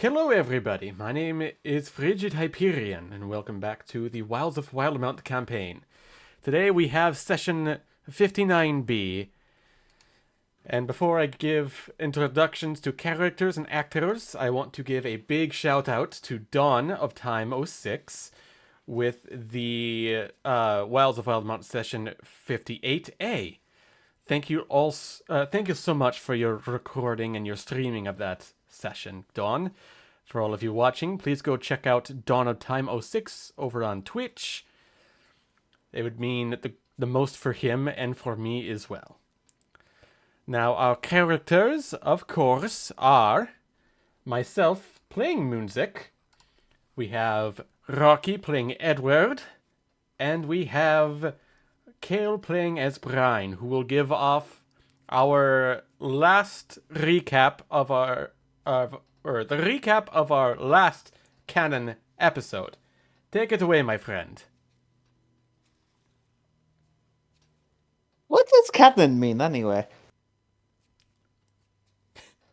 Hello everybody, my name is Frigid Hyperion, and welcome back to the Wilds of Wildemount campaign. Today we have session 59B, and before I give introductions to characters and actors, I want to give a big shout out to Dawn of Time 06 with the Wilds of Wildemount session 58A. Thank you so much for your recording and your streaming of that session, Dawn. For all of you watching, please go check out Dawn of Time 06 over on Twitch. It would mean the most for him and for me as well. Now, our characters, of course, are myself playing Moonzik. We have Rocky playing Edward. And we have Kale playing as Brian, who will give off our last recap of the recap of our last canon episode. Take it away, my friend. What does canon mean, anyway?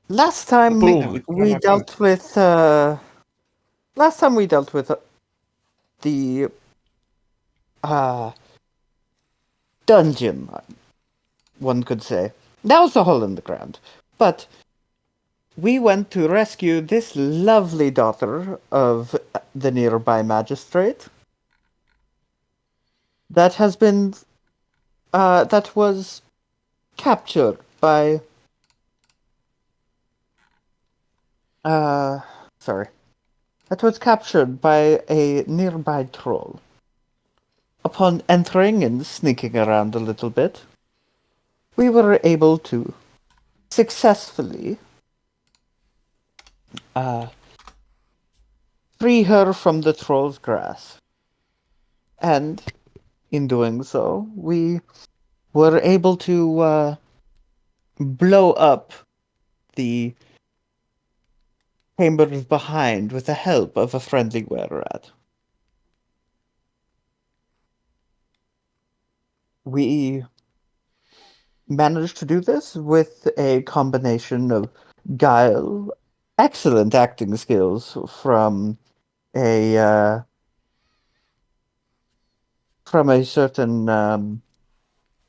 Last time Boom. we dealt with the dungeon, one could say. That was the hole in the ground. But we went to rescue this lovely daughter of the nearby magistrate that has been that was captured by that was captured by a nearby troll. Upon entering and sneaking around a little bit, we were able to successfully free her from the troll's grasp. And in doing so, we were able to blow up the chambers behind with the help of a friendly were-rat. We managed to do this with a combination of guile, excellent acting skills from a certain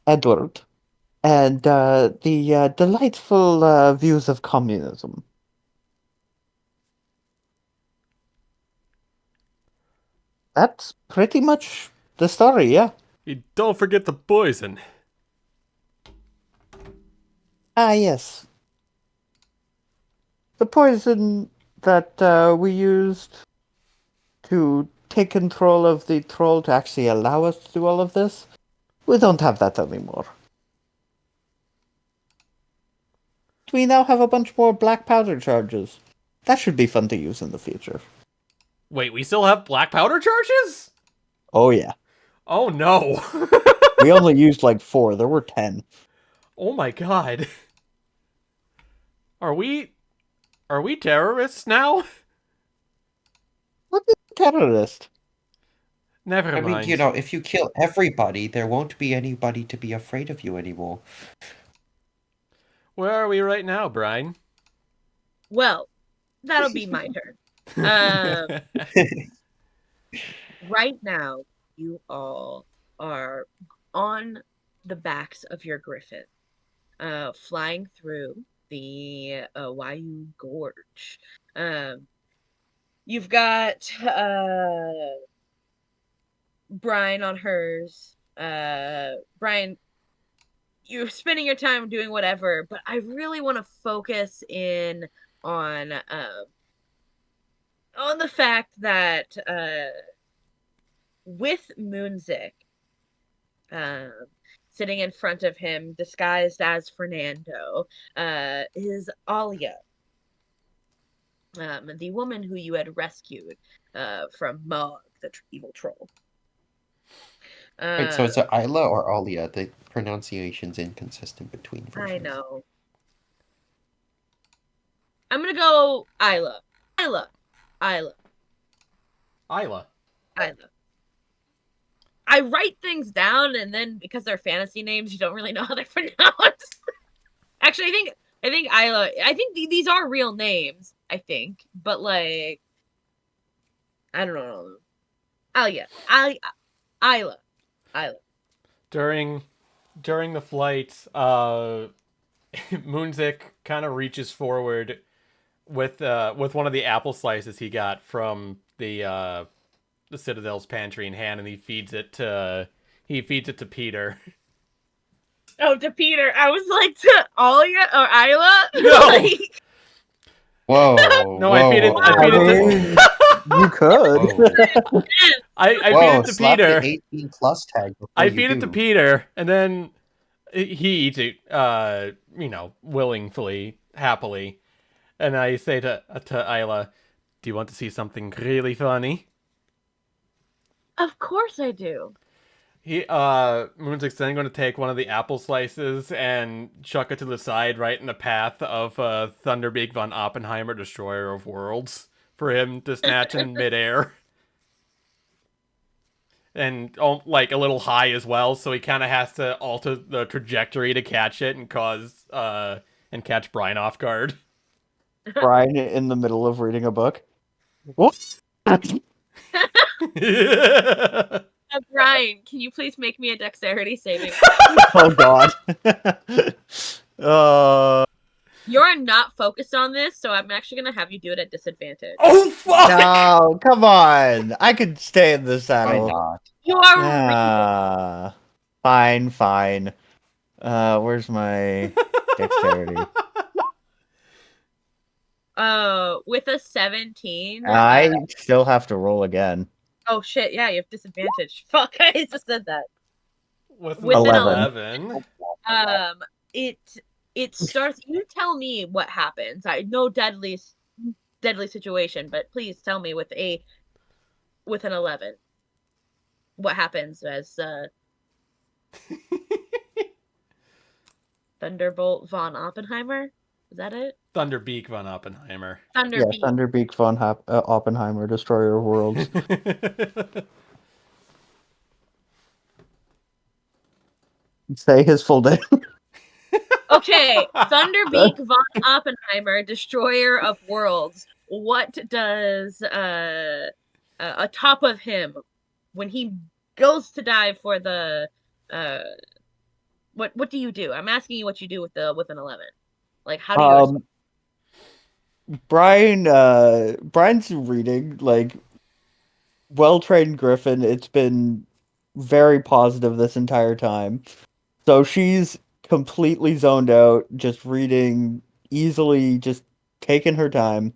Edward, and the delightful views of communism. That's pretty much the story, yeah. You don't forget the poison. Ah, yes. The poison that we used to take control of the troll to actually allow us to do all of this, we don't have that anymore. We now have a bunch more black powder charges. That should be fun to use in the future. Wait, we still have black powder charges? Oh, yeah. Oh, no. We only used like 4. There were 10. Oh my god. Are we terrorists now? What is a terrorist? Never mind. I mean, if you kill everybody, there won't be anybody to be afraid of you anymore. Where are we right now, Brian? Well, that'll be my turn. Right now, you all are on the backs of your griffin, flying through the Wayu Gorge. You've got Brian on hers. Brian, you're spending your time doing whatever, but I really want to focus in on the fact that with Moonzik sitting in front of him, disguised as Fernando, is Ayla, the woman who you had rescued from Mog, the evil troll. Wait, so is it Ayla or Alia? The pronunciation's inconsistent between versions. I know. I'm gonna go Ayla. Ayla. I write things down, and then because they're fantasy names, you don't really know how they're pronounced. Actually, I think Ayla. I think these are real names. I think. But like, I don't know. Oh yeah, Ayla. During the flight, Moonzik kind of reaches forward with one of the apple slices he got from the Citadel's pantry in hand, and he feeds it to Peter. Oh, to Peter. I was like, to Alia or Ayla? No! Like, Whoa, No, whoa, I feed it. I whoa, feed it I whoa, mean, you could. whoa. I feed Whoa, it to slap the Peter. 18 plus tag before I you feed it to do. Peter, and then he eats it, willingly, happily. And I say to Ayla, "Do you want to see something really funny?" of course I do. Moonzik's then going to take one of the apple slices and chuck it to the side, right in the path of Thunderbeak von Oppenheimer, Destroyer of Worlds, for him to snatch in midair. And like a little high as well, so he kind of has to alter the trajectory to catch it and catch Brian off guard. Brian in the middle of reading a book. What? Brian, can you please make me a dexterity saving? Oh God. uh, You're not focused on this, so I'm actually gonna have you do it at disadvantage. Oh fuck! no, come on. I could stay in the Why saddle. not? You are reading. Ah, fine. Where's my dexterity? With a 17. I still have to roll again. Oh shit, yeah, you have disadvantage. Fuck, I just said that. With With an 11. It starts. You tell me what happens. I know deadly situation, but please tell me with an 11 what happens as Thunderbolt von Oppenheimer. Is that it? Thunderbeak von Oppenheimer. Yeah, Thunderbeak. Thunderbeak von Oppenheimer, Destroyer of Worlds. Say his full name. Okay, Thunderbeak von Oppenheimer, Destroyer of Worlds. What does atop of him when he goes to dive for the what do you do? I'm asking you what you do with an 11. Like, how do you Brian's reading, like, well-trained Griffin. It's been very positive this entire time. So she's completely zoned out, just reading easily, just taking her time.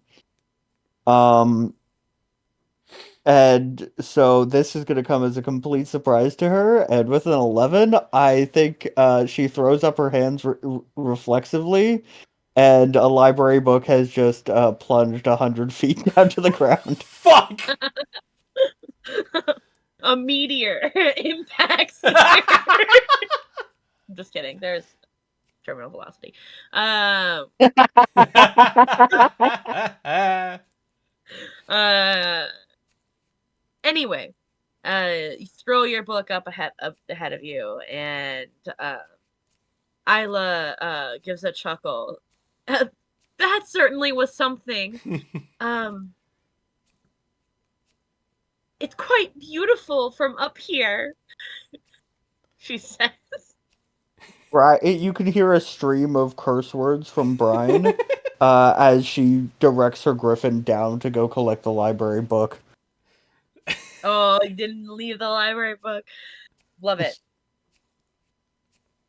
And so this is going to come as a complete surprise to her. And with an 11, I think she throws up her hands reflexively, and a library book has just plunged 100 feet down to the ground. Fuck! a meteor impacts I'm just kidding. There's terminal velocity. Anyway, you throw your book up ahead of you, and Ayla gives a chuckle. That certainly was something. It's quite beautiful from up here, she says. Right, you can hear a stream of curse words from Brian as she directs her griffin down to go collect the library book. Oh, you didn't leave the library book. Love it.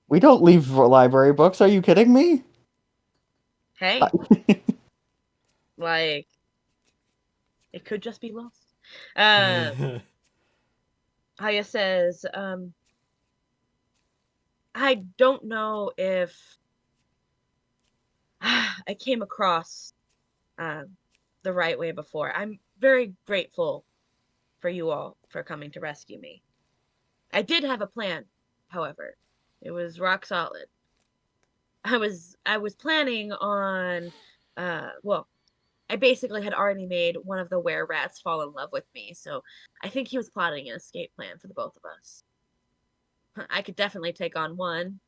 We don't leave library books. Are you kidding me? Hey, like, it could just be lost. Aya says, I don't know if I came across the right way before. I'm very grateful for you all for coming to rescue me. I did have a plan, however. It was rock solid. I was planning on well, I basically had already made one of the were-rats fall in love with me, so I think he was plotting an escape plan for the both of us. I could definitely take on one.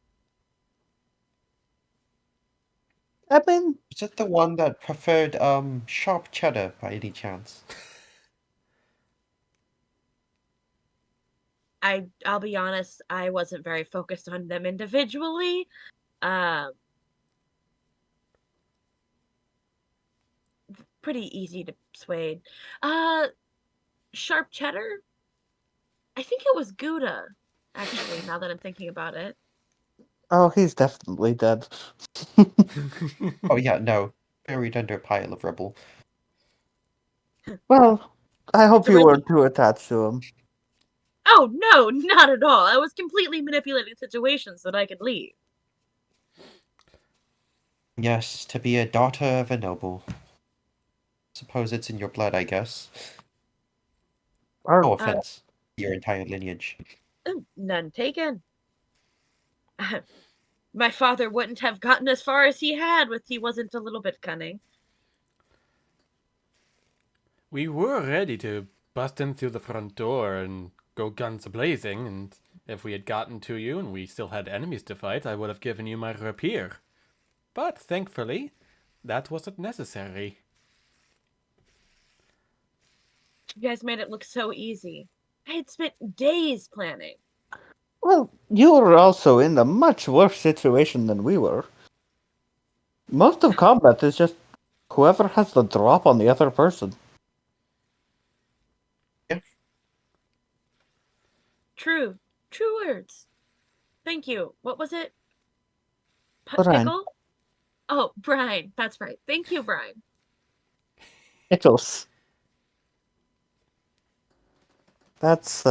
I mean, Is it the one that preferred sharp cheddar by any chance? I'll be honest, I wasn't very focused on them individually. Um, Pretty easy to persuade. Uh, Sharp cheddar? I think it was Gouda, actually, now that I'm thinking about it. oh, he's definitely dead. Oh yeah, no. Buried under a pile of rubble. Well, I hope The you red- weren't too attached to him. Oh, no, not at all. I was completely manipulating situations so that I could leave. Yes, to be a daughter of a noble. Suppose it's in your blood, I guess. Or, No Uh, offense. Your entire lineage. None taken. My father wouldn't have gotten as far as he had if he wasn't a little bit cunning. We were ready to bust in through the front door and go guns a-blazing, and if we had gotten to you and we still had enemies to fight, I would have given you my rapier. But thankfully, that wasn't necessary. You guys made it look so easy. I had spent days planning. well, you were also in a much worse situation than we were. Most of combat is just whoever has the drop on the other person. True. True words. Thank you. What was it? Brian, Pickle? Oh, Brian. That's right. Thank you, Brian. Pickles. That's,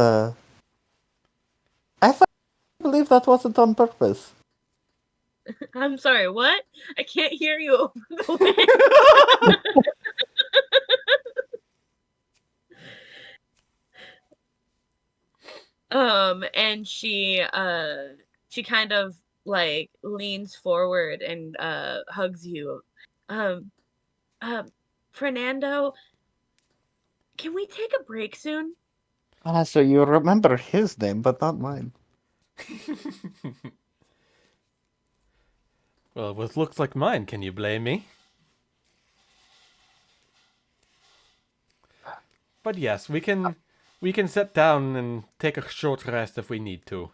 believe that wasn't on purpose. I'm sorry, what? I can't hear you over the wind. And she kind of like leans forward and hugs you. Um Fernando, can we take a break soon? Ah, so you remember his name, but not mine. Well, with looks like mine, can you blame me? But yes, we can sit down and take a short rest if we need to.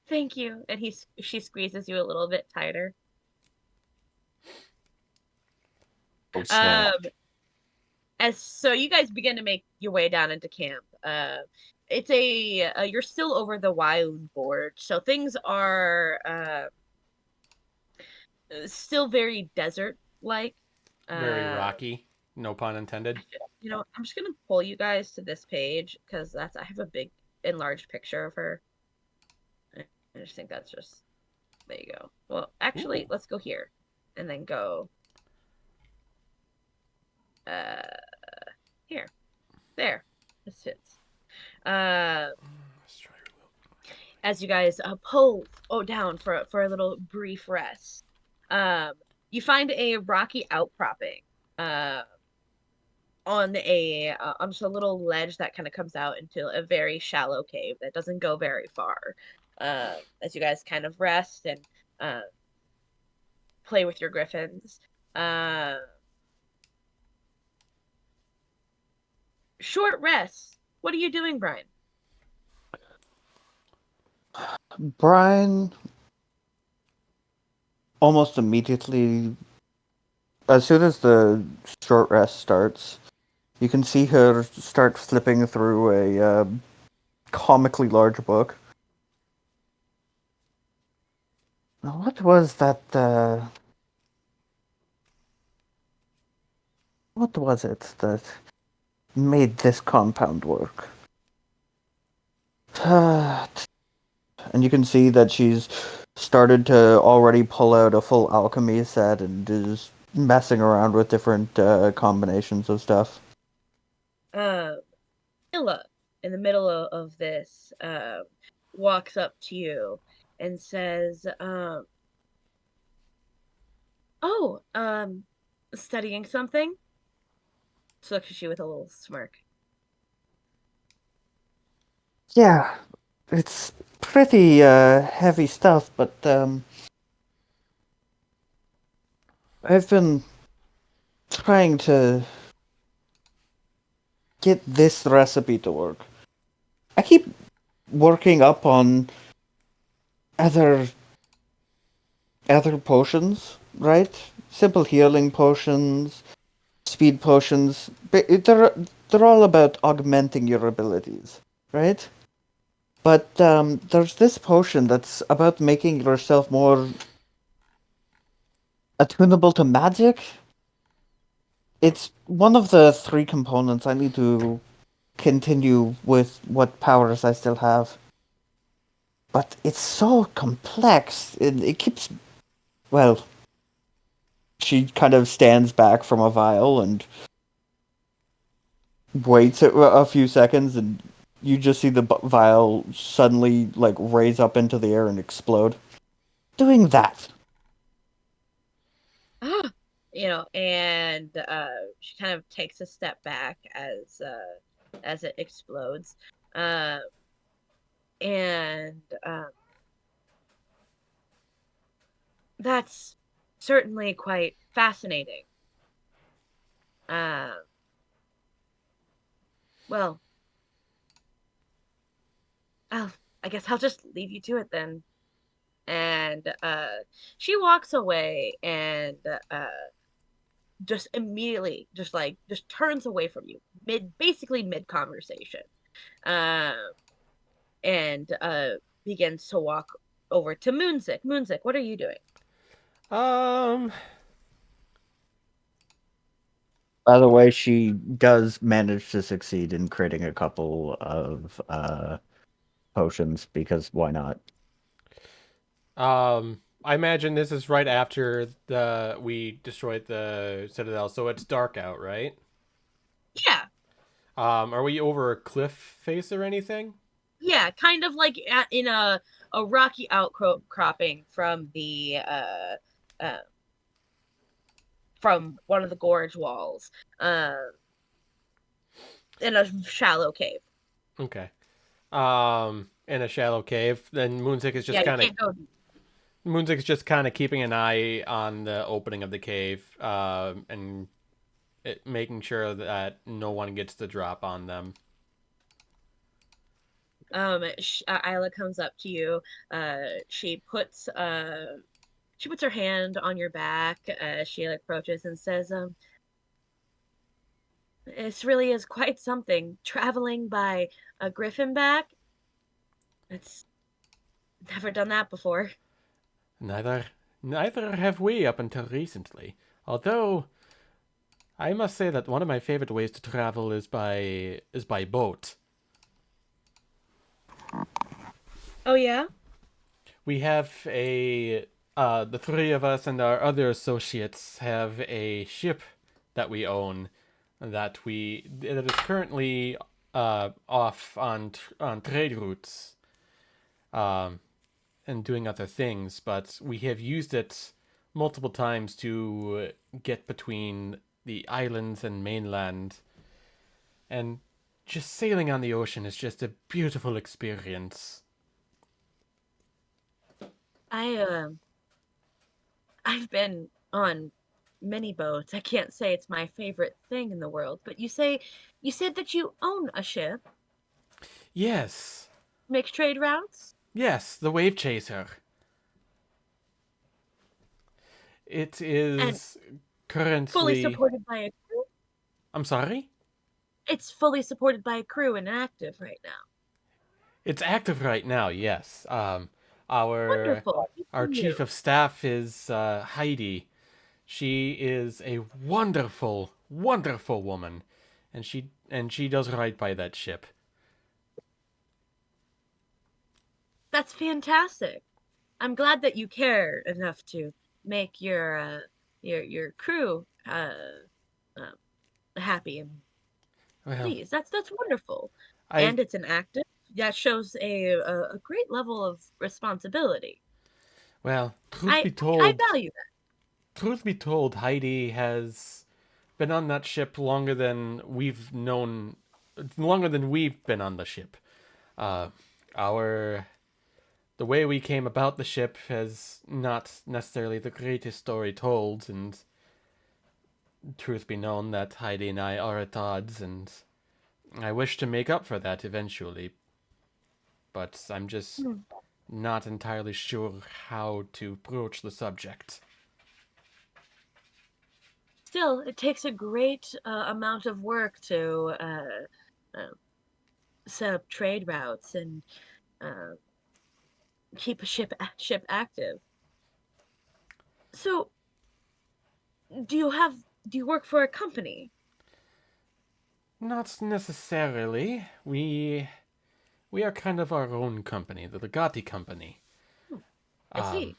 Thank you. And she squeezes you a little bit tighter. Oh snap. As so you guys begin to make your way down into camp. It's you're still over the Wyoon board, so things are still very desert like. Very Uh, rocky, no pun intended. I'm just gonna pull you guys to this page because I have a big enlarged picture of her. I just think that's just there you go. Well, actually, Ooh. let's go here, and then go uh here, there. This fits. Uh, Let's try a little. as you guys pull down for a little brief rest. Um, you find a rocky outcropping uh, on just a little ledge that kind of comes out into a very shallow cave that doesn't go very far. As you guys kind of rest and uh, play with your griffins. Uh, Short rest. What are you doing, Brian? Brian almost immediately, as soon as the short rest starts, you can see her start flipping through a comically large book. Now, what was that? What was it that made this compound work? And you can see that she's started to already pull out a full alchemy set and is messing around with different combinations of stuff. Uh, Ayla, in the middle of this, walks up to you and says, "Oh, studying something?" She looks at you with a little smirk. Yeah, it's pretty heavy stuff, but I've been trying to get this recipe to work. I keep working up on other potions, right? Simple healing potions, speed potions. But they're all about augmenting your abilities, right? But there's this potion that's about making yourself more attunable to magic. It's one of the three components I need to continue with what powers I still have. But it's so complex. It keeps. Well, she kind of stands back from a vial and waits a few seconds, and you just see the vial suddenly, like, raise up into the air and explode. Doing that. Ah, and she kind of takes a step back as it explodes. Uh, and that's certainly quite fascinating. Um, well, I'll, I guess I'll just leave you to it then. And she walks away and just immediately just turns away from you basically mid conversation. Um, and begins to walk over to Moonzik. Moonzik, what are you doing? Um, By the way, she does manage to succeed in creating a couple of potions because why not? I imagine this is right after we destroyed the citadel, so it's dark out, right? Yeah, Are we over a cliff face or anything? yeah, kind of like in a rocky outcropping uh from one of the gorge walls, in a shallow cave. Okay. In a shallow cave. Then Yeah, you can't go. Moonzik is just kind of keeping an eye on the opening of the cave, and making sure that no one gets the drop on them. Ayla comes up to you. Uh, she puts uh she puts her hand on your back as she approaches and says, "This really is quite something. Traveling by a griffin back. It's never done that before." Neither, neither have we up until recently. Although I must say that one of my favorite ways to travel is by boat. Oh yeah? We have the three of us and our other associates have a ship that we own that is currently off on trade routes, um, and doing other things, but we have used it multiple times to get between the islands and mainland, and just sailing on the ocean is just a beautiful experience. I I've been on many boats. I can't say it's my favorite thing in the world, but you said that you own a ship, Yes, mixed trade routes, yes, the wave chaser. It and is fully currently. supported by a crew. I'm sorry? It's fully supported by a crew and active right now. It's active right now, yes. Our Wonderful. Good for our chief you. of staff is Heidi. She is a wonderful, wonderful woman, and she does right by that ship. That's fantastic. I'm glad that you care enough to make your crew um, happy and Well, pleased. That's wonderful, I and it's an active that shows a great level of responsibility. well, I value that. truth be told, Heidi has been on that ship longer than we've been on the ship. Uh, our the way we came about the ship has not necessarily the greatest story told, and truth be known that Heidi and I are at odds, and I wish to make up for that eventually. But I'm just Hmm. not entirely sure how to broach the subject. Still, it takes a great amount of work to uh, set up trade routes and uh, keep a ship active. So, do you have do you work for a company? Not necessarily. We are kind of our own company, the Legati company. Hmm, I Um, see.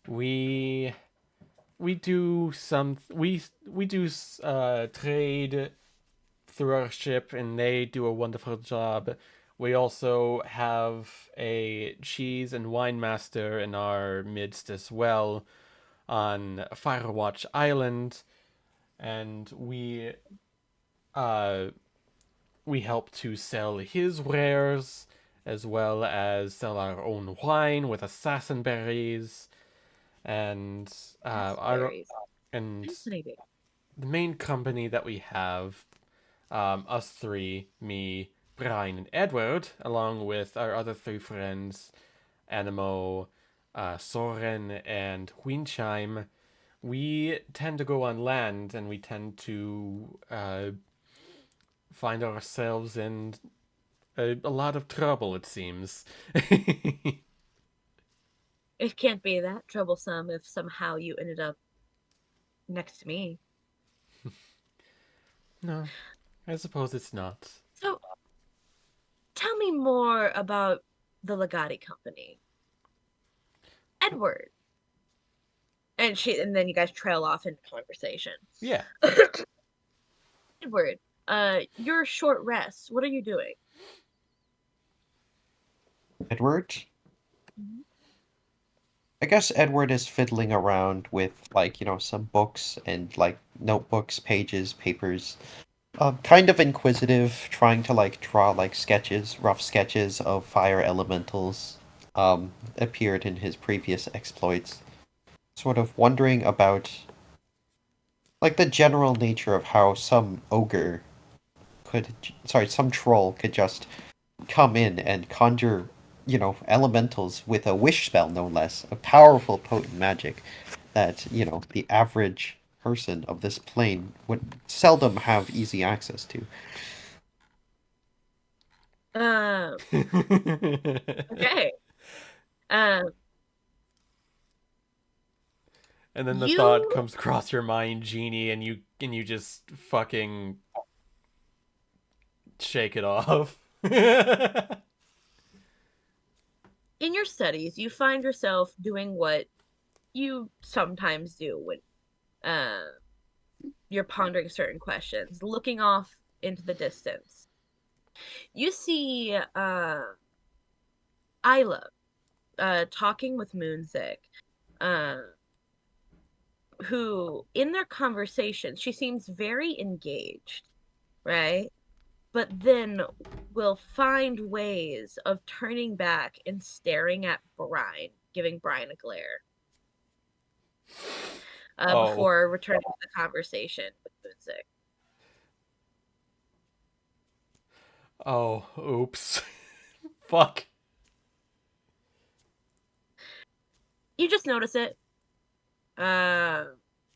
we we do some we do trade through our ship, and they do a wonderful job. We also have a cheese and wine master in our midst as well on Firewatch Island, and uh we help to sell his wares as well as sell our own wine with assassin berries and our Berries. and Fascinating. the main company that we have, us three, me, Brian, and Edward, along with our other three friends, Animo, Soren, and Winchime, we tend to go on land and we tend to find ourselves in a lot of trouble, it seems. It can't be that troublesome if somehow you ended up next to me. No, I suppose it's not. So, tell me more about the Legati company. Edward. And then you guys trail off into conversation. Yeah. Edward, your short rest. What are you doing? Edward? Mhm. I guess Edward is fiddling around with, like, some books and, like, notebooks, pages, papers. Kind of inquisitive, trying to, like, draw, like, sketches, rough sketches of fire elementals, appeared in his previous exploits. Sort of wondering about, like, the general nature of how some ogre could, sorry, some troll could just come in and conjure, elementals with a wish spell, no less. A powerful, potent magic that, the average person of this plane would seldom have easy access to. Um, And okay. Um, then the thought you, comes across your mind, Genie, and you just fucking shake it off. in your studies, you find yourself doing what you sometimes do when uh, you're pondering certain questions, looking off into the distance. You see Ayla talking with Moonsick, uh, who, in their conversation, she seems very engaged, right? But then will find ways of turning back and staring at Brian, giving Brian a glare, Oh. before returning to the conversation with Moonsick. Oh, oops. Fuck. You just notice it, uh,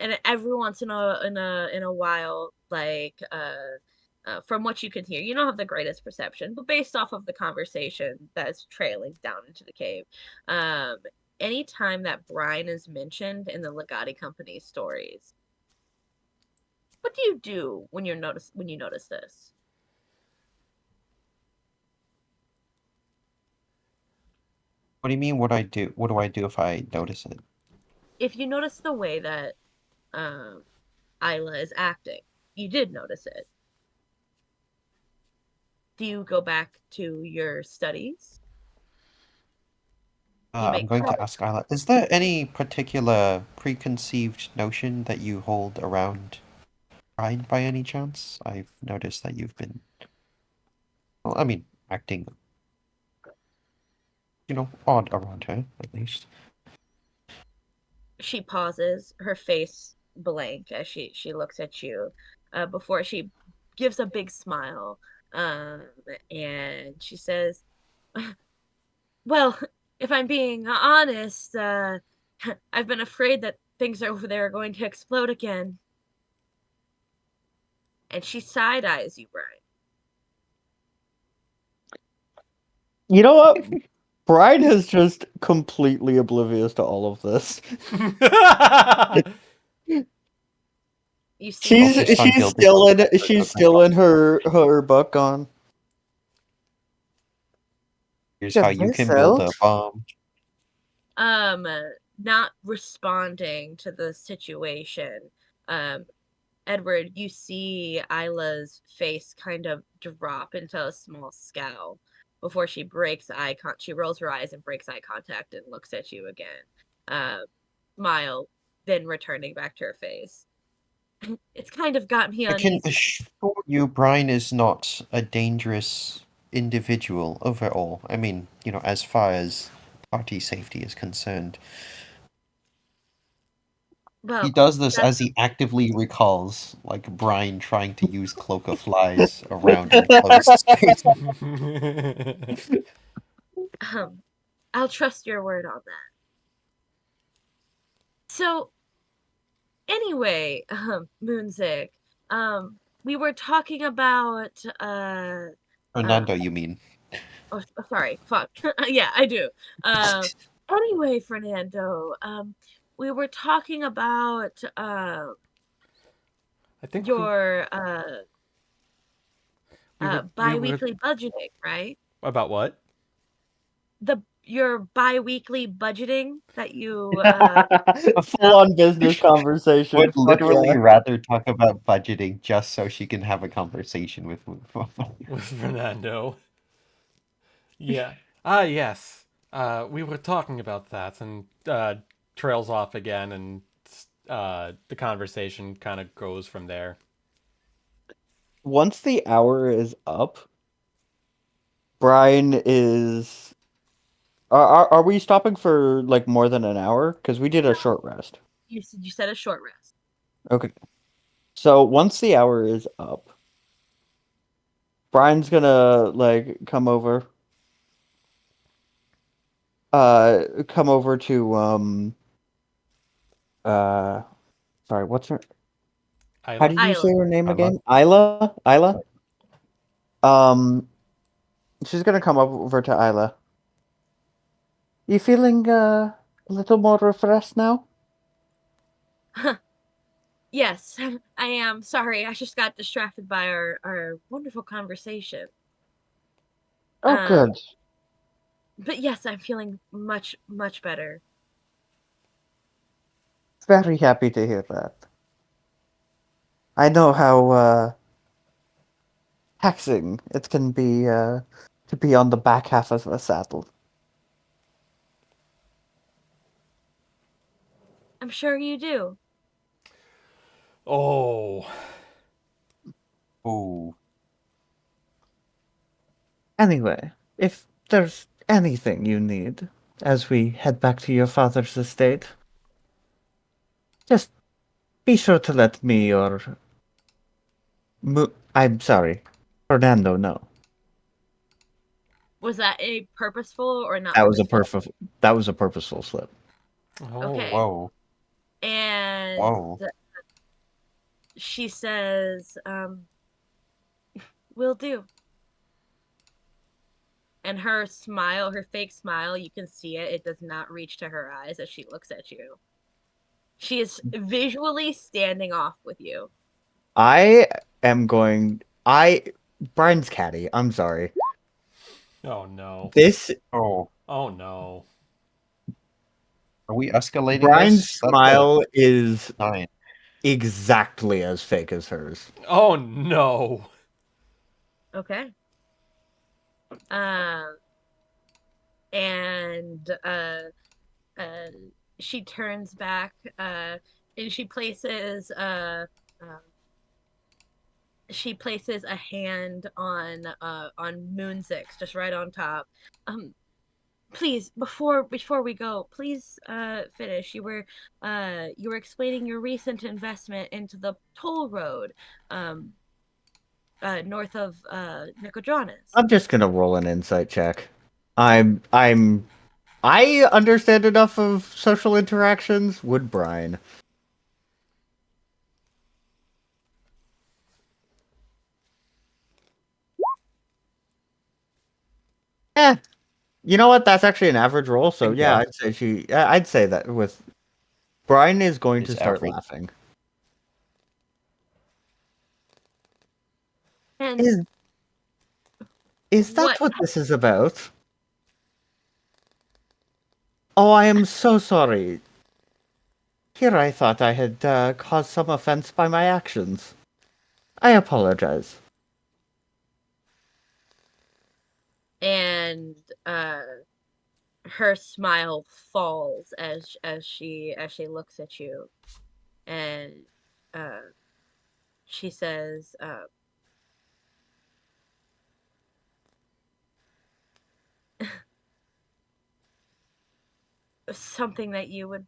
and every once in a while, like from what you can hear, you don't have the greatest perception, but based off of the conversation that's trailing down into the cave, um, anytime that Brian is mentioned in the Legati Company stories, what do you do when you notice this? What do you mean, what I do? What do I do if I notice it? If you notice the way that um, Ayla is acting, you did notice it. Do you go back to your studies? Do you I'm make going to progress? ask Ayla, is there any particular preconceived notion that you hold around Ryan by any chance? I've noticed that you've been, well, I mean, acting, odd around her, at least. She pauses, her face blank as she looks at you before she gives a big smile, and she says, well, if I'm being honest, I've been afraid that things over there are going to explode again. And she side eyes you, Brian. You know what? Brian is just completely oblivious to all of this. You see, Focused on building a She's still in her book on. Here's Check how you this can build a out. bomb. um, not responding to the situation. Um, Edward, you see Ayla's face kind of drop into a small scowl before she breaks she rolls her eyes and breaks eye contact and looks at you again. Uh, Smile, then returning back to her face. It's kind of got me I can uneasy. assure you, Brian is not a dangerous individual overall. I mean, as far as party safety is concerned. He Well, does this that's as he actively recalls, like, Brian trying to use Cloak of Flies around enclosed space. I'll trust your word on that. So anyway, Moonzik, we were talking about uh Fernando, you mean? sorry, fuck. Yeah, I do. Anyway, Fernando, we were talking about I think your we were bi-weekly budgeting, right? about what? Your bi-weekly budgeting that you A full-on business conversation. Would Fuck yeah. literally rather talk about budgeting just so she can have a conversation with With Fernando. Yeah. Ah, yes. We were talking about that, and trails off again, and the conversation kind of goes from there. Once the hour is up, Brian is. Are we stopping for like more than an hour? Because we did a short rest. you said a short rest. Okay. So once the hour is up, Brian's gonna like come over to uh sorry, what's her how Ayla? did you say Isla. her name Ayla? again? Ayla? Ayla? Um she's gonna come over to Ayla. You feeling a little more refreshed now? Yes, I am. Sorry, I just got distracted by our wonderful conversation. Oh Um, good. but yes, I'm feeling much, much better. Very happy to hear that. I know how taxing it can be to be on the back half of a saddle. I'm sure you do. Oh, Oh, Anyway, if there's anything you need as we head back to your father's estate, just be sure to let me or I'm sorry, Fernando know. Was that a purposeful or not That was a purposeful? perfect. That was a purposeful slip. oh. Okay. whoa, And whoa. she says, "Will do." And her smile, her fake smile, you can see it. It does not reach to her eyes as she looks at you. She is visually standing off with you. I am going. Brian's caddy. I'm sorry. Oh no. This Oh, Oh no. are we escalating Brian's this? That's a smile is 9. exactly as fake as hers. Oh no. Okay. Um, and uh, she turns back and uh, she places a hand on Moonsix just right on top. Um, please, before we go, please finish. You were explaining your recent investment into the toll road um north of Nicodranus. I'm just gonna roll an insight check. I understand enough of social interactions. Would Brian? Eh, you know what? That's actually an average roll. So yeah, Yeah, I'd say that with Brian is going to is start average. laughing. And Is is that what what this is about? Oh, I am so sorry. Here I thought I had caused some offense by my actions. I apologize. and her smile falls as she looks at you, and uh she says, something that you would.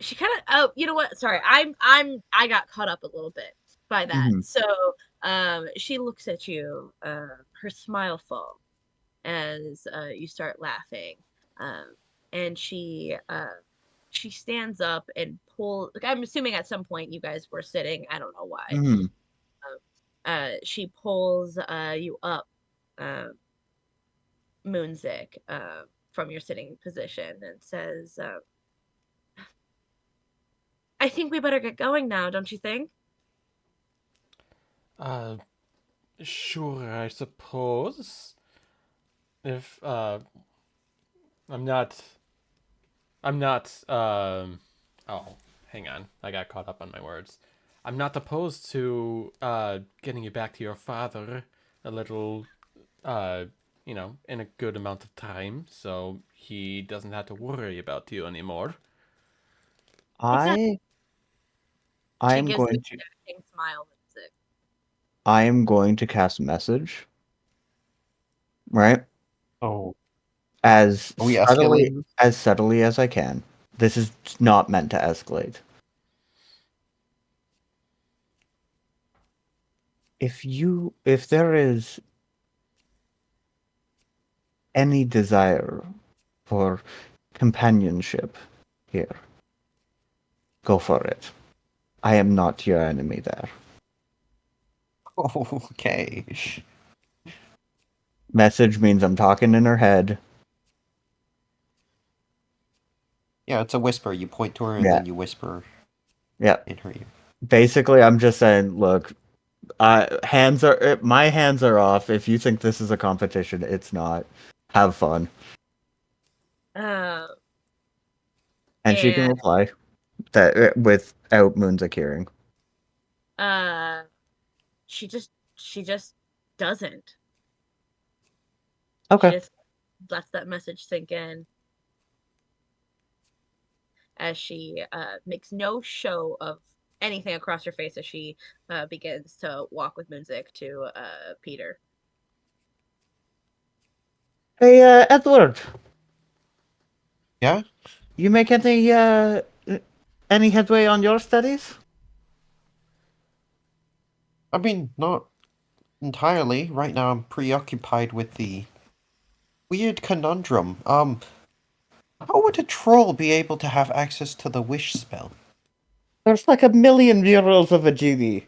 She kind of, oh, you know what, sorry, I got caught up a little bit by that. Hmm. So she looks at you, her smile falls as you start laughing, um and she stands up and pull, like, I'm assuming at some point you guys were sitting, I don't know why. Hmm. She pulls you up, um Moonzik, from your sitting position, and says, I think we better get going now, don't you think? Uh, sure, I suppose. If I'm not, I'm not. Oh, hang on, I got caught up on my words. I'm not opposed to getting you back to your father a little, uh, in a good amount of time, so he doesn't have to worry about you anymore. Exactly. I I She am gives you going to a dashing smile, Moonzik. I am going to cast message, right? Oh, As are we subtly escalating? as subtly as I can. This is not meant to escalate. If there is any desire for companionship here, go for it. I am not your enemy there. Okay. Message means I'm talking in her head. Yeah, it's a whisper. You point to her and Yeah, then you whisper yeah. in her ear. Basically, I'm just saying, look, my hands are off. If you think this is a competition, it's not. Have fun. Uh, And she can and reply that without Moon's hearing. uh, she just doesn't. She Okay. just lets that message sink in, as she makes no show of anything across her face as she begins to walk with Moonzik to Peter. Hey, Edward, Yeah? you make any headway on your studies? I mean, not entirely. Right now I'm preoccupied with the weird conundrum. How would a troll be able to have access to the wish spell? There's like 1,000,000 euros of a genie.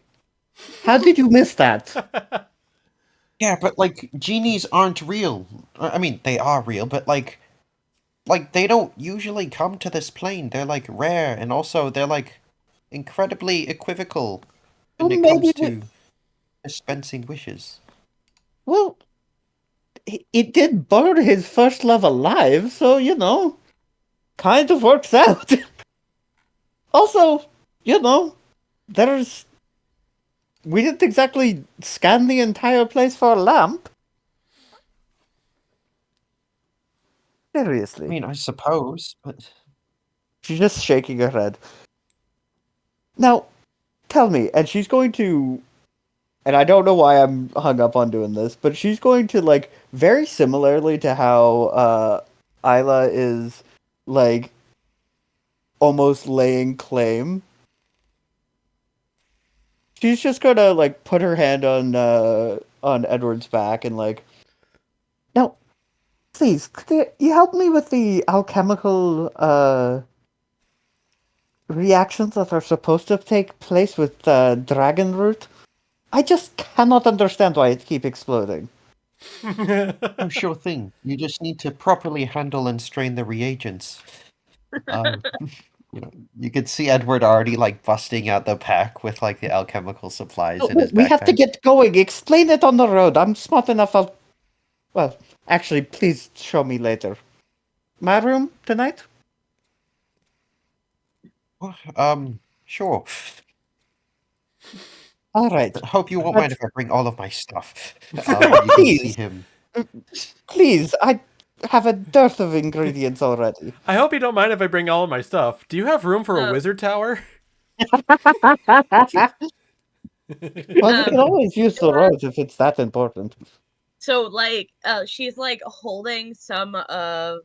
How did you miss that? Yeah, but like genies aren't real. I mean, they are real, but like they don't usually come to this plane. They're like rare, and also they're like incredibly equivocal Well, when it maybe. comes to dispensing wishes. Well, it did burn his first love alive, so kind of works out. Also, you know, there's we didn't exactly scan the entire place for a lamp. I Seriously. mean, I suppose, but She's just shaking her head. Now, tell me, and she's going to and I don't know why I'm hung up on doing this, but she's going to like very similarly to how Ayla is like almost laying claim. She's just gonna like put her hand on Edward's back and like, now, please, could you help me with the alchemical reactions that are supposed to take place with dragon root? I just cannot understand why it keeps exploding. Oh, sure thing. You just need to properly handle and strain the reagents. Um, you could see Edward already like busting out the pack with like the alchemical supplies in his We have to backpack. get going. Explain it on the road. I'm smart enough. Well, actually, please show me later. My room tonight? Oh, sure. All right. Hope you won't But mind if I bring all of my stuff. no, You can see please, him. please. I have a dearth of ingredients already. I hope you don't mind if I bring all of my stuff. Do you have room for a Um, wizard tower? Well, we can always use the Ayla, roads if it's that important. so like she's like holding some uh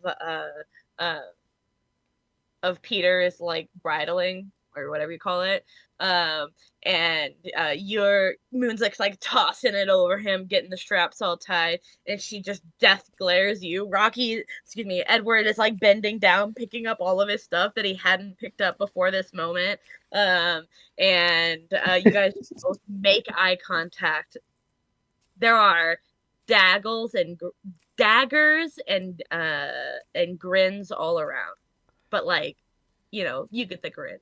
of Peter's like bridling or whatever you call it. Um and your Moon's like tossing it over him, getting the straps all tied, and she just death glares you. Edward is like bending down, picking up all of his stuff that he hadn't picked up before this moment. And you guys both make eye contact. There are daggles and daggers and grins all around, but like, you get the grin.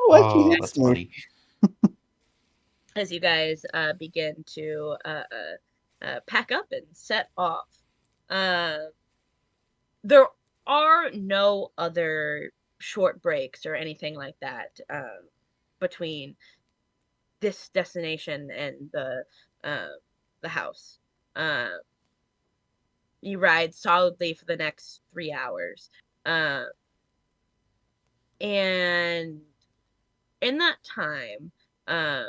Why she Oh, hits that's me? funny. As you guys begin to pack up and set off. Uh, there are no other short breaks or anything like that between this destination and uh, the house. Uh, you ride solidly for the next 3 hours. Uh, and in that time, uh,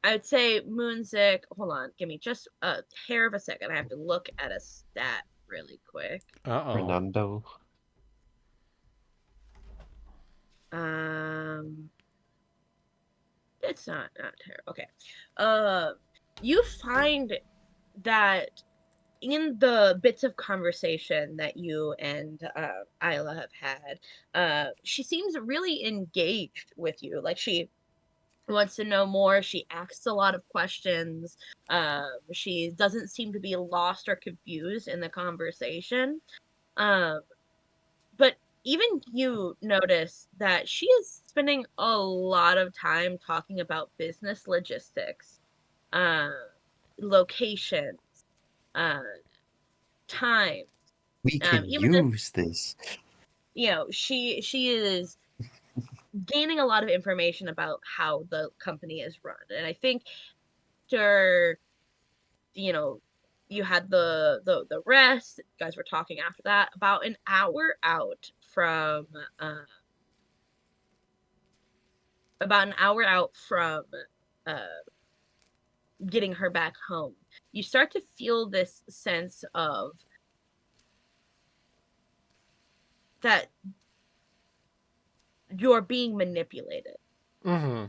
I would say Moonzik. Hold on, give me just a hair of a second. I have to look at a stat really quick. Uh-oh. Fernando. Um, it's not terrible. Okay. Uh, you find that in the bits of conversation that you and Ayla have had, she seems really engaged with you. Like she wants to know more. She asks a lot of questions. She doesn't seem to be lost or confused in the conversation. Um, but even you notice that she is spending a lot of time talking about business logistics, uh, locations, uh, time. We can Even this, use this. she is gaining a lot of information about how the company is run, and I think after you know you had the rest, you guys were talking after that about an hour out from uh about an hour out from uh getting her back home. You start to feel this sense of that you're being manipulated. Mm-hmm.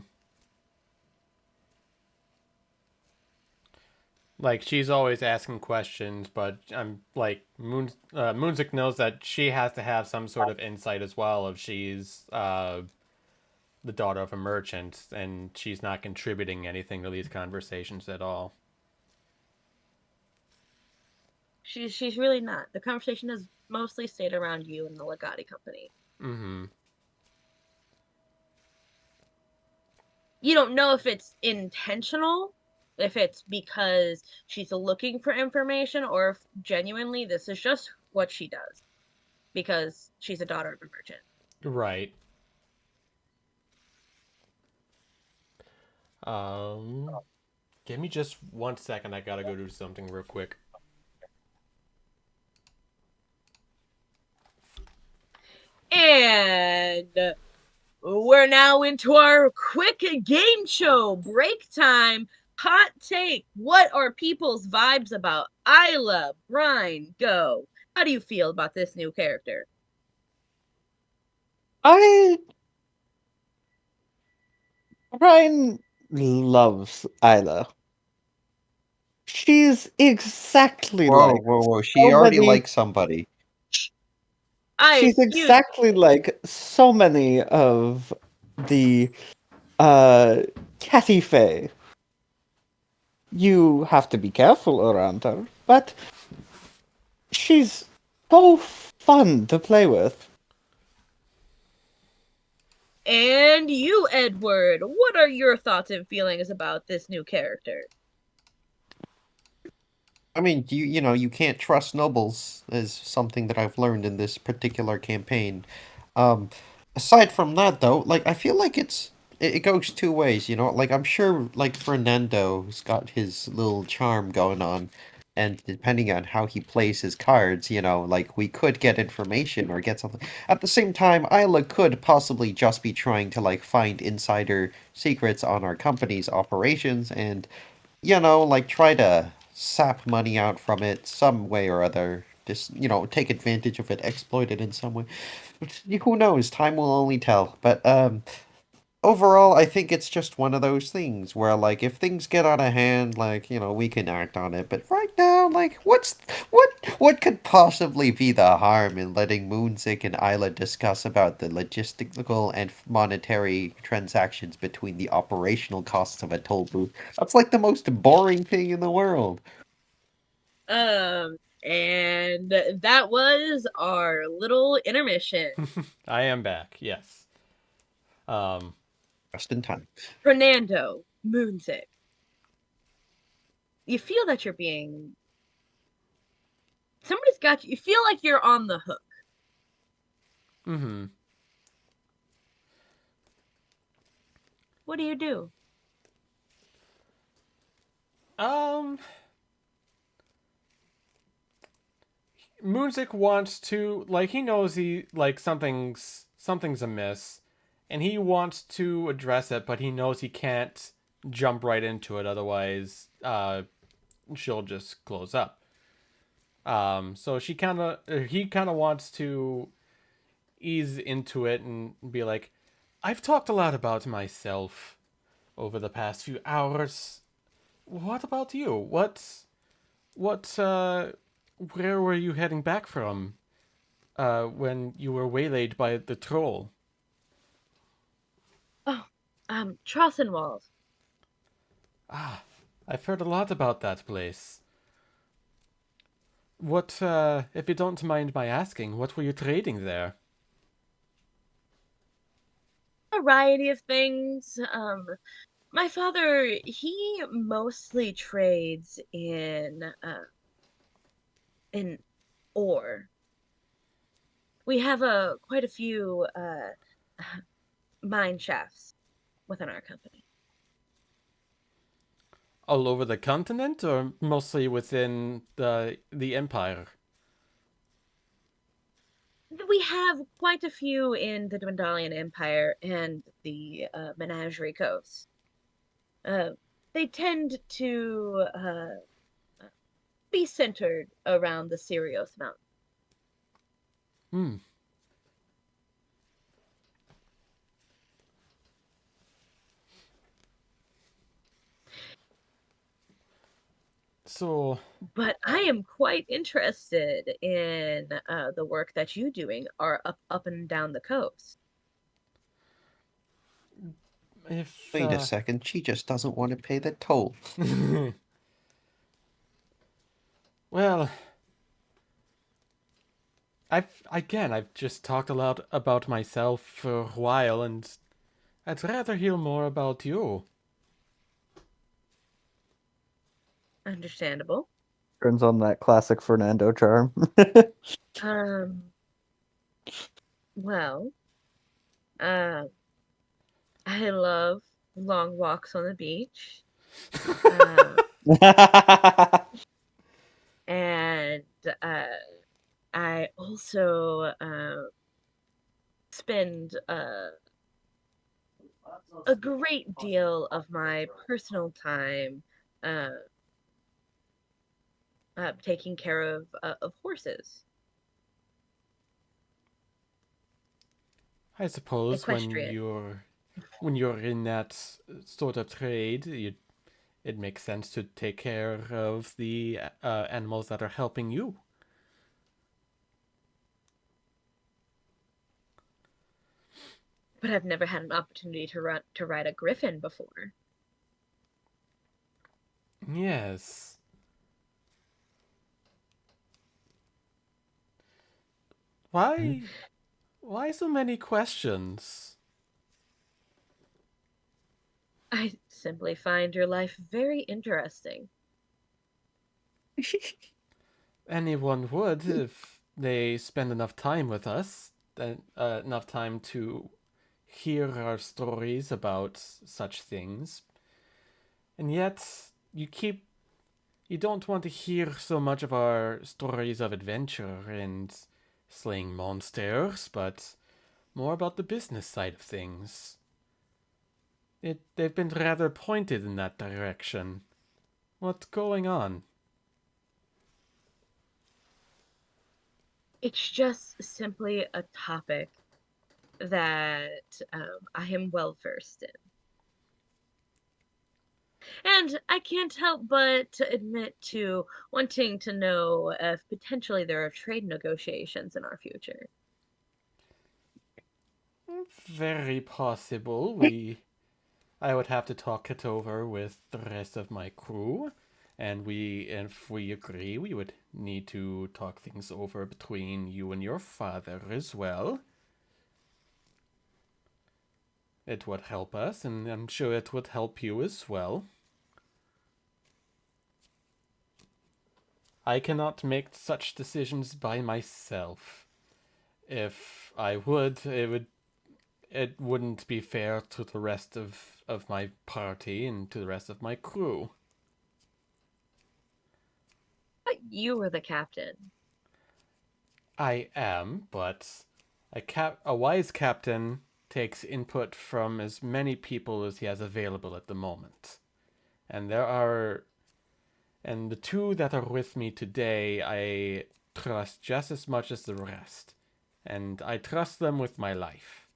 Like, she's always asking questions, but I'm like, Moonzik knows that she has to have some sort of insight as well if she's the daughter of a merchant and she's not contributing anything to these conversations at all. She's really not. The conversation has mostly stayed around you and the Legati company. Mm-hmm. You don't know if it's intentional, if it's because she's looking for information, or if genuinely this is just what she does because she's a daughter of a merchant. Right. Um, Give me just 1 second. I gotta go do something real quick. And we're now into our quick game show break time. Hot take. What are people's vibes about Ayla? Brian, go. How do you feel about this new character? Ryan loves Ayla. She's exactly Whoa, like whoa, whoa! so She already many. likes somebody. She's Excuse exactly like so many of the Catty Fae. You have to be careful around her, but she's so fun to play with. And you, Edward, what are your thoughts and feelings about this new character? I mean, you can't trust nobles is something that I've learned in this particular campaign. Um, Aside from that, though, like I feel like it goes two ways. Like I'm sure like Fernando's got his little charm going on, and depending on how he plays his cards, like we could get information or get something. At the same time, Isla could possibly just be trying to like find insider secrets on our company's operations and like try to sap money out from it some way or other. Just, take advantage of it, exploit it in some way. Who knows? Time will only tell. But overall, I think it's just one of those things where, like, if things get out of hand, like, we can act on it. But right now, like, what could possibly be the harm in letting Moonsick and Isla discuss about the logistical and monetary transactions between the operational costs of a toll booth? That's like the most boring thing in the world. And that was our little intermission. I am back. Yes. Um, Just in time. Fernando, Moonsick. You feel that you're being. Somebody's got you. You feel like you're on the hook. mm-hmm. What do you do? Um, Moonsick wants to like he knows he like something's amiss, and he wants to address it, but he knows he can't jump right into it, otherwise, she'll just close up. So he kind of wants to ease into it and be like, I've talked a lot about myself over the past few hours. What about you? Where were you heading back from, when you were waylaid by the troll? Oh, Trossenwald. Ah, I've heard a lot about that place. If you don't mind my asking, what were you trading there? Variety of things. My father, he mostly trades in ore. We have quite a few mine shafts within our company. All over the continent, or mostly within the empire? We have quite a few in the Dwendalian Empire and the Menagerie Coast. Uh, they tend to be centered around the Sirios Mountain. Hmm. So, But I am quite interested in the work that you doing are up and down the coast. if Wait a second, she just doesn't want to pay the toll. well, I've just talked a lot about myself for a while, and I'd rather hear more about you. Understandable. Turns on that classic Fernando charm. Um, well, uh, I love long walks on the beach. Uh, and I also spend a great deal of my personal time uh, taking care of horses. I suppose Equestrian. when you're in that sort of trade, it makes sense to take care of the animals that are helping you. But I've never had an opportunity to ride a griffin before. Yes. Why why so many questions? I simply find your life very interesting. Anyone would if they spend enough time with us, enough time to hear our stories about such things. And yet, you don't want to hear so much of our stories of adventure and slaying monsters, but more about the business side of things. They've been rather pointed in that direction. What's going on? It's just simply a topic that I am well versed in. And I can't help but to admit to wanting to know if potentially there are trade negotiations in our future. Very possible. I would have to talk it over with the rest of my crew, and if we agree, we would need to talk things over between you and your father as well. It would help us, and I'm sure it would help you as well. I cannot make such decisions by myself. If I would, it wouldn't be fair to the rest of my party and to the rest of my crew. But you were the captain. I am, but a wise captain takes input from as many people as he has available at the moment. And the two that are with me today, I trust just as much as the rest. And I trust them with my life.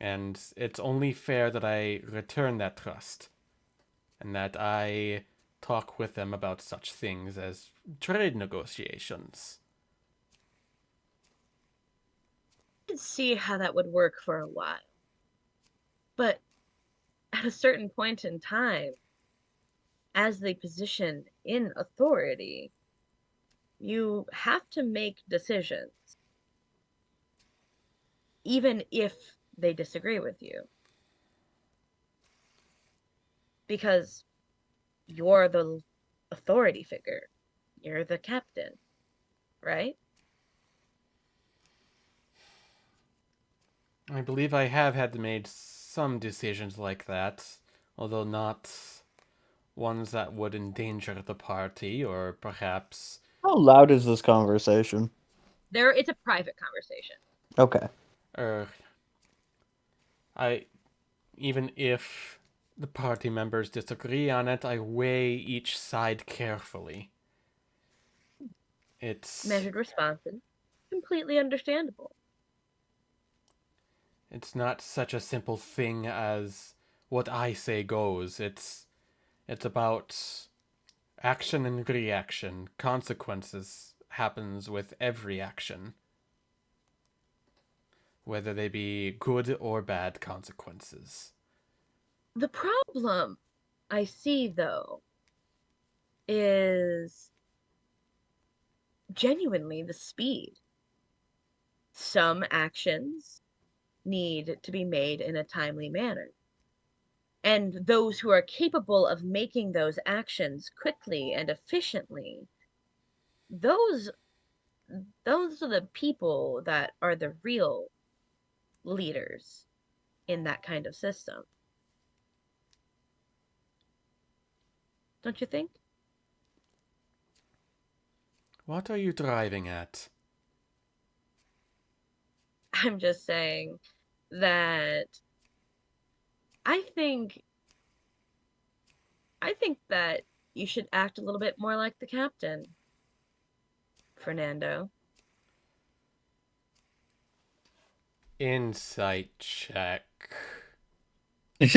And it's only fair that I return that trust. And that I talk with them about such things as trade negotiations. I could see how that would work for a while. But at a certain point in time, as the position in authority, you have to make decisions, even if they disagree with you. Because you're the authority figure, you're the captain, right? I believe I have had to make some decisions like that, although not ones that would endanger the party or perhaps How loud is this conversation? It's a private conversation. Okay. er I even if the party members disagree on it, I weigh each side carefully. It's Measured responses, completely understandable. it's not such a simple thing as what I say goes. It's about action and reaction. Consequences happens with every action, whether they be good or bad consequences. The problem I see, though, is genuinely the speed. Some actions need to be made in a timely manner. And those who are capable of making those actions quickly and efficiently, those those are the people that are the real leaders in that kind of system. Don't you think? What are you driving at? I'm just saying that I think that you should act a little bit more like the captain, Fernando. Insight check. Yeah,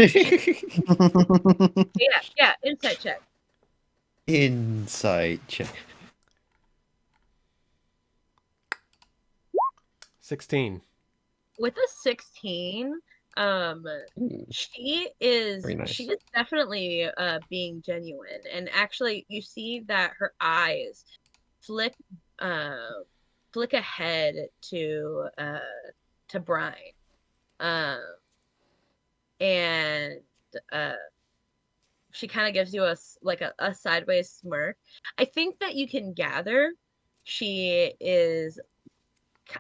insight check. Insight check. 16. With a 16, um Ooh, she is very nice. definitely being genuine, and actually you see that her eyes flick uh flick ahead to Brian, um and uh she kind of gives you a sideways smirk. I think that you can gather she is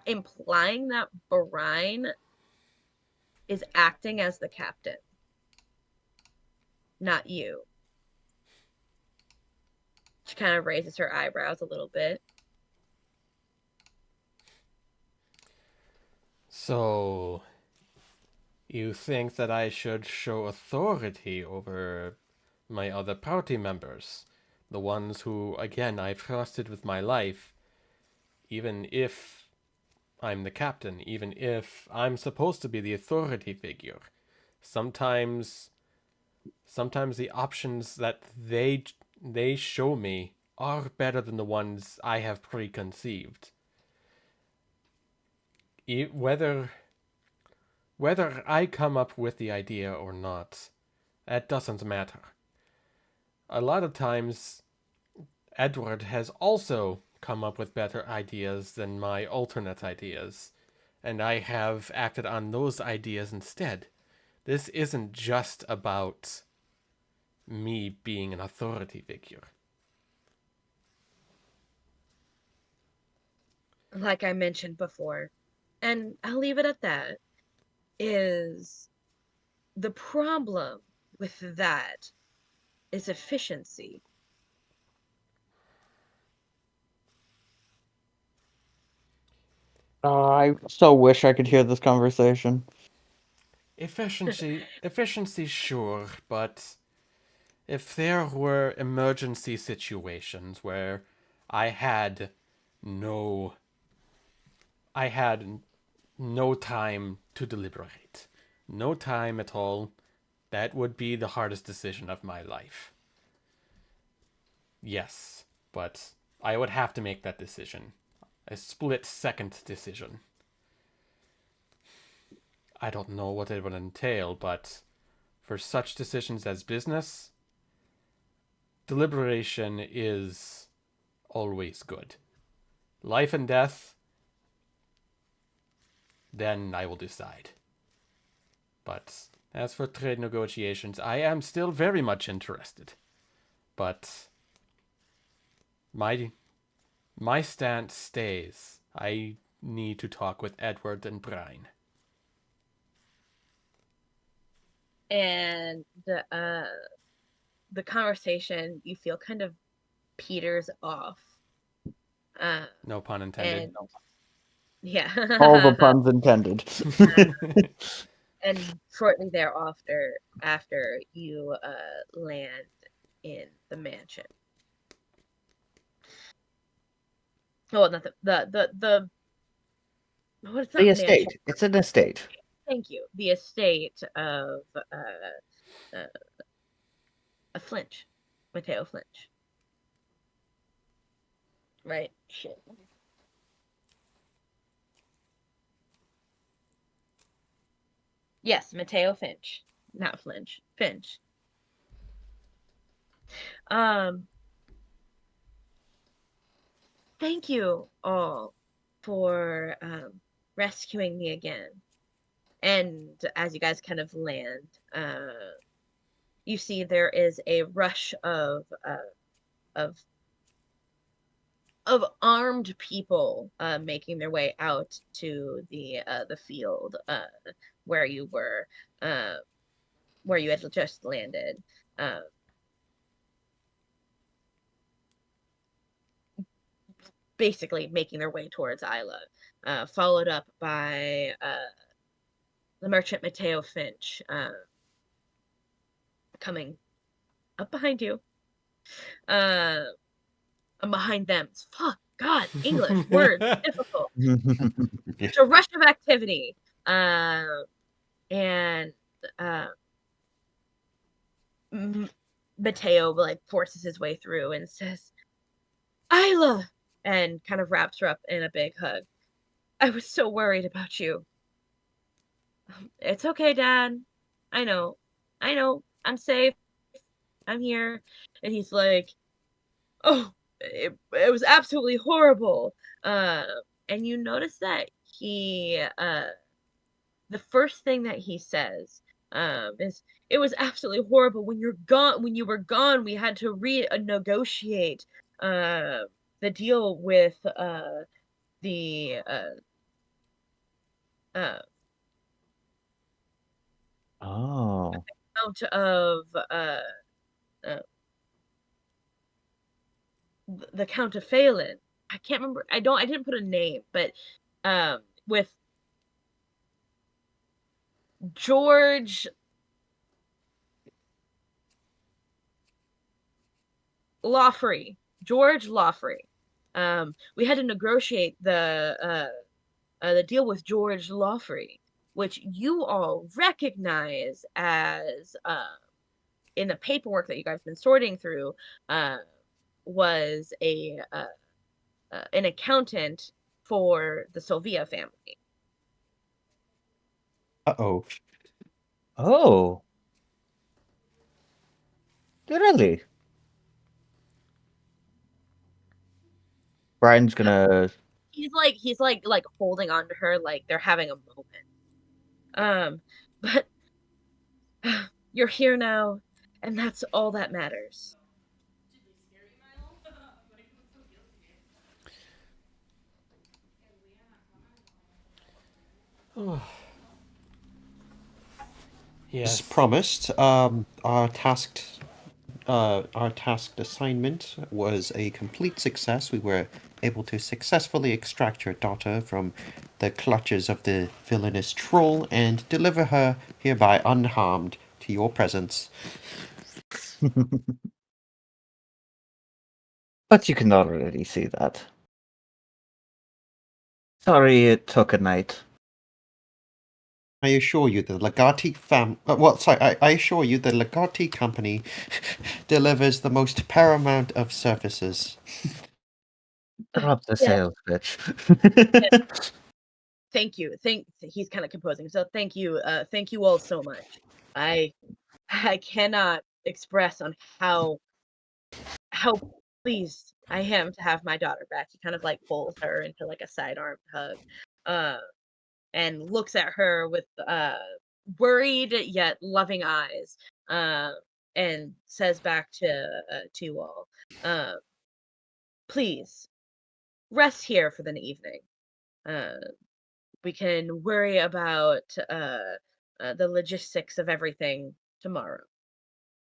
implying that Brian is acting as the captain, not you. She kind of raises her eyebrows a little bit. So, you think that I should show authority over my other party members? The ones who, again, I've trusted with my life, even if I'm the captain, even if I'm supposed to be the authority figure. Sometimes the options that they show me are better than the ones I have preconceived. Whether I come up with the idea or not, that doesn't matter. A lot of times, Edward has also come up with better ideas than my alternate ideas, and I have acted on those ideas instead. This isn't just about me being an authority figure. Like I mentioned before, and I'll leave it at that, is the problem with that is efficiency. I so wish I could hear this conversation. Efficiency, sure, but if there were emergency situations where I had no I had no time to deliberate, no time at all, that would be the hardest decision of my life. Yes, but I would have to make that decision. A split second decision. I don't know what it would entail, but for such decisions as business, deliberation is always good. Life and death, then I will decide. But as for trade negotiations, I am still very much interested. But my stance stays. I need to talk with Edward and Brian. And the conversation, you feel, kind of peters off. No pun intended. And yeah. All the puns intended. And shortly thereafter, after you land in the mansion. Oh, not the what? It's The not mansion. estate. It's an estate. Thank you. The estate of a Flinch, Mateo Flinch. Right? Shit. Yes, Mateo Finch, not Flinch. Finch. Um, Thank you all for rescuing me again. And as you guys kind of land, you see there is a rush of armed people making their way out to the field where you were, uh, where you had just landed. basically making their way towards Ayla, followed up by the merchant Mateo Finch, coming up behind you. I'm behind them. Fuck, God, English words difficult. It's a rush of activity, and Mateo like forces his way through and says, "Ayla," and kind of wraps her up in a big hug. I was so worried about you. It's okay, Dad. I know. I know. I'm safe. I'm here. And he's like, oh, it was absolutely horrible. And you notice that the first thing that he says, is, it was absolutely horrible. When you were gone, we had to renegotiate, the deal with, the, uh, Oh. amount of, uh, the Count of Phelan. I can't remember. I didn't put a name, but with George Lawfrey. George Lawfrey. We had to negotiate the deal with George Lawfrey, which you all recognize as, in the paperwork that you guys have been sorting through, was an accountant for the Sylvia family. Uh-oh. Oh. Really? Brian's gonna. He's like holding on to her like they're having a moment. But you're here now, and that's all that matters. As Yes. promised, our tasked assignment was a complete success. We were able to successfully extract your daughter from the clutches of the villainous troll and deliver her hereby unharmed to your presence. But you can already see that. Sorry it took a night. I assure you the Legati I assure you the Legati company delivers the most paramount of services. Drop the Yeah, sales pitch. thank you. He's kind of composing. So thank you all so much. I I cannot express on how pleased I am to have my daughter back. He kind of like pulls her into like a sidearm hug, uh, and looks at her with worried yet loving eyes, uh, and says back to you all, uh, please rest here for the evening. Uh, we can worry about the logistics of everything tomorrow.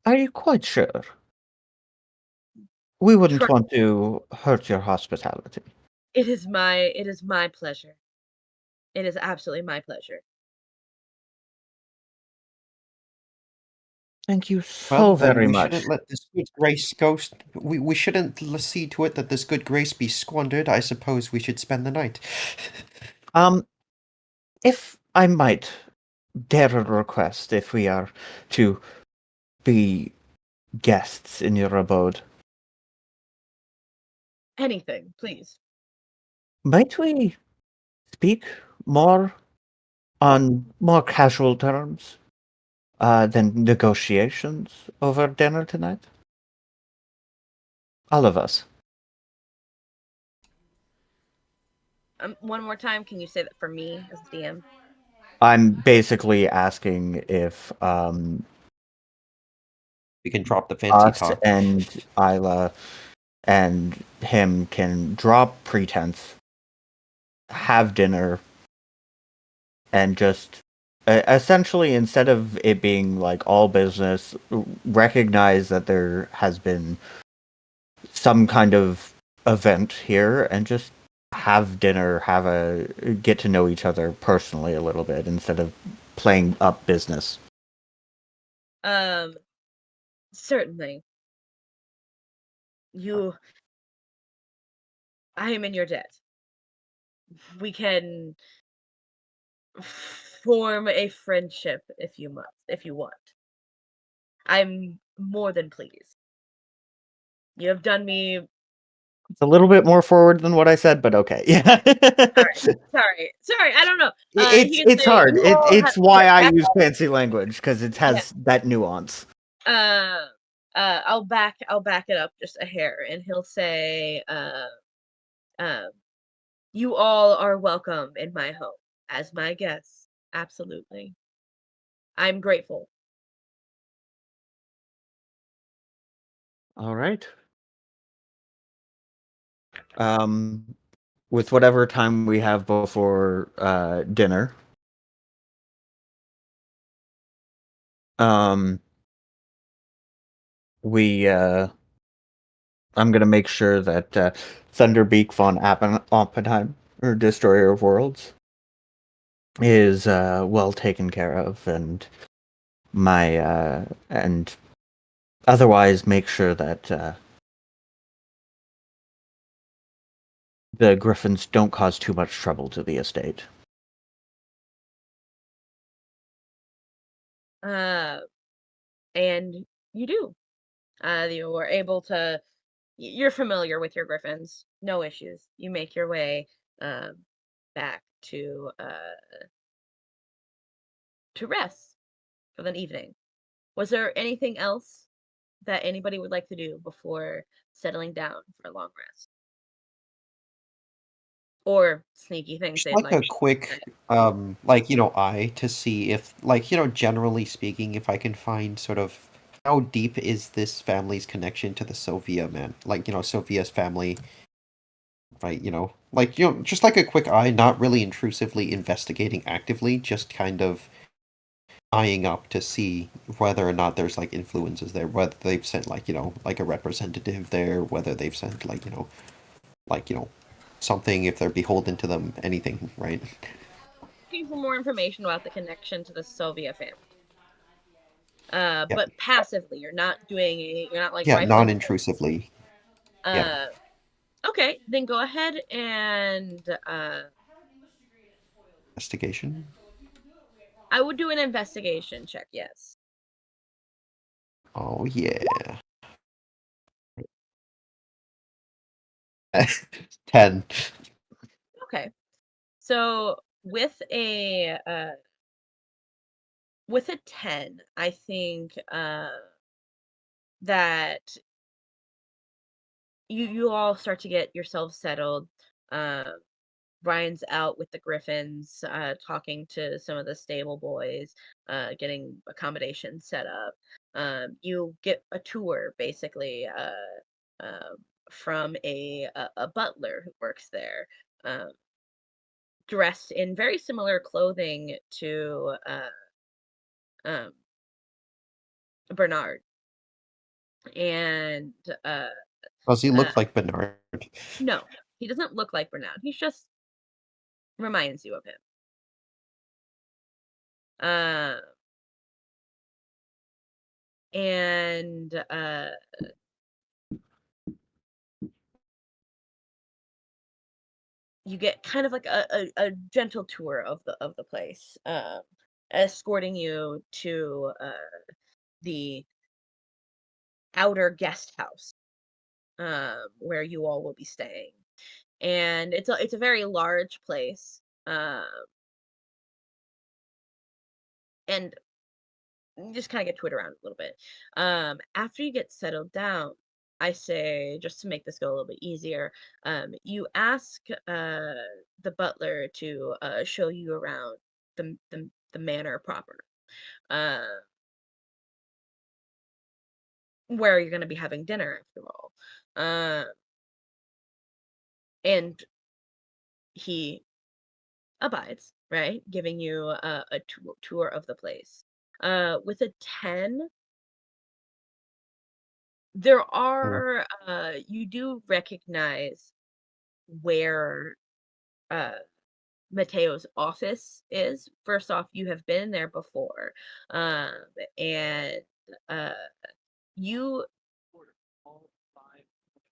Are you quite sure? We wouldn't Try. want to hurt your hospitality. It is my pleasure. It is absolutely my pleasure. Thank you Well, so then very we much. shouldn't let this good grace go. We shouldn't see to it that this good grace be squandered. I suppose we should spend the night. Um, if I might dare a request, if we are to be guests in your abode, Anything, please. might we speak more on more casual terms than negotiations over dinner tonight? All of us. One more time, can you say that for me as DM? I'm basically asking if We can drop the fancy us talk. and Ayla and him can drop pretense, have dinner, and just essentially, instead of it being like all business, recognize that there has been some kind of event here and just have dinner, get to know each other personally a little bit instead of playing up business. Certainly. I am in your debt. We can form a friendship if you want. I'm more than pleased. You have done me. It's a little bit more forward than what I said, but okay. Yeah. Sorry. I don't know. He can It's say hard. you all have It's why I back. use fancy language because it Yeah. has that nuance. I'll back it up just a hair, and he'll say, you all are welcome in my home as my guests. Absolutely. I'm grateful. All right. Um, with whatever time we have before dinner, um, we I'm gonna make sure that Thunderbeak von Oppenheim, or Destroyer of Worlds, is well taken care of, and and otherwise make sure that the Griffins don't cause too much trouble to the estate. And you do. You are able to. You're familiar with your griffins. No issues. You make your way back to rest for the evening. Was there anything else that anybody would like to do before settling down for a long rest? Or sneaky things Just they'd like like a to do? quick, eye to see if, generally speaking, if I can find sort of how deep is this family's connection to the Sovia man, Sovia's family, right? Just like a quick eye, not really intrusively investigating actively, just kind of eyeing up to see whether or not there's like influences there, whether they've sent like a representative there, whether they've sent like you know something, if they're beholden to them, anything, right? Looking for more information about the connection to the Soviet family. Yeah, But passively, you're not you're not like yeah, rifling. non-intrusively. Yeah, Uh, okay, then go ahead and investigation. I would do an investigation check. Yes. Oh yeah. 10. Okay. So with a 10, I think that you all start to get yourselves settled. Um Brian's out with the Griffins, talking to some of the stable boys, getting accommodations set up. You get a tour, basically, from a butler who works there, um, dressed in very similar clothing to um, Bernard. And Does he uh, look like Bernard? no, he doesn't look like Bernard. He just reminds you of him. Uh, and you get kind of like a gentle tour of the place, escorting you to the outer guest house, where you all will be staying. And it's a very large place, and you just kind of get to it around a little bit. After you get settled down, I say, just to make this go a little bit easier, you ask the butler to show you around the manor proper, uh, where you're going to be having dinner after all. Uh, and he abides, right? Giving you a tour of the place. With a 10, There are you do recognize where uh Mateo's office is. First off, you have been there before. Um and uh you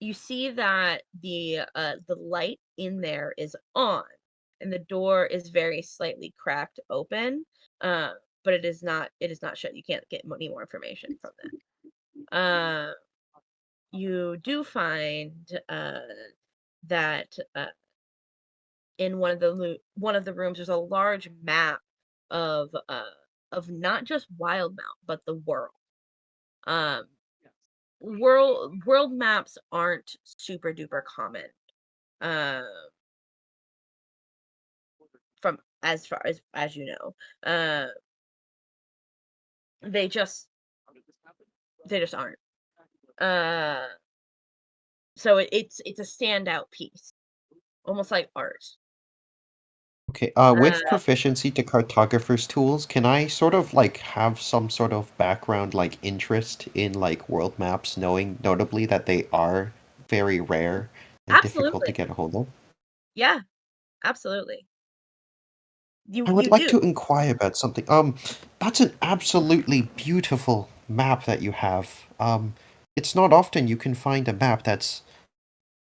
you see that the light in there is on and the door is very slightly cracked open. Uh but it is not shut. You can't get any more information from that. You do find that in one of the rooms there's a large map of not just Wildemount but the world. Um, world maps aren't super duper common. Uh, from as far as you know, uh, they just they just aren't. Uh, so it's a standout piece, almost like art. Okay, Uh, with proficiency to cartographer's tools, can I sort of like have some sort of background, like interest in like world maps, knowing notably that they are very rare and difficult to absolutely, get a hold of? yeah, absolutely. You I would you like do. to inquire about something. That's an absolutely beautiful map that you have. It's not often you can find a map that's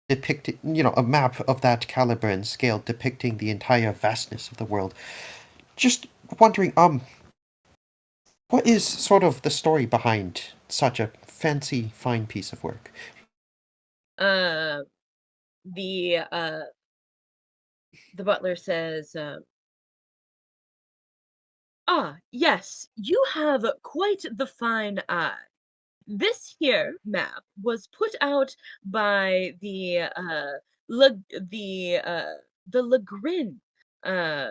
depicted, a map of that caliber and scale depicting the entire vastness of the world. Just wondering, what is sort of the story behind such a fancy, fine piece of work? Uh, the the butler says, "Ah, yes, you have quite the fine eye. This here map was put out by the Legrin uh,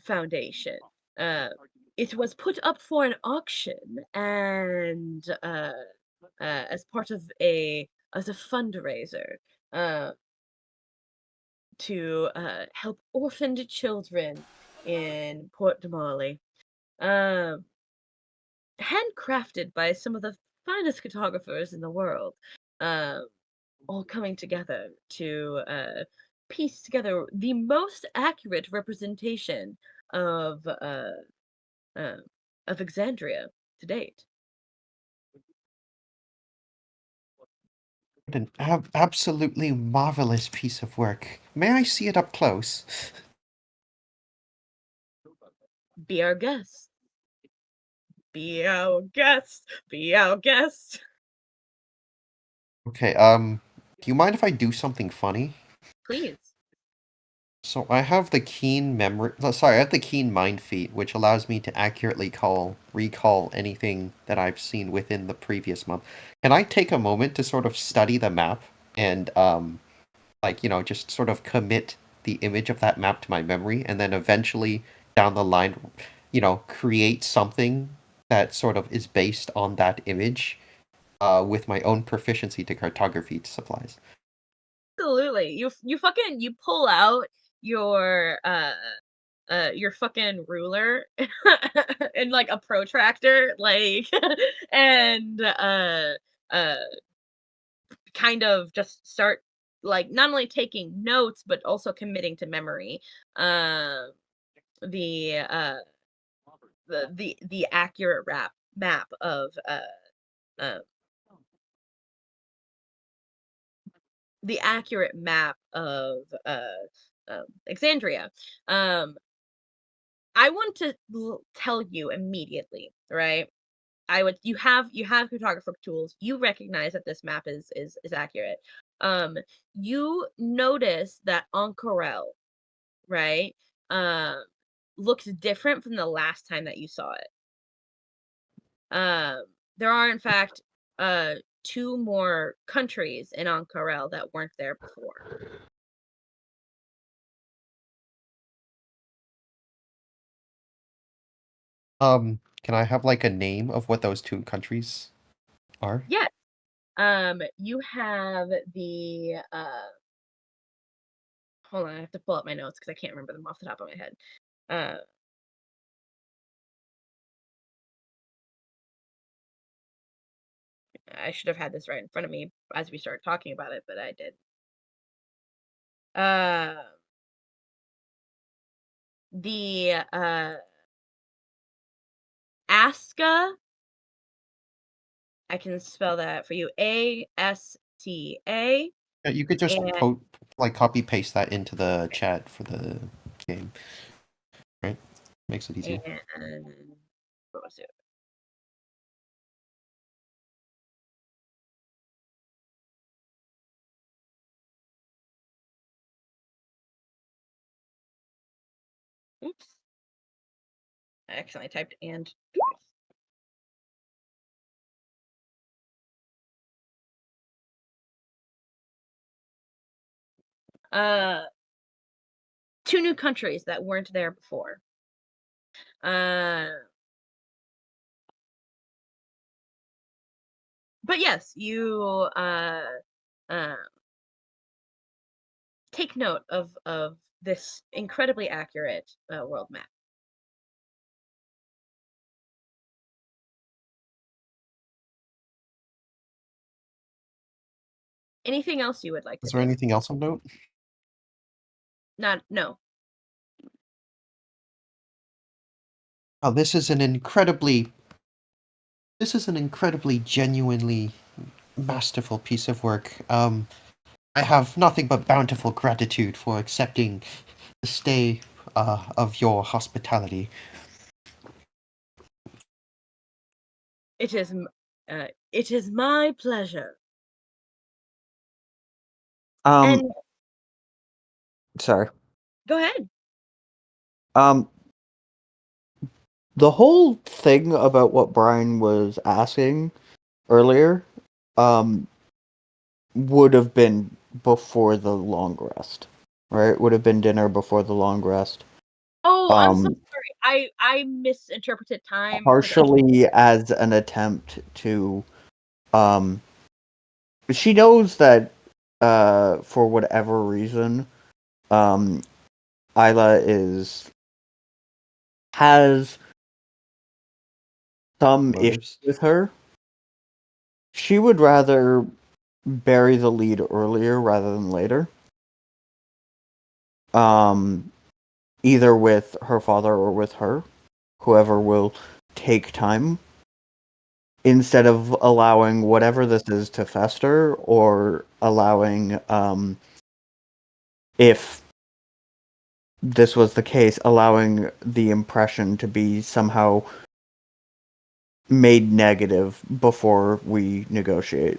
Foundation. Uh, it was put up for an auction and as part of a fundraiser uh, to help orphaned children in Port de Marly. Um, Handcrafted by some of the finest cartographers in the world, um, all coming together to piece together the most accurate representation of uh, of Exandria to date. What an absolutely marvelous piece of work. May I see it up close? Be our guest. Be our guest. Be our guest. Okay, do you mind if I do something funny? Please. So I have the keen memory, sorry, I have the keen mind feat, which allows me to accurately recall anything that I've seen within the previous month. Can I take a moment to sort of study the map and, like, just sort of commit the image of that map to my memory, and then eventually down the line, create something that sort of is based on that image, with my own proficiency to cartography supplies? Absolutely. You fucking you pull out your fucking ruler and like a protractor like and uh kind of just start like not only taking notes but also committing to memory um the the accurate map of uh the accurate map of Exandria. Um I want to tell you immediately, right? I would you have cartographic tools. You recognize that this map is accurate. You notice that Ancorel, right? Um, looks different from the last time that you saw it. There are in fact uh two more countries in Ancorel that weren't there before. Can I have like a name of what those two countries are? Yes. You have the hold on, I have to pull up my notes because I can't remember them off the top of my head. Uh I should have had this right in front of me as we started talking about it, but I did. The Aska, I can spell that for you. ASTA. Yeah, you could just And copy paste that into the chat for the game, right? Makes it easier. and what was it? Oops. I accidentally typed and twice. Two new countries that weren't there before. But yes, you take note of this incredibly accurate world map. Anything else you would like to Is there do? anything else of note? No. Oh, this is an incredibly genuinely masterful piece of work. I have nothing but bountiful gratitude for accepting the stay of your hospitality. It is my pleasure. And Sorry. go ahead. The whole thing about what Brian was asking earlier, would have been before the long rest, right? Would have been dinner before the long rest. Oh, I'm so sorry. I misinterpreted time. Partially as an attempt to, she knows that, for whatever reason, Ayla has some issue Motives. with her. She would rather bury the lead earlier rather than later. Either with her father or with her, whoever will take time, instead of allowing whatever this is to fester, or allowing, if this was the case, allowing the impression to be somehow made negative before we negotiate.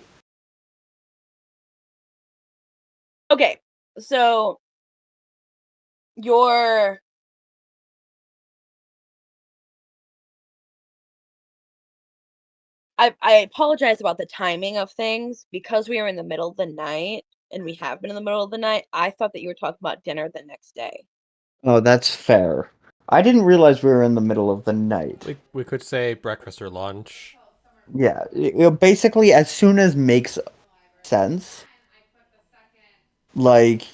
Okay, so your I apologize about the timing of things because we are in the middle of the night and we have been in the middle of the night. I thought that you were talking about dinner the next day. Oh, that's fair. I didn't realize we were in the middle of the night. We could say breakfast or lunch. Yeah, basically as soon as makes sense. Like,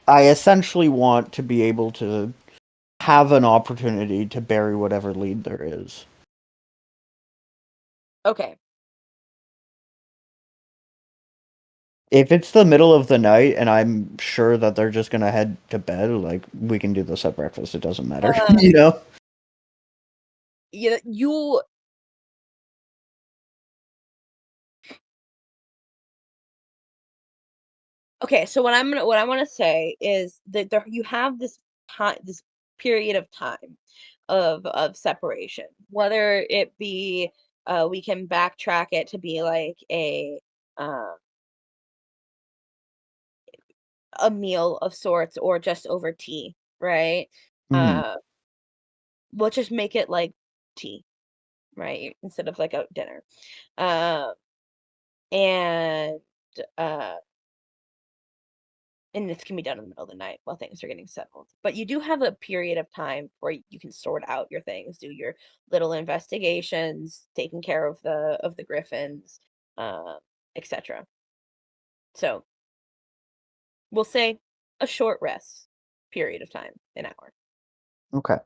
I essentially want to be able to have an opportunity to bury whatever lead there is. Okay. If it's the middle of the night and I'm sure that they're just gonna head to bed, like, we can do this at breakfast. It doesn't matter, you know? You okay, so what I want to say is that you have this time, this period of time of separation, whether it be we can backtrack it to be like uh, a meal of sorts or just over tea, right? Mhm. Uh, we'll just make it like tea, right? Instead of like a dinner. Uh, and uh, and this can be done in the middle of the night while things are getting settled. But you do have a period of time where you can sort out your things, do your little investigations, taking care of the griffins, etc. So we'll say a short rest period of time, an hour. Okay.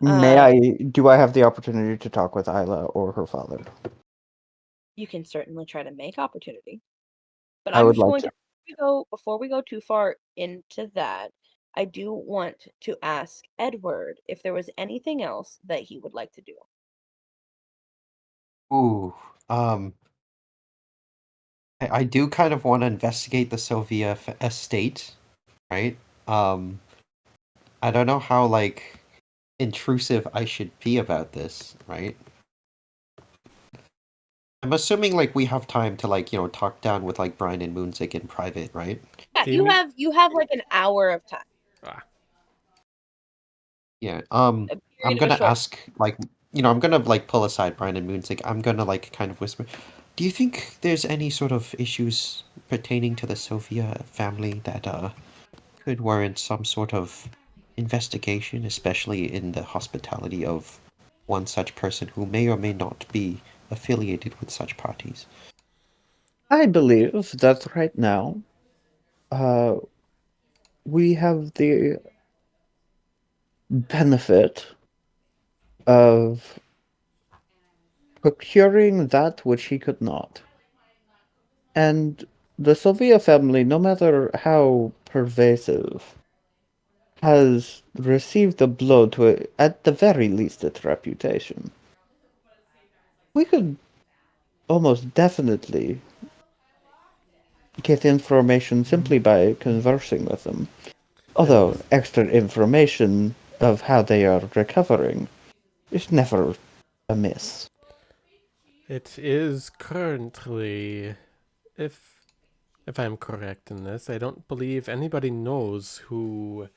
Do I have the opportunity to talk with Ayla or her father? You can certainly try to make opportunity. But I I'm would just like going to. to go before we go too far into that. I do want to ask Edward if there was anything else that he would like to do. Ooh, um, I do kind of want to investigate the Sylvia estate, right? Um, I don't know how like intrusive I should be about this, right? I'm assuming like we have time to like, talk down with like Brian and Moonzik in private, right? Yeah, Do you mean? you have like an hour of time. Ah, Yeah. A I'm period of a gonna short. ask like, I'm gonna like pull aside Brian and Moonzik. I'm gonna like kind of whisper, do you think there's any sort of issues pertaining to the Sophia family that could warrant some sort of investigation, especially in the hospitality of one such person who may or may not be affiliated with such parties? I believe that right now, uh, we have the benefit of procuring that which he could not. And the Sylvia family, no matter how pervasive, has received a blow to at the very least, its reputation. We could almost definitely get information simply by conversing with them. Although it's extra information of how they are recovering is never amiss. it is currently, if I'm correct in this, I don't believe anybody knows who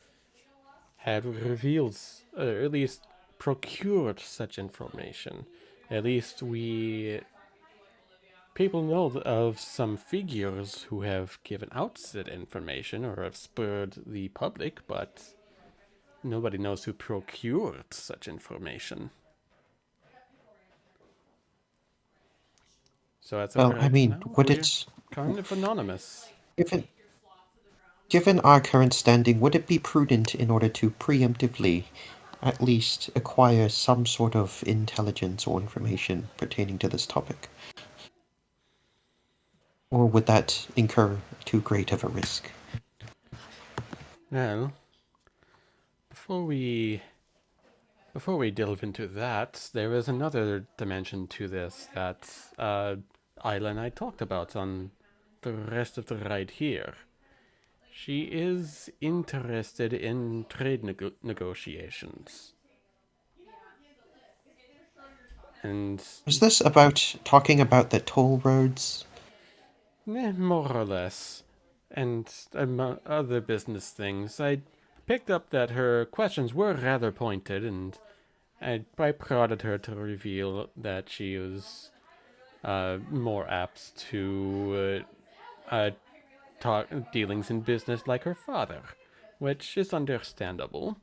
had revealed, or at least procured such information. At least people know of some figures who have given out said information or have spurred the public, but nobody knows who procured such information. So as of Well, I right mean, now, would we're it, kind of anonymous. given given our current standing, would it be prudent in order to preemptively at least acquire some sort of intelligence or information pertaining to this topic? Or would that incur too great of a risk? Well, before we delve into that, there is another dimension to this that Ayla and I talked about on the rest of the ride here. She is interested in trade negotiations. And Is this about talking about the toll roads? more or less. And other business things. I picked up that her questions were rather pointed, and I prodded her to reveal that she was more apt to talk dealings in business like her father, which is understandable.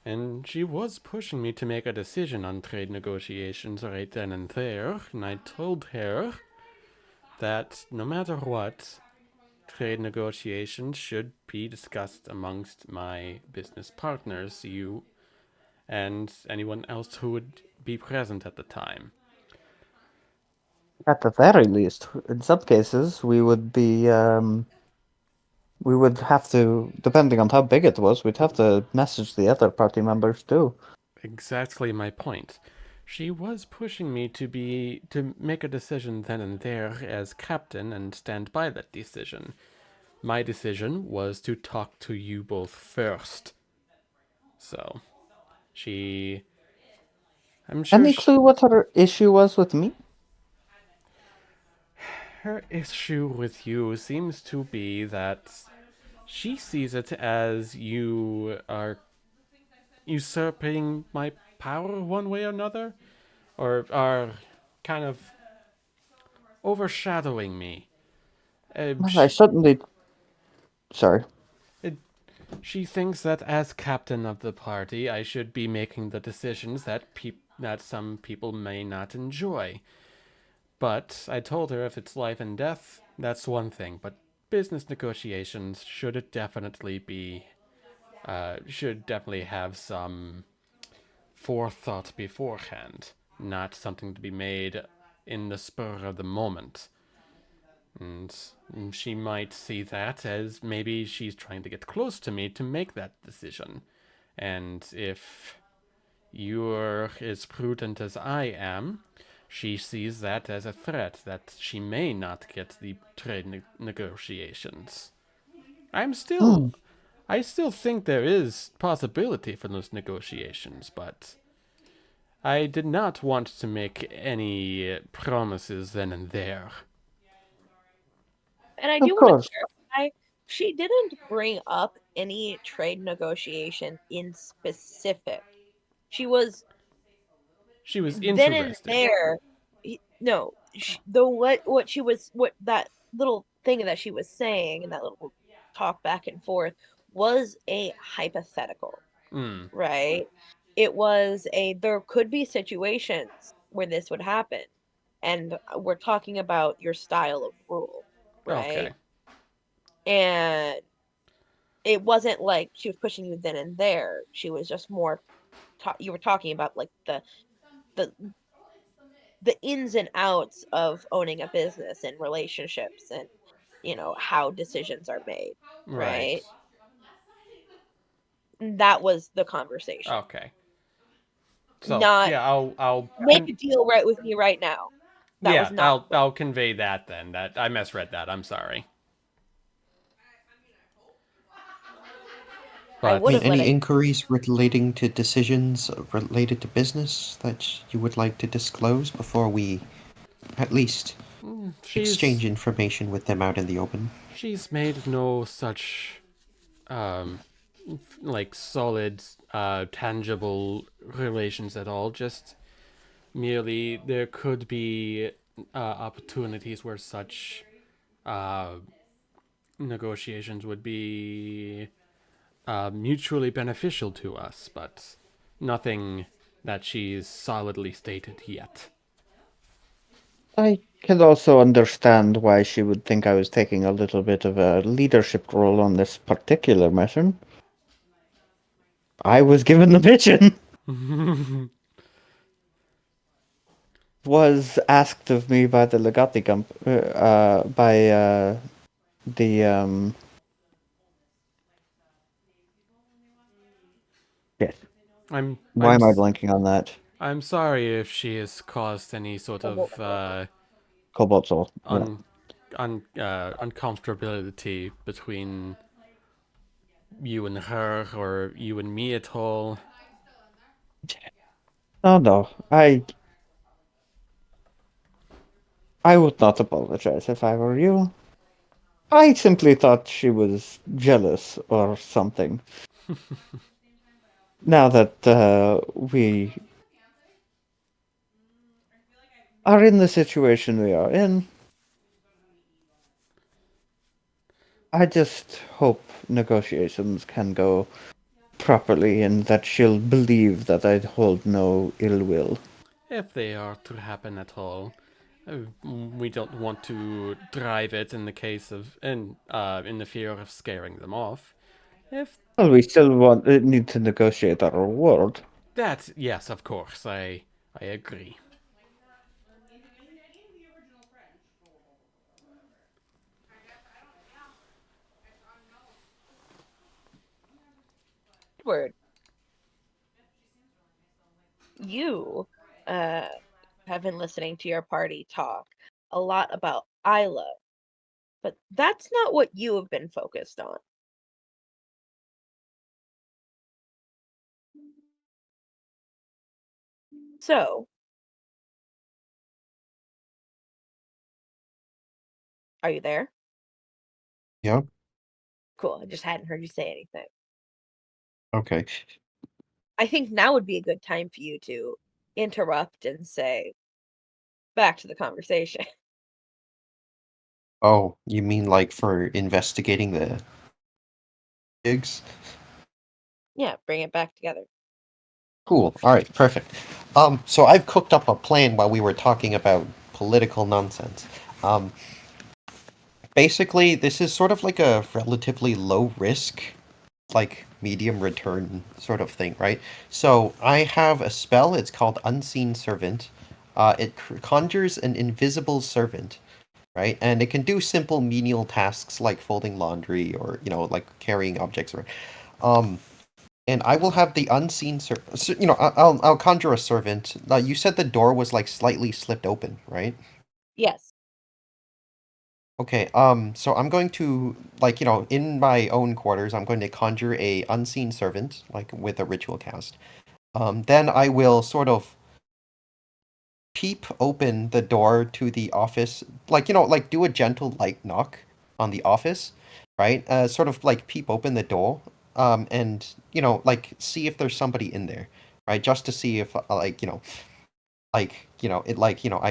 And she was pushing me to make a decision on trade negotiations right then and there, and I told her that no matter what, trade negotiations should be discussed amongst my business partners, you and anyone else who would be present at the time. At the very least, in some cases, we would have to, depending on how big it was, we'd have to message the other party members too. Exactly my point. She was pushing me to make a decision then and there as captain and stand by that decision. My decision was to talk to you both first. So, she I'm sure Any clue what her issue was with me? her issue with you seems to be that she sees it as you are usurping my power one way or another, or are kind of overshadowing me. Uh, Well, I she, certainly. Sorry. it, she thinks that as captain of the party, I should be making the decisions that some people may not enjoy. But I told her if it's life and death, that's one thing. But business negotiations should definitely have some forethought beforehand, not something to be made in the spur of the moment. And she might see that as maybe she's trying to get close to me to make that decision. And if you're as prudent as I am, she sees that as a threat that she may not get the trade negotiations. I still think there is possibility for those negotiations, but I did not want to make any promises then and there. And I Of do want to course. clarify, she didn't bring up any trade negotiation in specific. She was She was then and interested. there. No, the what she was what that little thing that she was saying and that little talk back and forth was a hypothetical, Mm, right? It was a there could be situations where this would happen, and we're talking about your style of rule, okay. right? And it wasn't like she was pushing you then and there. She was just more you were talking about like the the ins and outs of owning a business and relationships and how decisions are made, Right. right? And that was the conversation. Okay. So Not yeah, make a deal right with me right now. That was not the I'll convey that then. That I misread that. I'm sorry. I would But have let Any it. inquiries relating to decisions related to business that you would like to disclose before we at least she's exchange information with them out in the open? she's made no such um like solid tangible relations at all. Just merely there could be opportunities where such uh negotiations would be mutually beneficial to us, but nothing that she's solidly stated yet. I can also understand why she would think I was taking a little bit of a leadership role on this particular mission. I was given the mission. Was asked of me by the Legati by the yes. I'm Why I'm am I blanking on that? I'm sorry if she has caused any sort of Cobalt Soul. Yeah. uncomfortability between you and her or you and me at all. Oh no. I would not apologize if I were you. I simply thought she was jealous or something. Now that we are in the situation we are in, I just hope negotiations can go properly and that she'll believe that I hold no ill will. If they are to happen at all. We don't want to drive it in the case of in the fear of scaring them off. If Well, we still need to negotiate our reward. that, yes, of course, I agree. Edward, you uh have been listening to your party talk a lot about Ayla, but that's not what you have been focused on. So, are you there? Yeah. Cool. I just hadn't heard you say anything. Okay. I think now would be a good time for you to interrupt and say, back to the conversation. Oh, you mean like for investigating the gigs? Yeah, bring it back together. Cool. All right. Perfect. So I've cooked up a plan while we were talking about political nonsense. Um, Basically, this is sort of like a relatively low risk, like medium return sort of thing, right? So I have a spell. It's called Unseen Servant. It conjures an invisible servant, right? And it can do simple menial tasks like folding laundry or like carrying objects around. Um, and I will have the unseen I'll conjure a servant. You said the door was like slightly slipped open, right? Yes. Okay, so I'm going to, like, in my own quarters, I'm going to conjure a unseen servant, like with a ritual cast. Then I will sort of peep open the door to the office, like, like do a gentle light knock on the office, right? Sort of like peep open the door, and, like see if there's somebody in there, right? Just to see if, I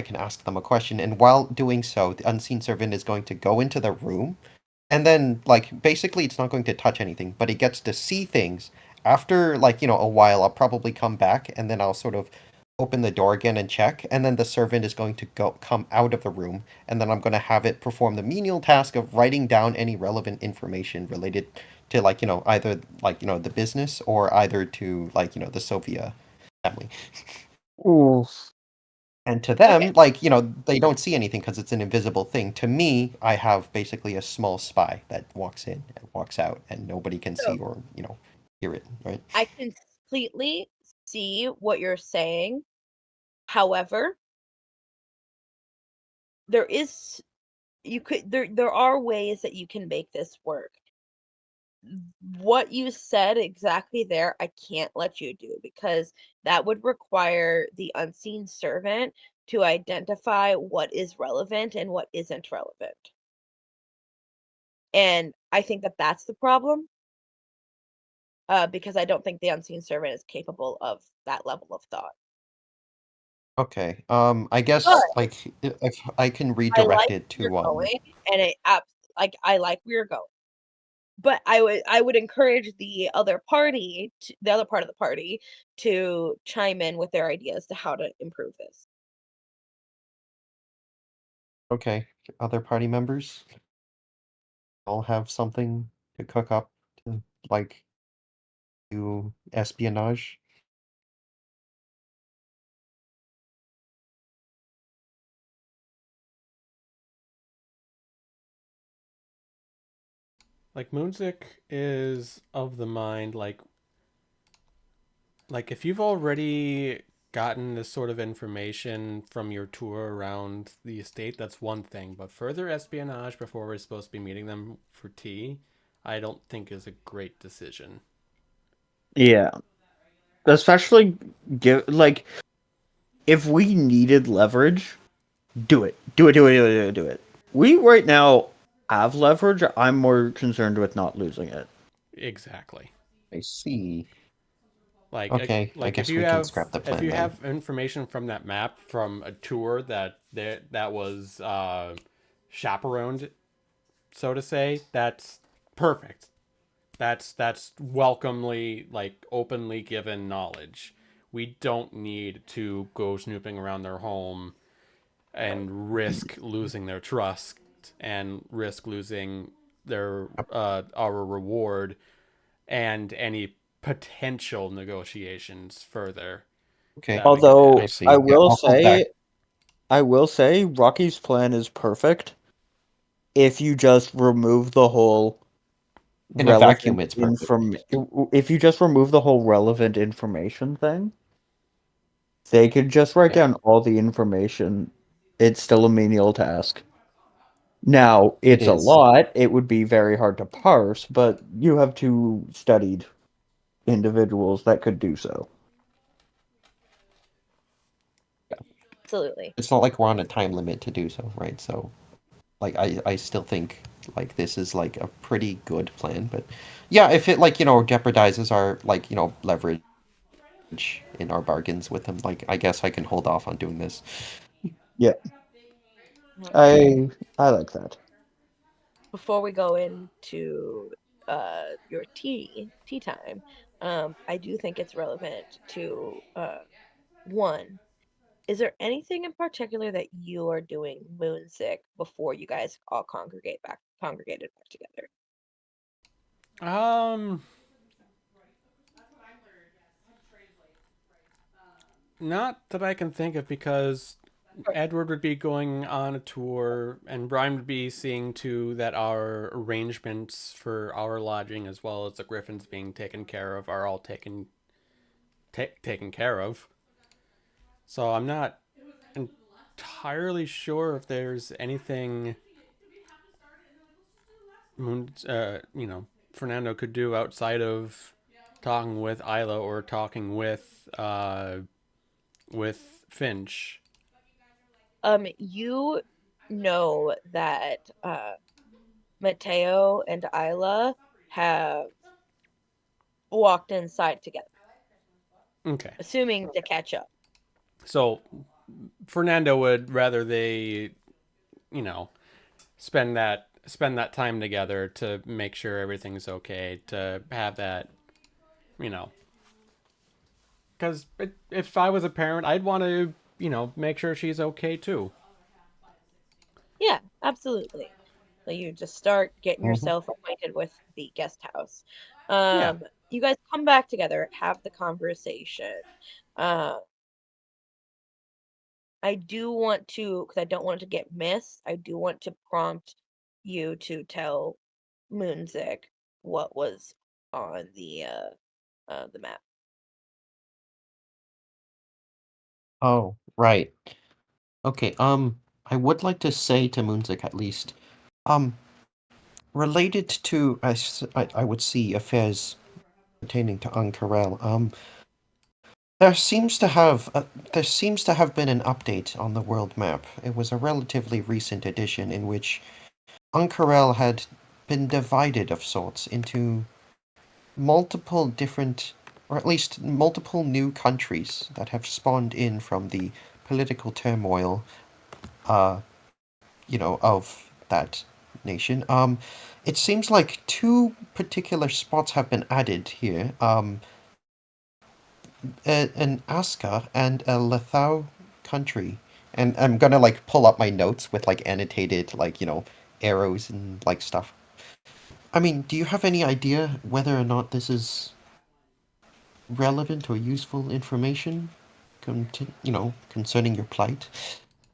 can ask them a question. And while doing so, the unseen servant is going to go into the room, and then, like, basically it's not going to touch anything, but it gets to see things. After, like, a while, I'll probably come back, and then I'll sort of open the door again and check, and then the servant is going to come out of the room, and then I'm going to have it perform the menial task of writing down any relevant information related to, like, either, like, the business, or either to, like, the Sophia family. Ooh. And to Okay. them, like, they don't see anything because it's an invisible thing. To me, I have basically a small spy that walks in and walks out, and nobody can So see or, hear it, right? I completely see what you're saying. However, there are ways that you can make this work. What you said exactly there, I can't let you do, because that would require the unseen servant to identify what is relevant and what isn't relevant. And I think that that's the problem, because I don't think the unseen servant is capable of that level of thought. Okay. I But guess, like, if I can I redirect like it where you're to going, and I like where you're going. But I would encourage the other the other part of the party, to chime in with their ideas to how to improve this. okay, other party members all have something to cook up to, like, do espionage. Like Moonsick is of the mind, like if you've already gotten this sort of information from your tour around the estate, that's one thing. But further espionage before we're supposed to be meeting them for tea, I don't think is a great decision. Yeah. Especially like if we needed leverage, do it. Do it, do it, do it, do it, do it. We right now have leverage. I'm more concerned with not losing it. Exactly. I see. Like Okay, I if guess you we can have scrap the plan then. information from that map from a tour that was chaperoned, so to say, that's perfect. That's welcomely, like, openly given knowledge. We don't need to go snooping around their home and risk losing their trust and risk losing their our reward and any potential negotiations further Okay, that we could I Although have. see. Yeah, I'll hold back. I will say Rocky's plan is perfect if you just remove the whole In a vacuum, relevant it's perfect. inform if you just remove the whole relevant information thing, they could just write Yeah. down all the information. It's still a menial task. Now, It it's a is. lot. It would be very hard to parse, but you have two studied individuals that could do so. Absolutely. It's not like we're on a time limit to do so, right? So, like, I still think, like, this is, like, a pretty good plan. But yeah, if it, like, jeopardizes our, like, leverage in our bargains with them, like, I guess I can hold off on doing this. Yeah, Okay. I like that. Before we go into your tea time, I do think it's relevant to one. Is there anything in particular that you are doing moonsick before you guys all congregated back together? Um, Not that I can think of, because Edward would be going on a tour, and Brian would be seeing to that our arrangements for our lodging as well as the Griffins being taken care of are all taken care of. So I'm not entirely sure if there's anything Fernando could do outside of talking with Ayla or talking with Finch. You know that Mateo and Ayla have walked inside together, Okay. assuming to catch up. So Fernando would rather they, you know, spend that time together to make sure everything's okay, to have that, you know, because if I was a parent, I'd want to, make sure she's okay too. Yeah, absolutely. So you just start getting Hmm. yourself acquainted with the guest house. Yeah. You guys come back together, have the conversation. Uh, I do want to, because I don't want it to get missed, I do want to prompt you to tell Moonzik what was on the map. Oh, right. Okay. I would like to say to Moonzik at least, um, related to I would see affairs pertaining to Ankarel. There seems to have been an update on the world map. It was a relatively recent edition in which Ankarel had been divided of sorts into multiple different, or at least multiple new countries that have spawned in from the political turmoil, uh, of that nation. It seems like two particular spots have been added here. An Aska and a Lethau country. And I'm gonna like pull up my notes with like annotated like, arrows and like stuff. I mean, do you have any idea whether or not this is relevant or useful information concerning your plight?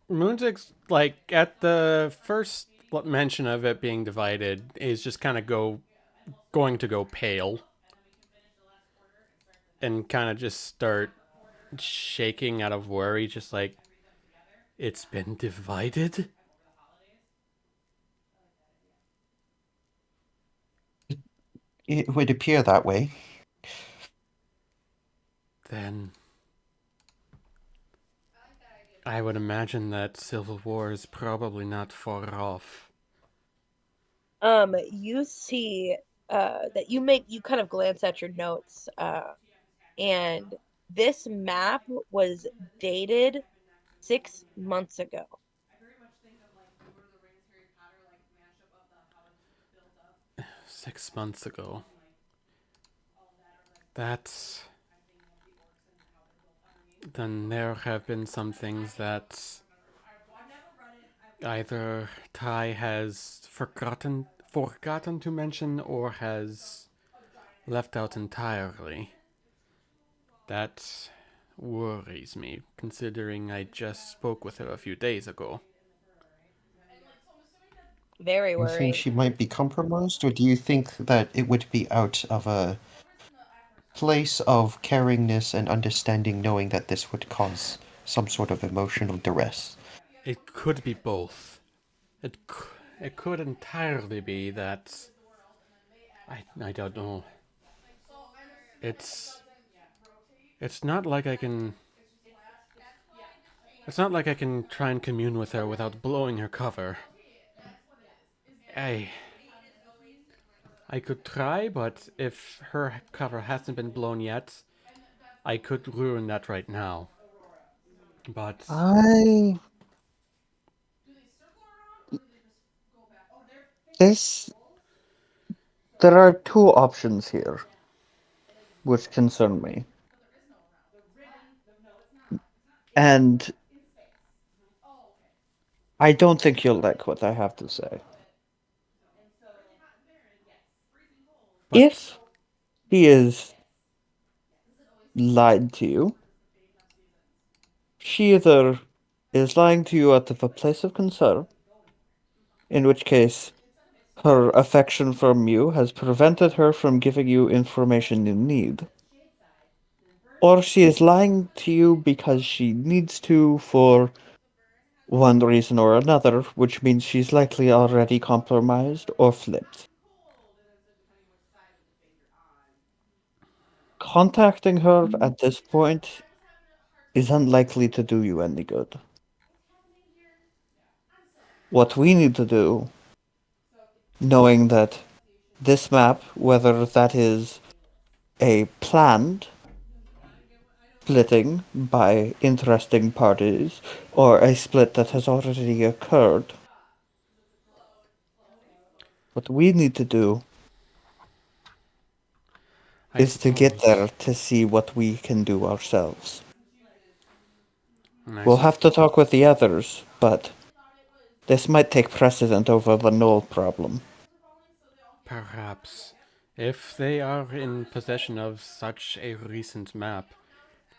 Moonzig's like at the first mention of it being divided is just kind of going to go pale and kind of just start shaking out of worry, just like, it's been divided. It would appear that way. Then I would imagine that civil war is probably not far off. You see that you kind of glance at your notes, and this map was dated 6 months ago. 6 months ago. That's Then there have been some things that either Ty has forgotten to mention or has left out entirely. That worries me, considering I just spoke with her a few days ago. Very Do you think worrying. she might be compromised, or do you think that it would be out of a place of caringness and understanding, knowing that this would cause some sort of emotional duress? It could be both. It could entirely be that. I don't know. It's it's not like I can. It's not like I can try and commune with her without blowing her cover. I I could try, but if her cover hasn't been blown yet, I could ruin that right now. But I this there are two options here which concern me. And I don't think you'll like what I have to say. but If he is lied to you, She either is lying to you out of a place of concern, in which case her affection from you has prevented her from giving you information you need, or she is lying to you because she needs to for one reason or another, which means she's likely already compromised or flipped. Contacting her at this point is unlikely to do you any good. What we need to do, knowing that this map, whether that is a planned splitting by interesting parties or a split that has already occurred, what we need to do I is to get there suppose. to see what we can do ourselves. I We'll sup- have to talk with the others, but this might take precedent over the null problem. Perhaps. If they are in possession of such a recent map,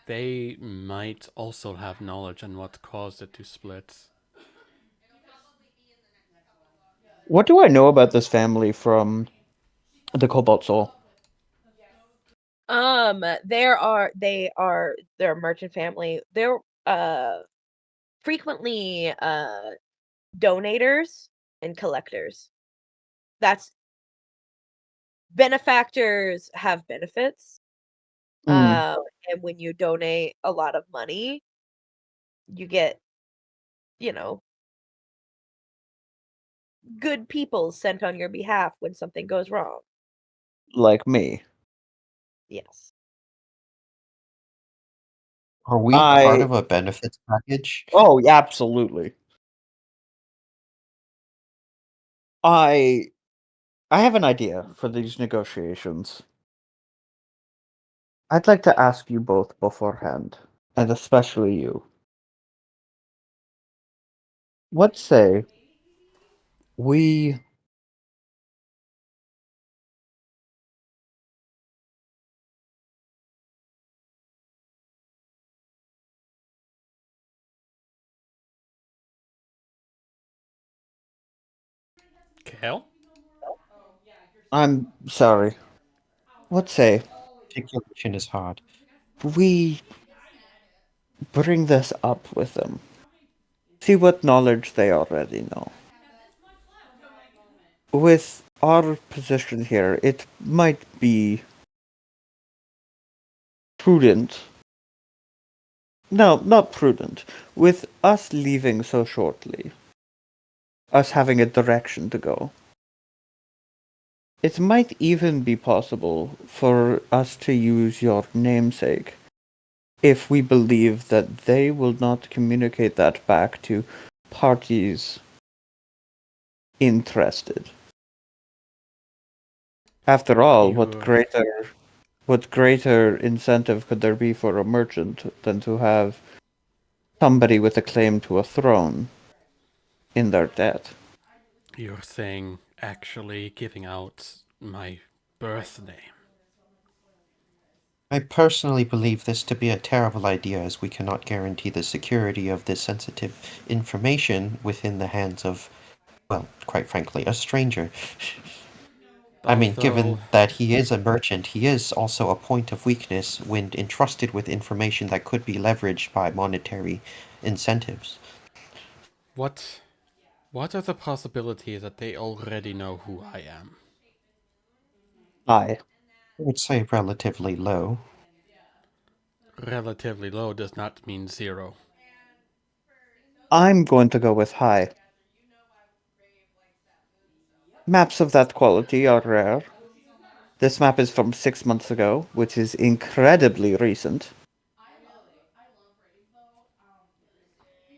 they might also have knowledge on what caused it to split. What do I know about this family from the Cobalt Soul? They're a merchant family. They're frequently donators and collectors. That's benefactors have benefits. Mm, And when you donate a lot of money, you get, you know, good people sent on your behalf when something goes wrong. like me. Yes. Are we part I of a benefits package? Oh, yeah, absolutely. I I have an idea for these negotiations. I'd like to ask you both beforehand, and especially you. What say we Kale? I'm sorry. What say Articulation is hard. we bring this up with them? See what knowledge they already know. With our position here, it might be prudent. No, not prudent. With us leaving so shortly, us having a direction to go, it might even be possible for us to use your namesake if we believe that they will not communicate that back to parties interested. After all, You. what greater incentive could there be for a merchant than to have somebody with a claim to a throne in their debt? You're saying actually giving out my birth name. I personally believe this to be a terrible idea as we cannot guarantee the security of this sensitive information within the hands of, well, quite frankly, a stranger. I mean, Although, given that he is a merchant, he is also a point of weakness when entrusted with information that could be leveraged by monetary incentives. what what are the possibilities that they already know who I am? Aye. I would say relatively low. Relatively low does not mean zero. I'm going to go with high. Maps of that quality are rare. This map is from 6 months ago, which is incredibly recent.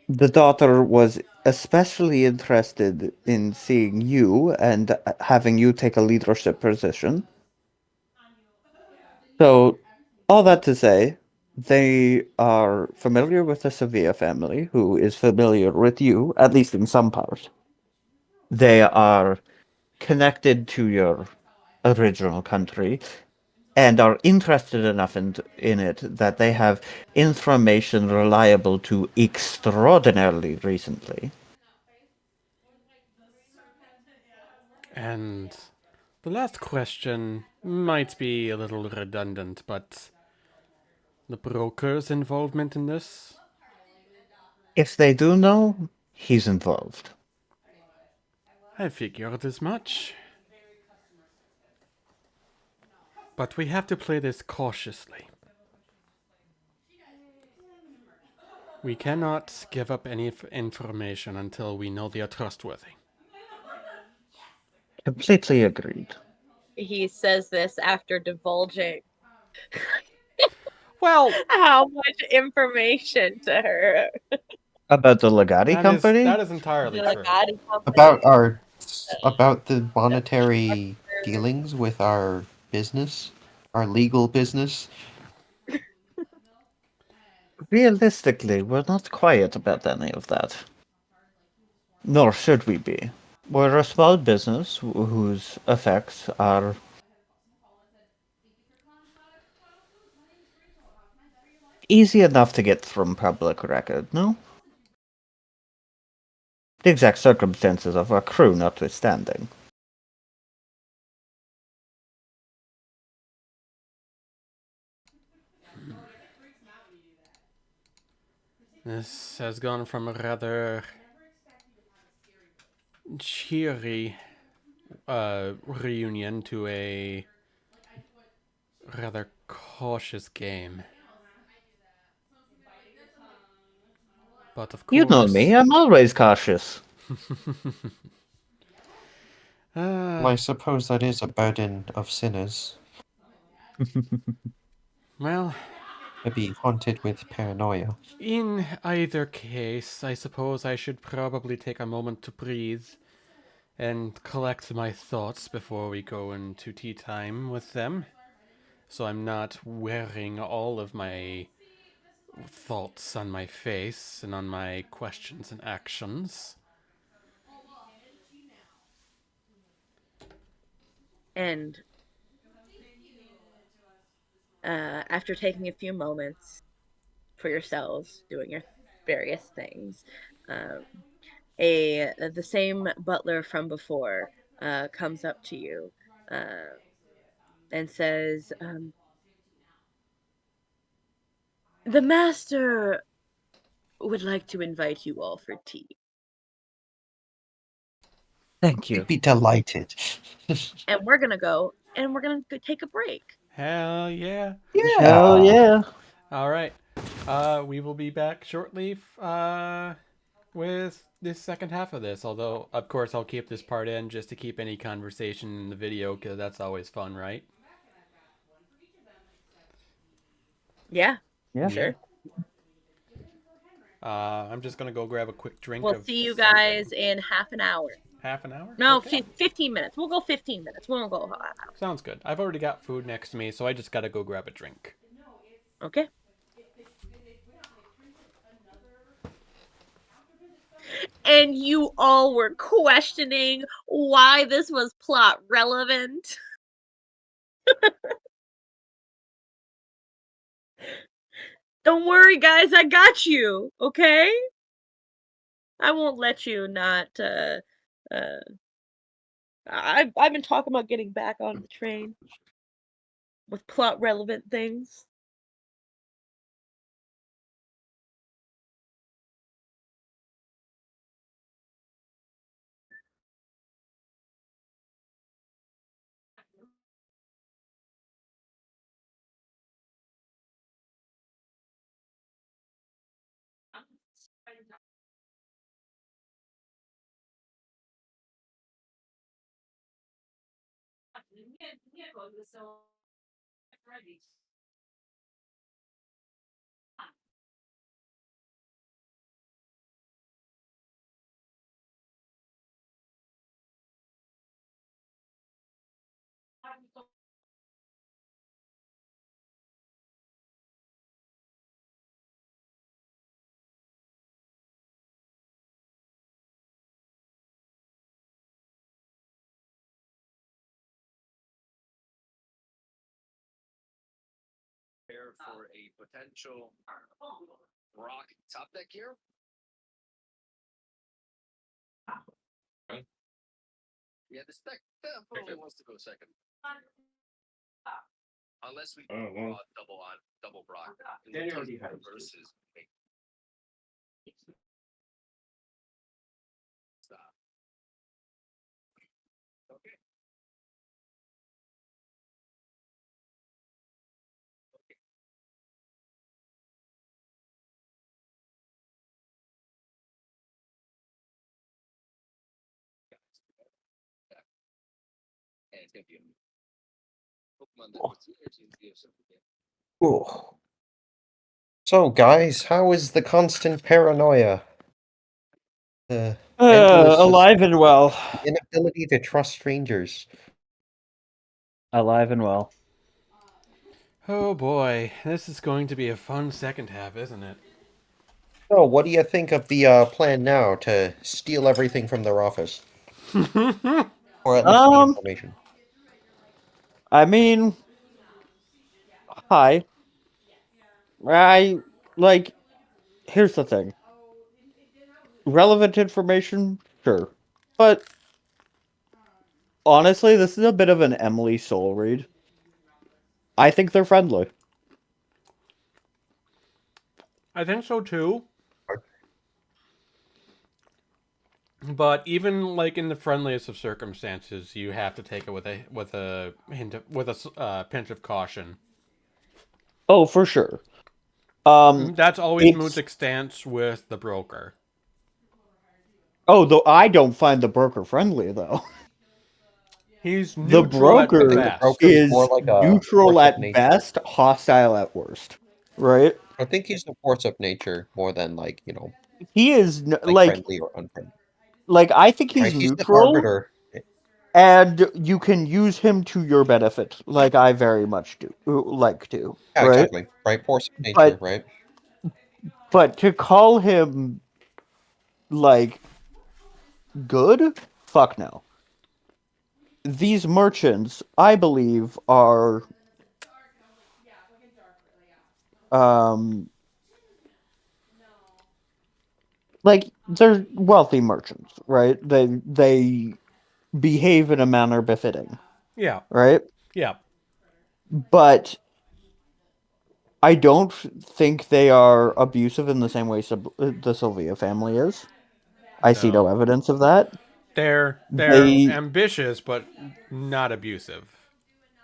The daughter was especially interested in seeing you and having you take a leadership position. So, all that to say, they are familiar with the Sevilla family, who is familiar with you, at least in some part. They are connected to your original country, and are interested enough in it that they have information reliable to extraordinarily recently. And the last question might be a little redundant, but the broker's involvement in this? If they do know, he's involved. I figured as much. But we have to play this cautiously. We cannot give up any information until we know they are trustworthy. Completely agreed. He says this after divulging Well, how much information to her. About the Legati company? that is entirely The true. Legati company. About the monetary dealings with our business, our legal business. Realistically, we're not quiet about any of that. Nor should we be. We're a small business whose effects are easy enough to get from public record, no? The exact circumstances of our crew notwithstanding. This has gone from a rather cheery reunion to a rather cautious game. But of You know course, me, I'm always cautious. Well, I suppose that is a burden of sinners well, to be haunted with paranoia. in either case, I suppose I should probably take a moment to breathe and collect my thoughts before we go into tea time with them. So I'm not wearing all of my thoughts on my face and on my questions and actions. And after taking a few moments for yourselves, doing your various things, um, the same butler from before comes up to you and says, "The master would like to invite you all for tea, Thank We'd you. be delighted. and we're gonna take a break." Hell yeah. Hell yeah. All right. We will be back shortly with this second half of this. Although, of course, I'll keep this part in just to keep any conversation in the video because that's always fun, right? Yeah, Yeah. sure. I'm just gonna go grab a quick drink We'll of see you something. guys in half an hour. Half an hour? No, Okay. 15 minutes. We'll go 15 minutes. We won't go half hour. Sounds good. I've already got food next to me, so I just gotta go grab a drink. Okay. And you all were questioning why this was plot relevant. Don't worry, guys, I got you. Okay? I won't let you not. I've been talking about getting back on the train with plot relevant things. for a potential rock top deck here. Yeah, this deck definitely wants to go second. Unless we double rock versus stop. Okay. And it's gonna be a Pokemon that puts energy into the something. Ooh. So, guys, how is the constant paranoia? The endless Alive and well. inability to trust strangers. Alive and well. Oh boy, this is going to be a fun second half, isn't it? So, what do you think of the plan now to steal everything from their office? Or at least the information. I mean, hi. Here's the thing. Relevant information, sure. But honestly, this is a bit of an Emily soul read. I think they're friendly. I think so too. But even like in the friendliest of circumstances, you have to take it with a pinch of caution. Oh, for sure. That's always It's Moon's stance with the broker. though I don't find the broker friendly though. He's The neutral at I think the broker best. broker is more is like a neutral force of at nature. best, hostile at worst. Right? I think he's the force of nature more than He is friendly or unfriendly. I think Right? he's He's the neutral, arbiter. and you can use him to your benefit, like I very much do like to. Yeah, Right? exactly. Right? Force of nature, But right? but to call him like good, fuck no. These merchants, I believe, are um they're wealthy merchants, right? They behave in a manner befitting, Yeah, right? yeah. But I don't think they are abusive in the same way the Sylvia family is. I see no No, evidence of that. they're They ambitious, but not abusive.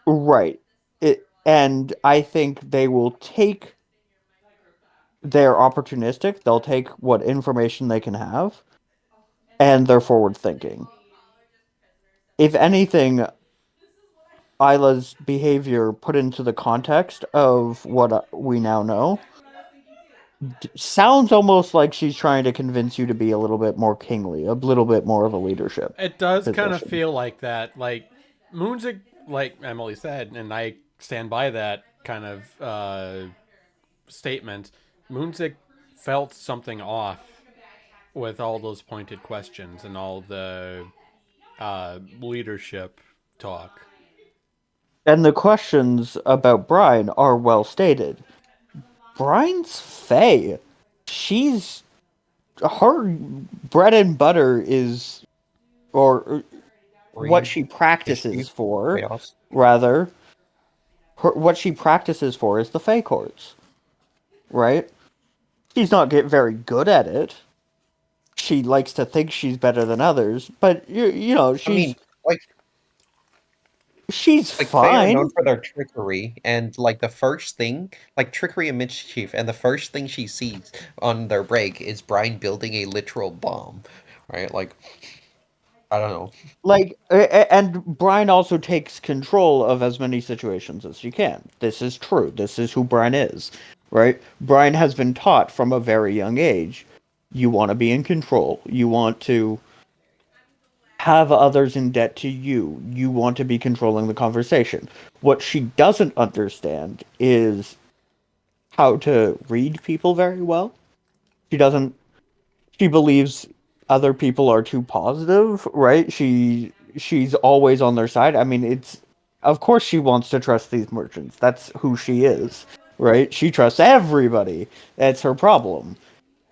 right. And I think they will take they're opportunistic. They'll take what information they can have, and they're forward thinking. If anything, Ayla's behavior put into the context of what we now know sounds almost like she's trying to convince you to be a little bit more kingly, a little bit more of a leadership It does kind of position. feel like that. Like Moon's, like Emily said, and I stand by that kind of statement. Moonsick felt something off with all those pointed questions and all the leadership talk. And the questions about Brian are well stated. Brian's Faye. She's her bread and butter is, or what Greed, she practices mischief, for, chaos. rather, what she practices for is the Fae courts, right? She's not get very good at it. She likes to think she's better than others, but you know I mean, she's Fae are known fine. for their trickery, and the first thing, trickery and mischief, and the first thing she sees on their break is Brian building a literal bomb, right? I don't know. And Brian also takes control of as many situations as she can. This is true. This is who Brian is, right? Brian has been taught from a very young age. You want to be in control. You want to have others in debt to you. You want to be controlling the conversation. What she doesn't understand is how to read people very well. She doesn't she believes other people are too positive, right? She's always on their side. I mean, it's of course she wants to trust these merchants. That's who she is, right? She trusts everybody. That's her problem.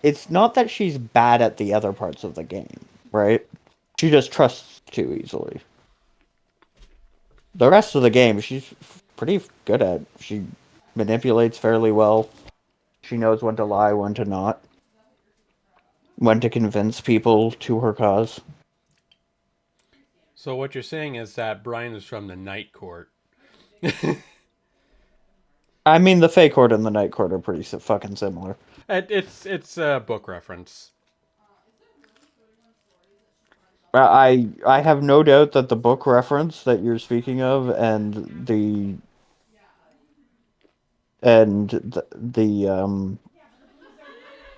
It's not that she's bad at the other parts of the game, right? She just trusts too easily. The rest of the game, she's pretty good at. She manipulates fairly well. She knows when to lie, when to not, when to convince people to her cause. So what you're saying is that Brian is from the Night Court. I mean, the Fey Court and the Night Court are pretty fucking similar. It's a book reference. I have no doubt that the book reference that you're speaking of and the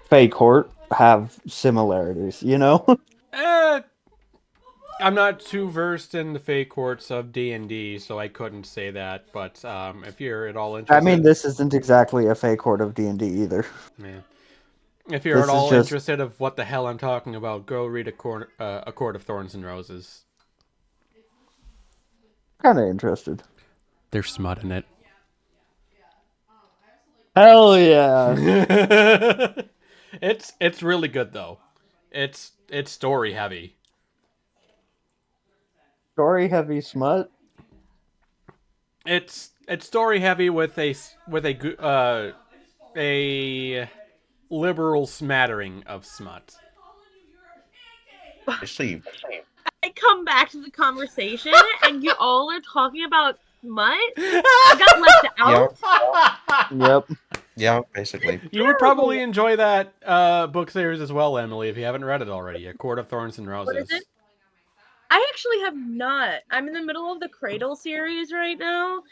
Fey Court have similarities, you know? Eh, I'm not too versed in the Fey Courts of D&D, so I couldn't say that. But if you're at all I mean, interested, this isn't exactly a Fey Court of D&D either. yeah. If you're at This is all just interested of what the hell I'm talking about, go read a Court of Thorns and Roses. kind of interested. There's smut in it. Hell yeah. It's really good though. It's story heavy. Story heavy smut. It's story heavy with a liberal smattering of smut. I see. I come back to the conversation and you all are talking about smut. I got left out. Yeah, Yep. yeah, basically. You would probably enjoy that book series as well, Emily, if you haven't read it already. A Court of Thorns and Roses. What is it? I actually have not. I'm in the middle of the Cradle series right now,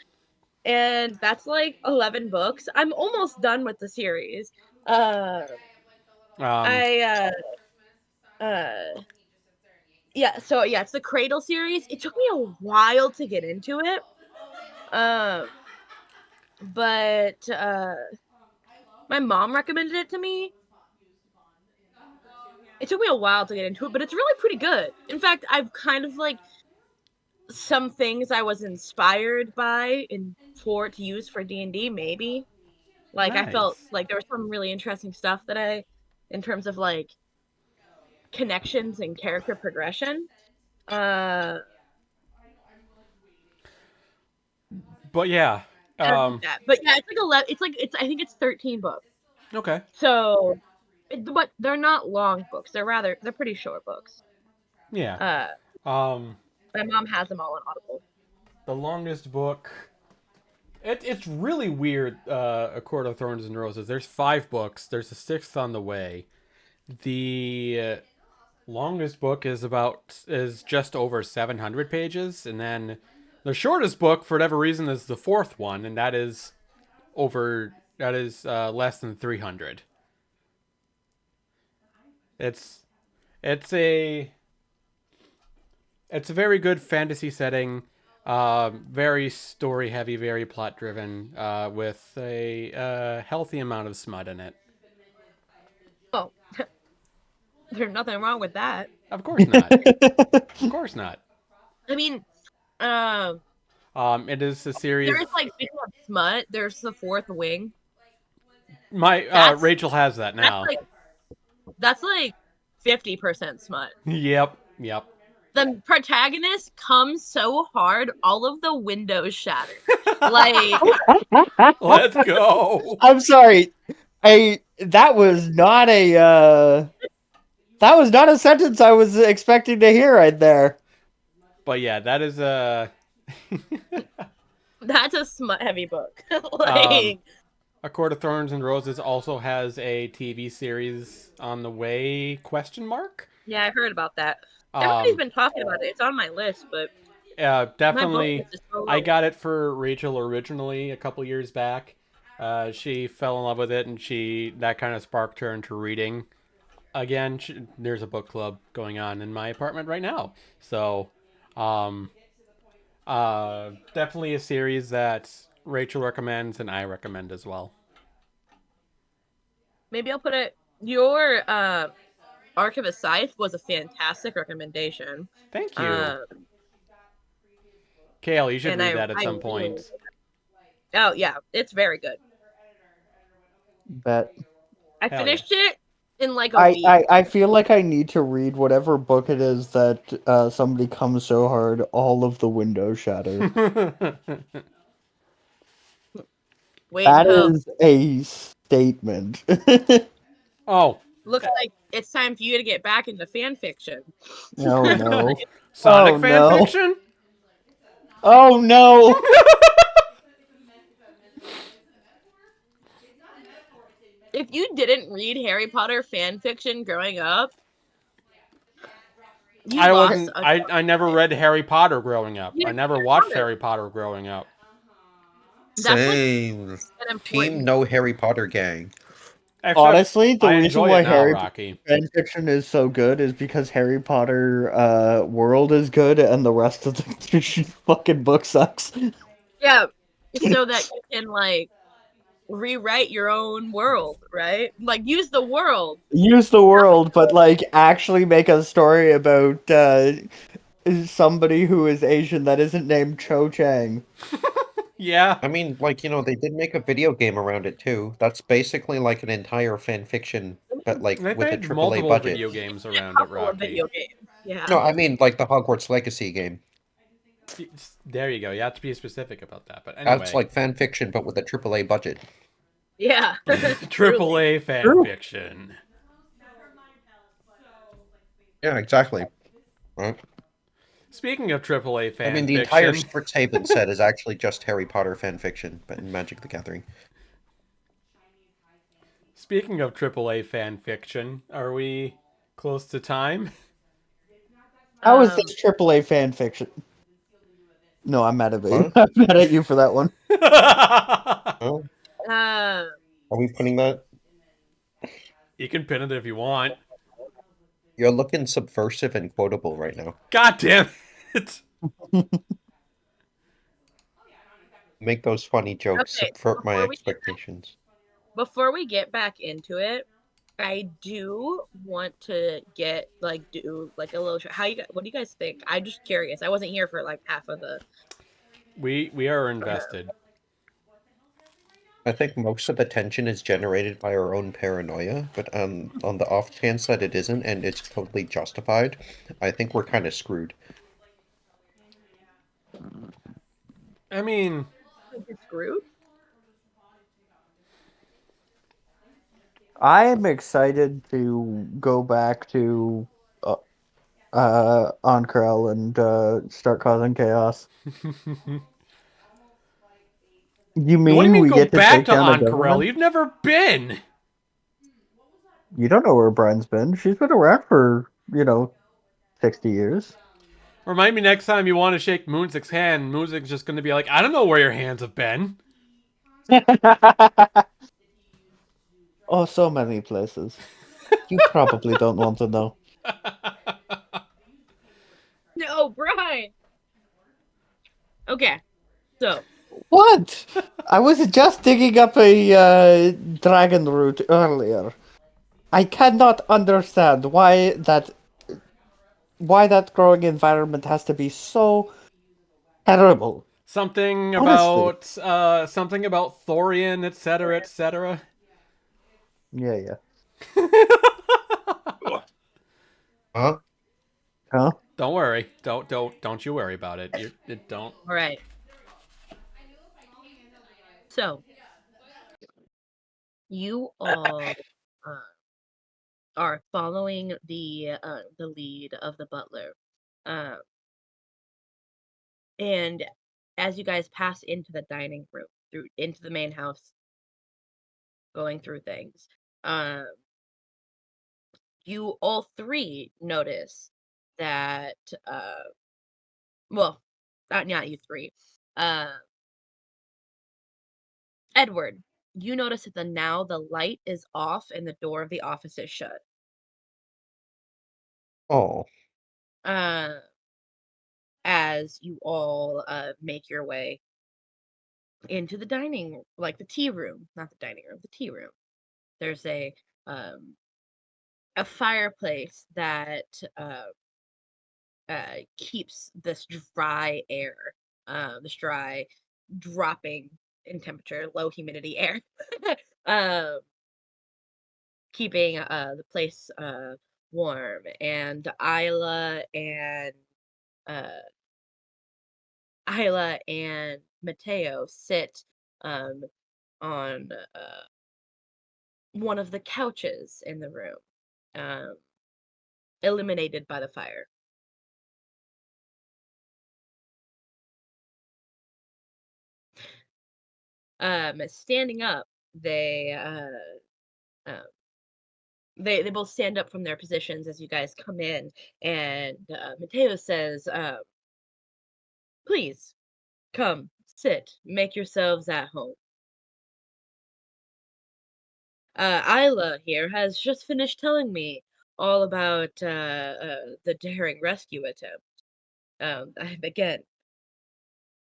and that's like 11 books. I'm almost done with the series. Yeah, so yeah, it's the Cradle series. It took me a while to get into it. But my mom recommended it to me. It took me a while to get into it, but it's really pretty good. In fact, I've kind of like some things I was inspired by to use for D&D maybe. Like I felt Nice. like there was some really interesting stuff that in terms of like connections and character progression. But yeah. I like that. But yeah, it's like 11. It's I think it's 13 books. Okay. So, but they're not long books. They're pretty short books. Yeah. My mom has them all on Audible. The longest book. It's really weird. A Court of Thorns and Roses. There's 5 books. There's a 6th on the way. The longest book is just over 700 pages, and then the shortest book, for whatever reason, is the 4th one, and that is less than 300. It's it's a it's a very good fantasy setting, very story heavy, very plot driven, with a healthy amount of smut in it. Oh, there's nothing wrong with that. Of course not. Of course not. I mean, It is a series. there's like speaking of smut, there's the Fourth Wing. My Rachel has that now. That's like 50% smut. Yep. The protagonist comes so hard, all of the windows shatter. Like, Let's go. I'm sorry. That was not a sentence I was expecting to hear right there. But yeah, that is a that's a smut heavy book. Like, A Court of Thorns and Roses also has a TV series on the way? Question mark? yeah, I heard about that. Everybody's been talking about it. It's on my list, but definitely. So I got it for Rachel originally a couple years back. She fell in love with it, and that kind of sparked her into reading. Again, there's a book club going on in my apartment right now, so definitely a series that Rachel recommends and I recommend as well. maybe I'll put it. Your Archivist Scythe was a fantastic recommendation. Thank you. Kale, you should read that at some point. Oh yeah, it's very good. Bet. I Hell finished it in like a I, week. I feel like I need to read whatever book it is that somebody comes so hard all of the windows shatter. Wait That until is a statement. Oh, looks like it's time for you to get back into fan fiction. Oh no. Sonic Oh fan no. fiction? Oh no. If you didn't read Harry Potter fan fiction growing up, you I lost wasn't. a I never read Harry Potter growing up. You I didn't never read watched Potter. Harry Potter growing up. That's like Same. an Team important. No Harry Potter gang. Except Honestly, the I reason enjoy it why now, Harry Rocky. fan fiction is so good is because Harry Potter world is good and the rest of the fucking book sucks. Yeah, so that you can like rewrite your own world, right? Like use the world. Use the world, but like actually make a story about somebody who is Asian that isn't named Cho Chang. Yeah, I mean, like, they did make a video game around it too. That's basically like an entire fan fiction, but like they with a made AAA multiple budget. video games A around it, couple of Rocky. video games. Yeah. No, I mean like the Hogwarts Legacy game. There you go. You have to be specific about that. But That's anyway, like fan fiction, but with a AAA budget. Yeah. triple Truly. A fan True. fiction. Yeah, exactly. Right. Speaking of triple A I mean, fan the entire fiction, Strixhaven set is actually just Harry Potter fan fiction, but in Magic the Gathering. speaking of triple A fan fiction, are we close to time? How is Um, this AAA fan fiction? No, I'm mad at you. What? I'm mad at you for that one. Oh, uh, are we putting that? You can pin it if you want. You're looking subversive and quotable right now. God damn it! Make those funny jokes, okay, subvert my expectations. before we get back into it, I do want to do like a little. What do you guys think? I'm just curious. I wasn't here for like half of the. We are invested. I think most of the tension is generated by our own paranoia, but on the off chance that it isn't and it's totally justified, I think we're kind of screwed. I mean, You're screwed. I am excited to go back to Onkrell and start causing chaos. You what do you mean mean we go get to back take to down a Ankarel? government? You've never been. You don't know where Brian's been. She's been around for, 60 years. Remind me next time you want to shake Moonzik's hand. Moonzik's just going to be like, I don't know where your hands have been. Oh, so many places. You probably don't want to know. No, Brian. Okay, so What? I was just digging up a dragon root earlier. I cannot understand why that growing environment has to be so terrible. something Honestly. about thorian, etc., etc. Yeah, yeah. Huh? Huh? Don't worry. Don't you worry about it. Don't. all right. So you all uh, are following the lead of the butler, uh, and as you guys pass into the dining room through into the main house, going through things, uh, you all three notice that well, not you three, uh, Edward. You notice that the light is off and the door of the office is shut. Oh, Uh, as you all make your way into the the tea room, not the dining room, the tea room. There's um, a fireplace that keeps this dry air, this dry, dropping in temperature, low humidity air. um, keeping the place warm, and uh, Ayla and Mateo sit um, on one of the couches in the room, um, illuminated by the fire. Standing up, uh, they both stand up from their positions as you guys come in, and Mateo says, "Please come, sit, make yourselves at home. Ayla here has just finished telling me all about the daring rescue attempt. I, again,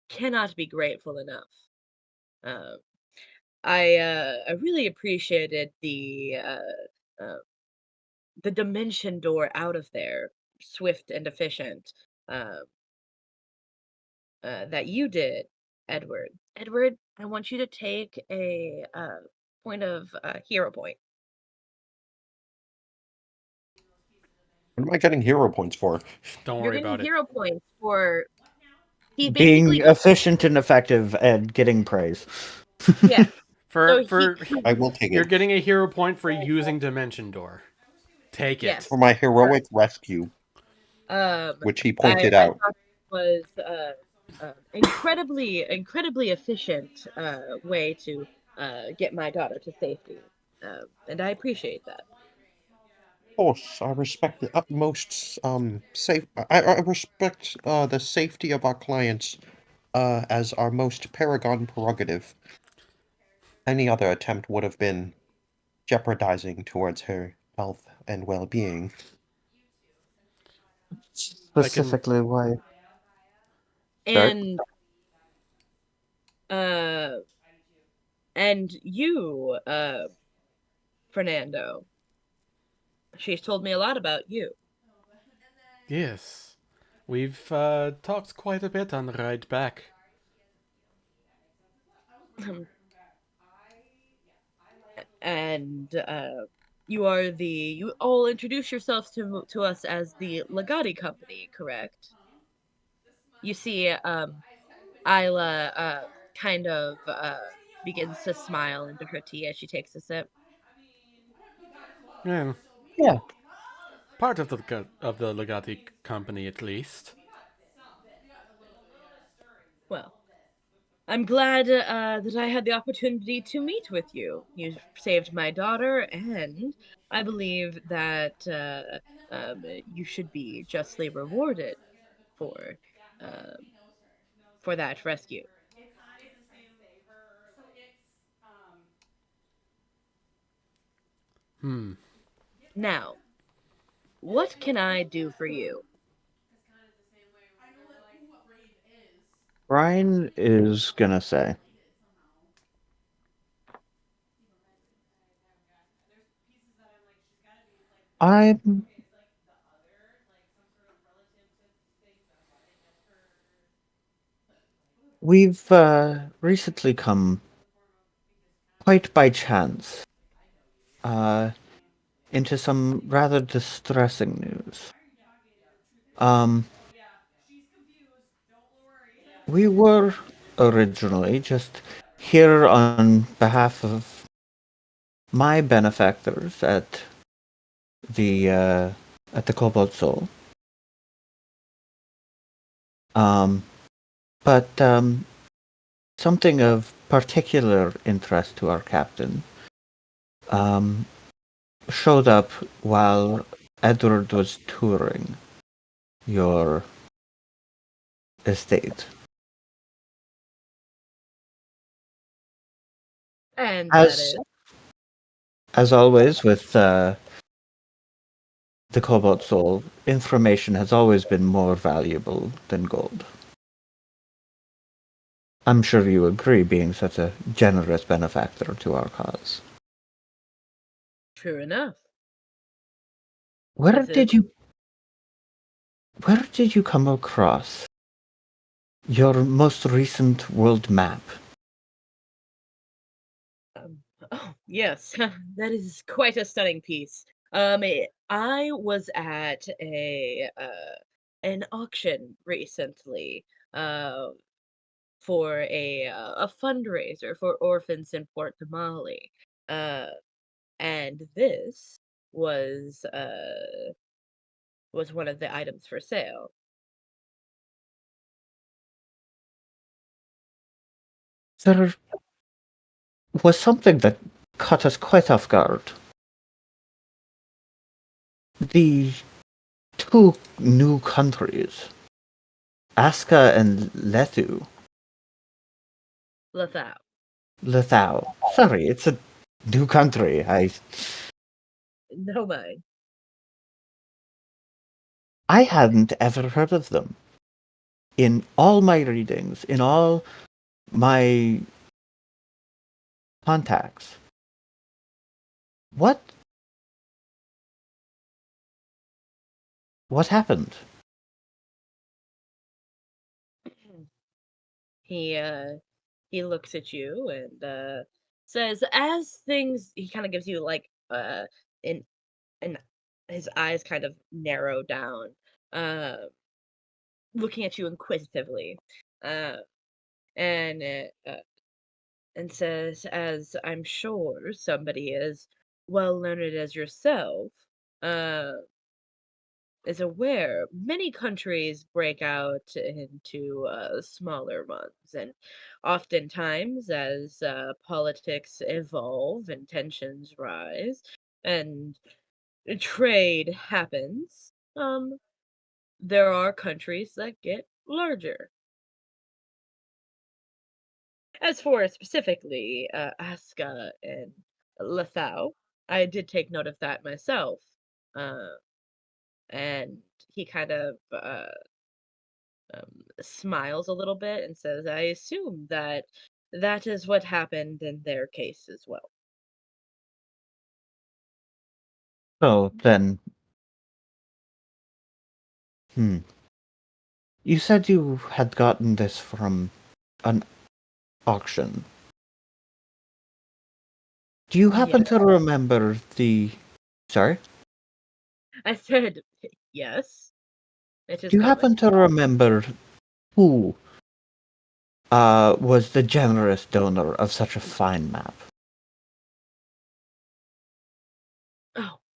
cannot be grateful enough. Um, I really appreciated uh, the dimension door out of there, swift and efficient, um, that you did, Edward. Edward, I want you to take a point of hero point. What am I getting hero points for? Don't You're worry getting about it. hero points for he Being basically efficient and effective and getting praise. yeah. So he For I will take you're it. getting a hero point for using Dimension Door. Take it. For yes. my heroic rescue, Um, which he I pointed I out. thought it was incredibly efficient way to get my daughter to safety, and I appreciate that. Of course, I respect the utmost safe. I respect the safety of our clients as our most paragon prerogative. Any other attempt would have been jeopardizing towards her health and well-being. I can. Specifically, why? Sorry. And uh, and you, Fernando, she's told me a lot about you. Yes. We've talked quite a bit on the ride back. And you all introduce yourselves to us as the Legati Company, correct? You see, Isla kind of begins to smile into her tea as she takes a sip. Yeah, Yeah. part of the Legati company at least. Well, I'm glad that I had the opportunity to meet with you. You saved my daughter, and I believe that you should be justly rewarded for um, for that rescue. Hmm. Now, what can I do for you? Ryan is gonna say, I'm. We've recently come, quite by chance, uh, into some rather distressing news. Um, we were originally just here on behalf of my benefactors the uh, at the Cobalt Soul. Um, but something of particular interest to our captain um, showed up while Edward was touring your estate. And that As is, as always with the Cobalt Soul, information has always been more valuable than gold. I'm sure you agree, being such a generous benefactor to our cause. true enough. Where This is did you where did you come across your most recent world map? um, Oh, yes, that is quite a stunning piece. I was at an auction recently, uh, for a fundraiser for orphans in Port Damali, uh, and this was uh was one of the items for sale. There was something that caught us quite off guard. The two new countries, Aska and Lethal. Lethal. Sorry, it's a new country. No mind. I hadn't ever heard of them. In all my readings, in all my contacts. What what happened? He he looks at you and says, as things, he kind of gives you like in and his eyes kind of narrow down, uh looking at you inquisitively, uh and and says, as I'm sure somebody as well learned as yourself uh is aware, many countries break out into smaller ones, and oftentimes, as politics evolve and tensions rise, and trade happens, there are countries that get larger. As for specifically Aska and Lethal, I did take note of that myself, uh, and he kind of smiles a little bit and says, I assume that that is what happened in their case as well. So then, hmm. You said you had gotten this from an auction. Do you happen Yes. to remember the... Sorry? I said, yes, it is Do you common. happen to remember who was the generous donor of such a fine map?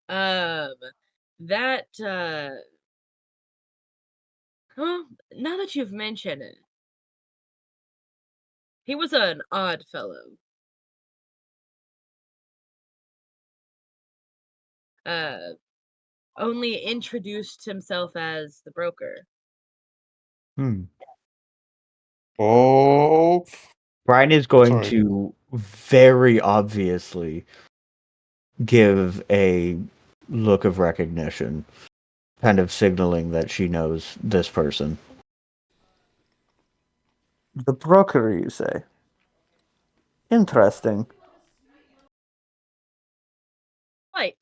Oh, that, huh? Now that you've mentioned it, he was an odd fellow. Uh, Only introduced himself as the broker. Hmm. Oh, Brian is going sorry. to very obviously give a look of recognition, kind of signaling that she knows this person. The broker, you say? Interesting. Right.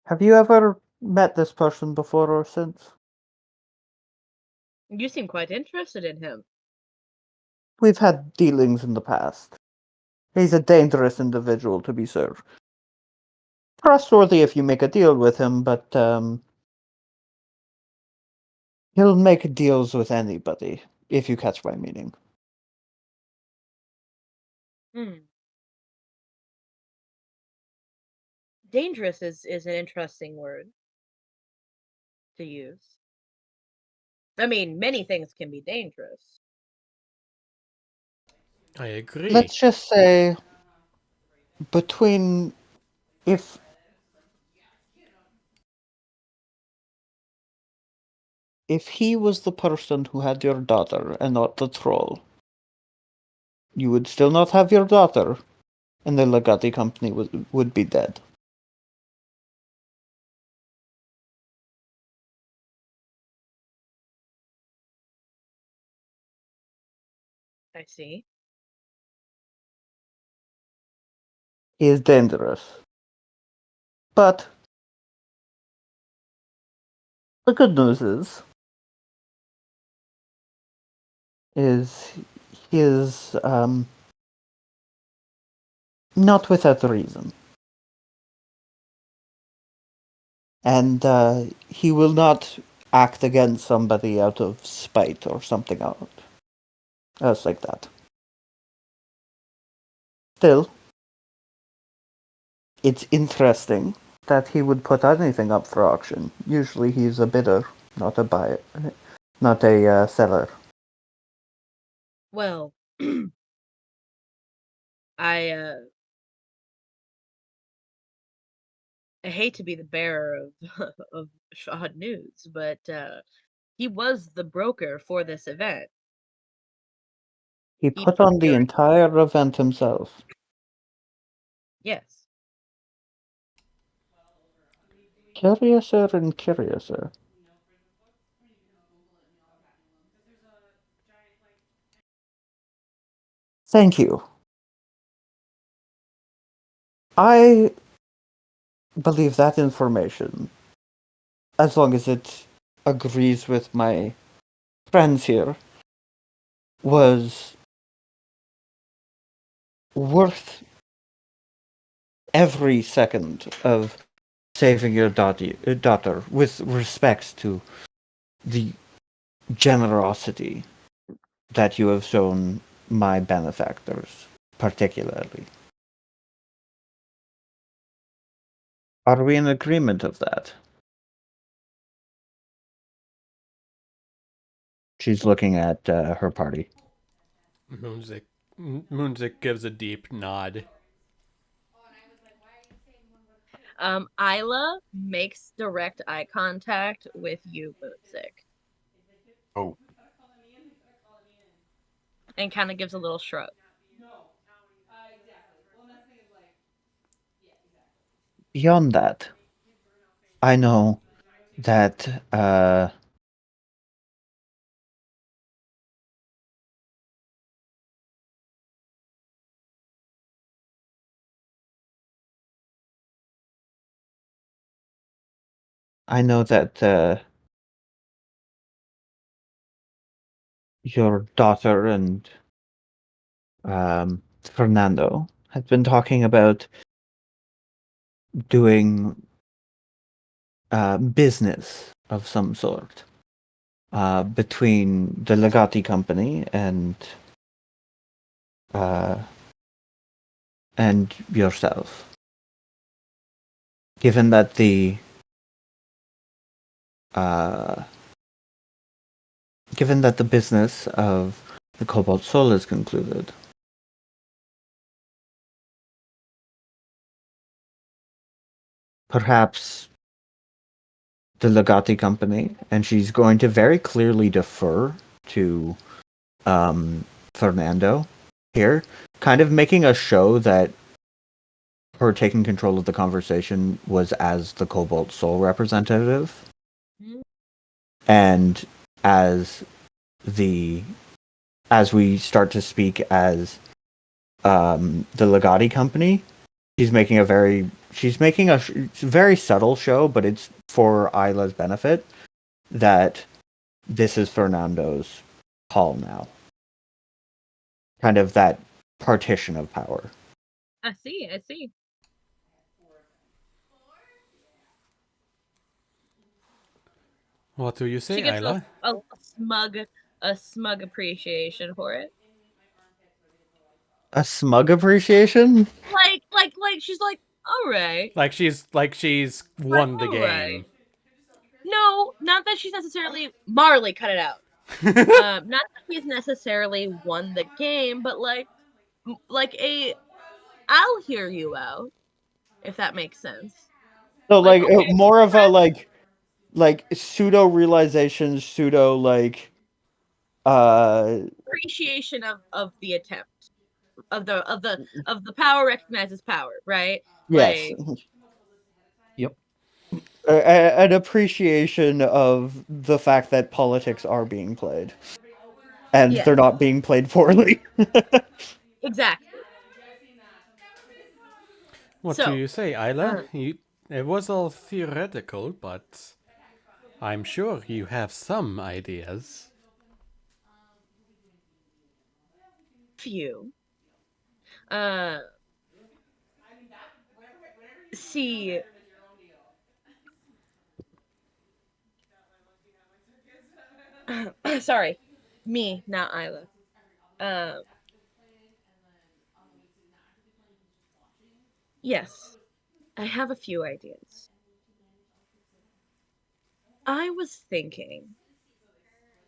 Have you ever met this person before or since? You seem quite interested in him. We've had dealings in the past. He's a dangerous individual, to be sure. Trustworthy if you make a deal with him, but he'll make deals with anybody, if you catch my meaning. Hmm. Dangerous is an interesting word to use. I mean, many things can be dangerous. I agree. Let's just say between if if he was the person who had your daughter and not the troll, you would still not have your daughter, and the Legati company would be dead. I see. He is dangerous. But the good news is his Not without reason. And he will not act against somebody out of spite or something else like that. Still, it's interesting that he would put anything up for auction. Usually he's a bidder, not a buyer, not a seller. Well, I I hate to be the bearer of of odd news, but he was the broker for this event. He He put on the procured. entire event himself. Yes. Curiouser and curiouser. Thank you. I believe that information, as long as it agrees with my friends here, was worth every second of saving your daughter with respects to the generosity that you have shown my benefactors, particularly. Are we in agreement of that? She's looking at her party. Moonzik gives a deep nod. Ayla makes direct eye contact with you, Moonsick, Oh, and kind of gives a little shrug. Beyond that, I know that your daughter and Fernando had been talking about doing business of some sort between the Legati company uh, and yourself. Given that uh, the business of the Cobalt Soul is concluded, perhaps the Legati company, and she's going to very clearly defer to Fernando here, kind of making a show that her taking control of the conversation was as the Cobalt Soul representative, and as the as we start to speak as the Legati company, she's making a very subtle show, but it's for Ayla's benefit that this is Fernando's hall now. Kind of that partition of power. I see. I see. What do you say, She gives Ayla? a smug appreciation for it. A smug appreciation? Like she's like, all right, Like she's like won the all right. game. No, not that she's necessarily Marley. Cut it out. Not that he's necessarily won the game, but like a I'll hear you out, if that makes sense. So Like, like okay, more of a like pseudo realization, pseudo like appreciation of the attempt of the power recognizes power, right? yes, yep. an appreciation of the fact that politics are being played and Yes, they're not being played poorly. exactly. What do So, you say, Ayla? um, It was all theoretical, but I'm sure you have some ideas. few. Uh, see, sorry, me, not Ayla. Um, yes, I have a few ideas. I was thinking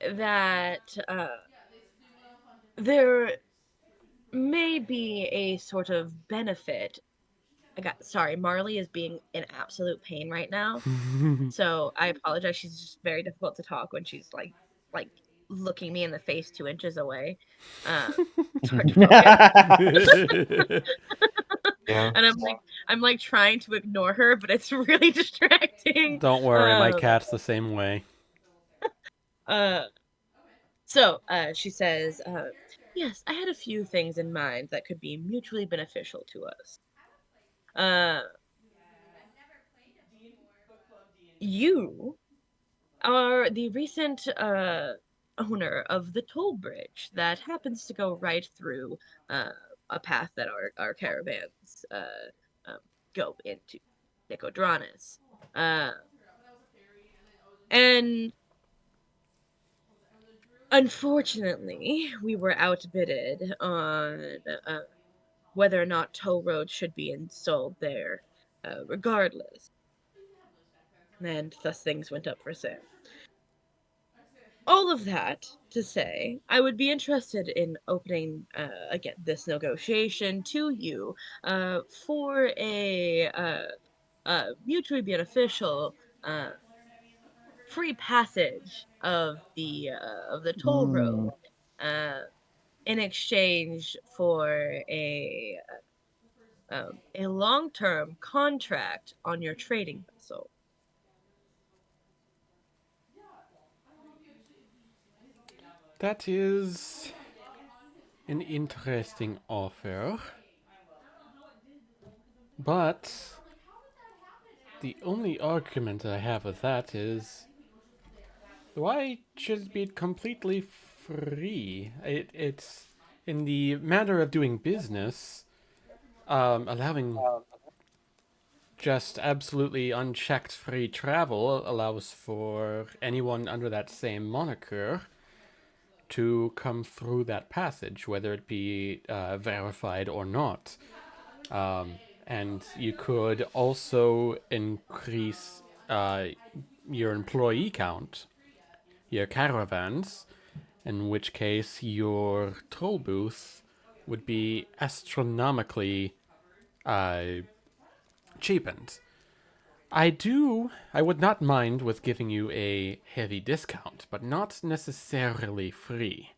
that there may be a sort of benefit. Sorry, Marley is being an absolute pain right now. So I apologize. She's just very difficult to talk when she's like looking me in the face 2 inches away. Uh, it's hard to focus. Yeah. And I'm like trying to ignore her, but it's really distracting. Don't worry, my cat's the same way. Uh so she says, yes, I had a few things in mind that could be mutually beneficial to us. Uh you are the recent owner of the toll bridge that happens to go right through uh, a path that our caravans um, go into Nicodranas. Uh, and unfortunately, we were outbidded on whether or not toll roads should be installed there, regardless. And thus things went up for sale. All of that to say, I would be interested in opening again this negotiation to you for a mutually beneficial uh, free passage of the toll road Hmm. uh, in exchange for a long term contract on your trading vessel. That is an interesting offer. But the only argument I have with that is why should it be completely free? It's in the matter of doing business, allowing just absolutely unchecked free travel allows for anyone under that same moniker to come through that passage, whether it be verified or not. And you could also increase your employee count, your caravans, in which case your toll booth would be astronomically uh, cheapened. I would not mind with giving you a heavy discount, but not necessarily free.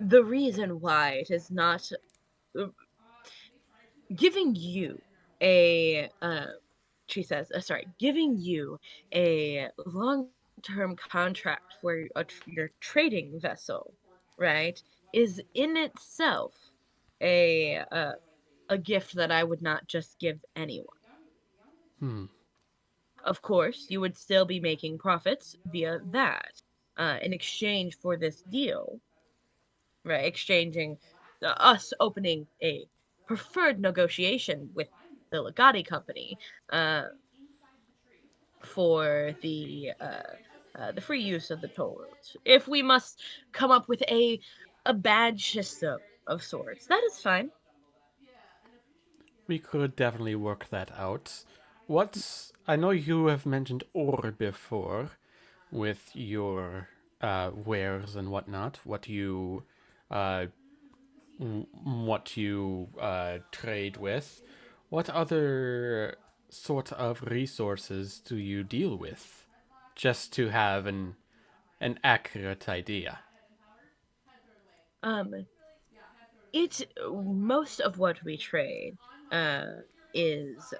The reason why it is not uh, giving you a she says, sorry, giving you a long-term contract for your trading vessel, right, is in itself a gift that I would not just give anyone. Hmm. Of course, you would still be making profits via that, in exchange for this deal, right? Exchanging us opening a preferred negotiation with the Legati company, uh, for the free use of the toll roads. If we must come up with a badge system of sorts, that is fine. We could definitely work that out. What's I know you have mentioned ore before with your wares and whatnot. Uh, what you trade with. What other sort of resources do you deal with? Just to have an accurate idea. Um, it Most of what we trade uh is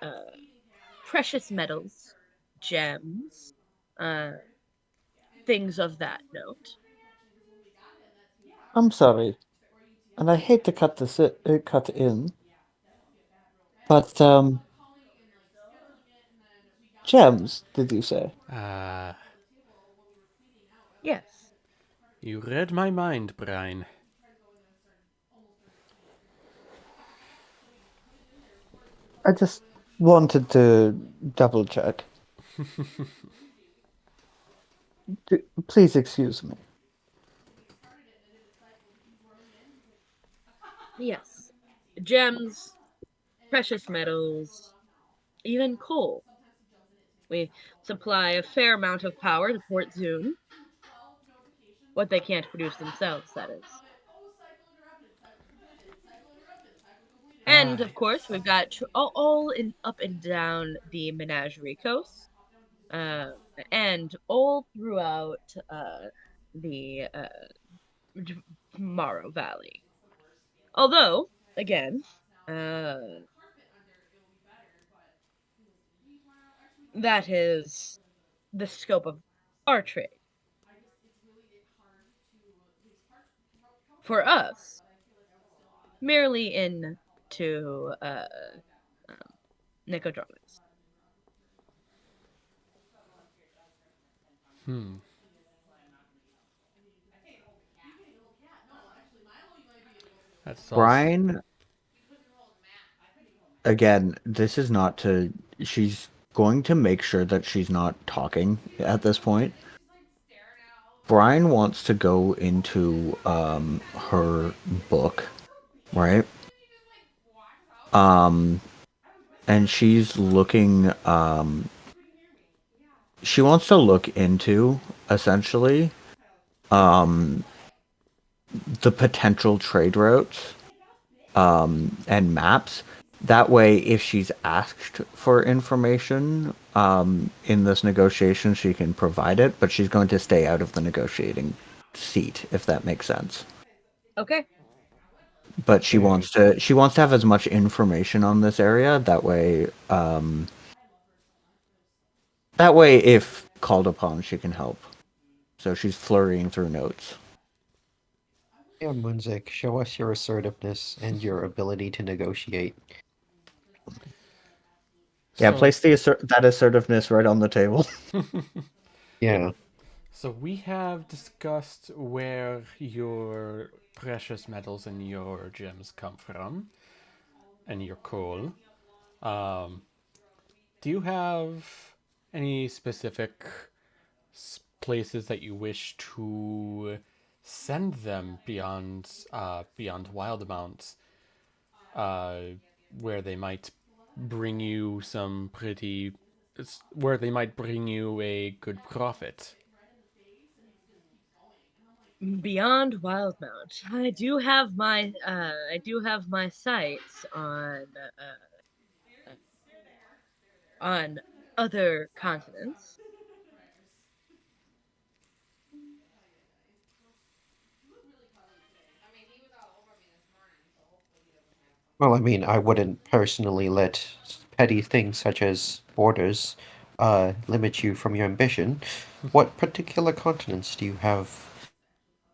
precious metals, gems, uh things of that note. I'm sorry, and I hate to cut in, but gems, did you say? Uh, Yes. you read my mind, Brian. I just wanted to double check. Please excuse me. Yes. Gems, precious metals, even coal. We supply a fair amount of power to Port Zune. What they can't produce themselves, that is. And of course, we've got all in up and down the Menagerie Coast, uh, and all throughout the Morrow Valley. Although, again, uh, that is the scope of our trade. For us, merely into um, Nicodromus. Hmm. That's also. Brian, again, this is not to. She's going to make sure that she's not talking at this point. Brian wants to go into her book, right? Um, and she's looking. She wants to look into essentially um the potential trade routes and maps. That way, if she's asked for information in this negotiation, she can provide it, but she's going to stay out of the negotiating seat, if that makes sense. Okay. But she wants to have as much information on this area. That way, if called upon, she can help. So she's flurrying through notes. Yeah, Munzik, show us your assertiveness and your ability to negotiate. Yeah, So, place that assertiveness right on the table. Yeah. so we have discussed where your precious metals and your gems come from, and your coal. Um, do you have any specific places that you wish to send them beyond Wildemount, uh, where they might bring you some pretty, where they might bring you a good profit? Beyond Wildemount, I do have my sights on other continents. Well, I mean, I wouldn't personally let petty things such as borders limit you from your ambition. What particular continents do you have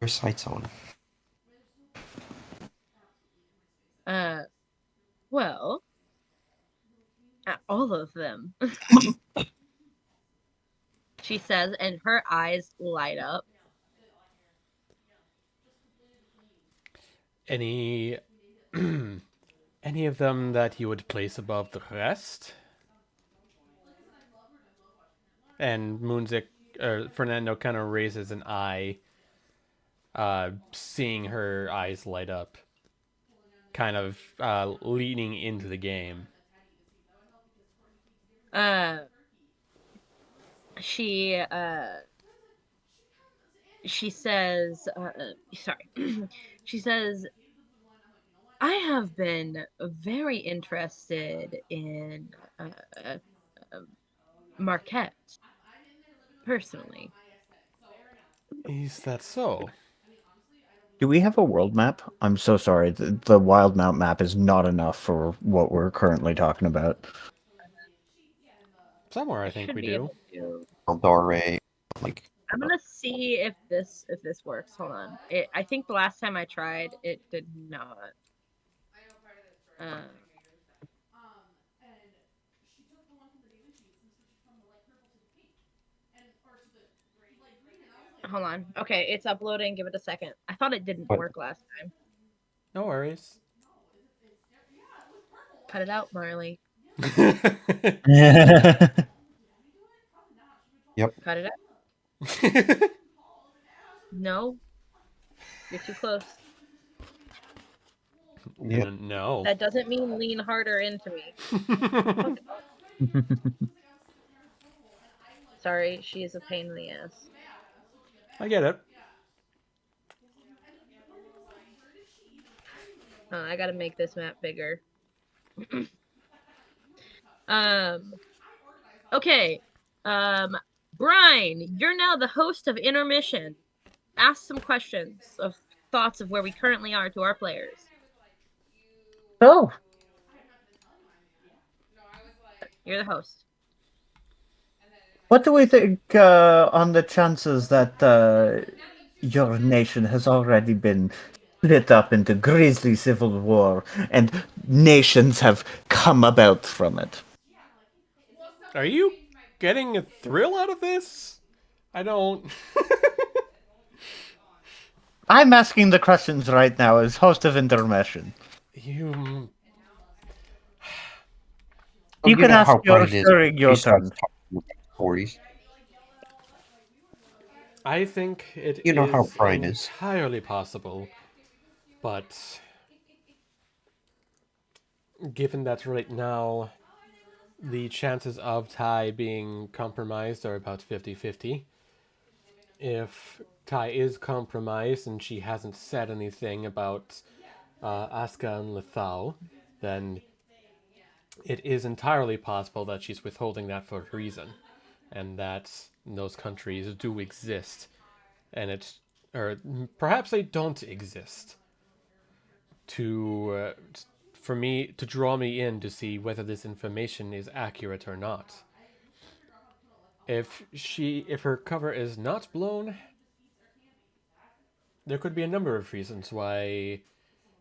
your sights on? Uh, well, all of them, she says, and her eyes light up. Any any of them that you would place above the rest? And Moonzik, Fernando kind of raises an eye, seeing her eyes light up, kind of leaning into the game. Uh, she uh she says, sorry, she says, I have been very interested in uh, uh, Marquette personally. Is that so? Do we have a world map? I'm so sorry. The Wildemount map is not enough for what we're currently talking about. Somewhere I I think should we be do. able to. Dore, like, I'm gonna see if this works. Hold on. I think the last time I tried, it did not. Uh, Hold on. Okay, it's uploading. Give it a second. I thought it didn't but work last time. No worries. Cut it out, Marley. Yep. Cut it out. No, you're too close. Yep. No. That doesn't mean lean harder into me. Sorry, she is a pain in the ass. I get it. I gotta make this map bigger. Okay. Brian, you're now the host of Intermission. Ask some questions of thoughts of where we currently are to our players. So, You're the host. what do we think on the chances that your nation has already been split up into grisly civil war and nations have come about from it? Are you getting a thrill out of this? I don't. I'm asking the questions right now as host of Intermission. You. Oh, You you can know ask how your Brian is. during your He starts turn. talking about stories. I think it You know how is Brian is. entirely possible, but given that right now the chances of Ty being compromised are about 50-50. If Ty is compromised and she hasn't said anything about Asuka and Lethal, then it is entirely possible that she's withholding that for a reason, and that those countries do exist, and it's or perhaps they don't exist to for me to draw me in to see whether this information is accurate or not. If her cover is not blown, there could be a number of reasons why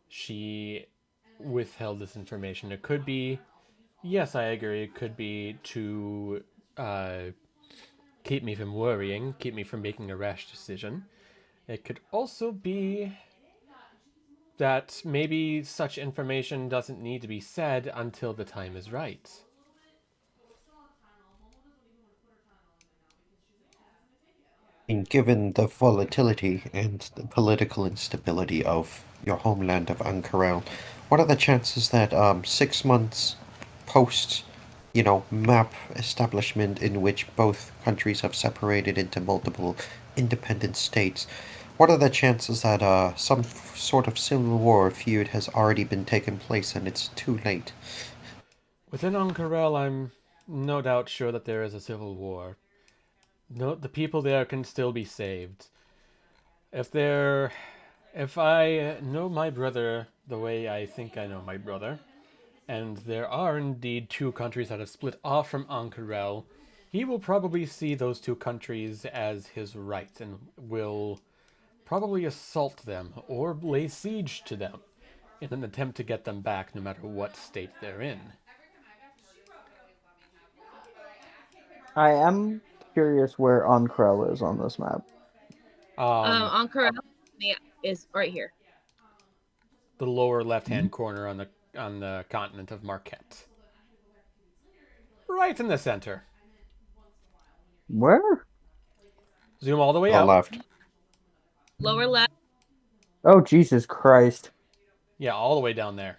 she withheld this information. It could be, yes, I agree. It could be to uh, keep me from worrying, keep me from making a rash decision. It could also be that maybe such information doesn't need to be said until the time is right. And given the volatility and the political instability of your homeland of Ankara, what are the chances that 6 months post, map establishment in which both countries have separated into multiple independent states, what are the chances that some sort of civil war feud has already been taken place and it's too late? Within Ankarel, I'm no doubt sure that there is a civil war. No, the people there can still be saved. If they're If I know my brother the way I think I know my brother, and there are indeed two countries that have split off from Ankarel, he will probably see those two countries as his right and will probably assault them or lay siege to them in an attempt to get them back no matter what state they're in. I am curious where Onkrell is on this map. Ankara is right here. The lower left-hand corner on the continent of Marquette. Right in the center. Where? Zoom all the way To the out. left. Lower left. Oh, Jesus Christ. Yeah, all the way down there.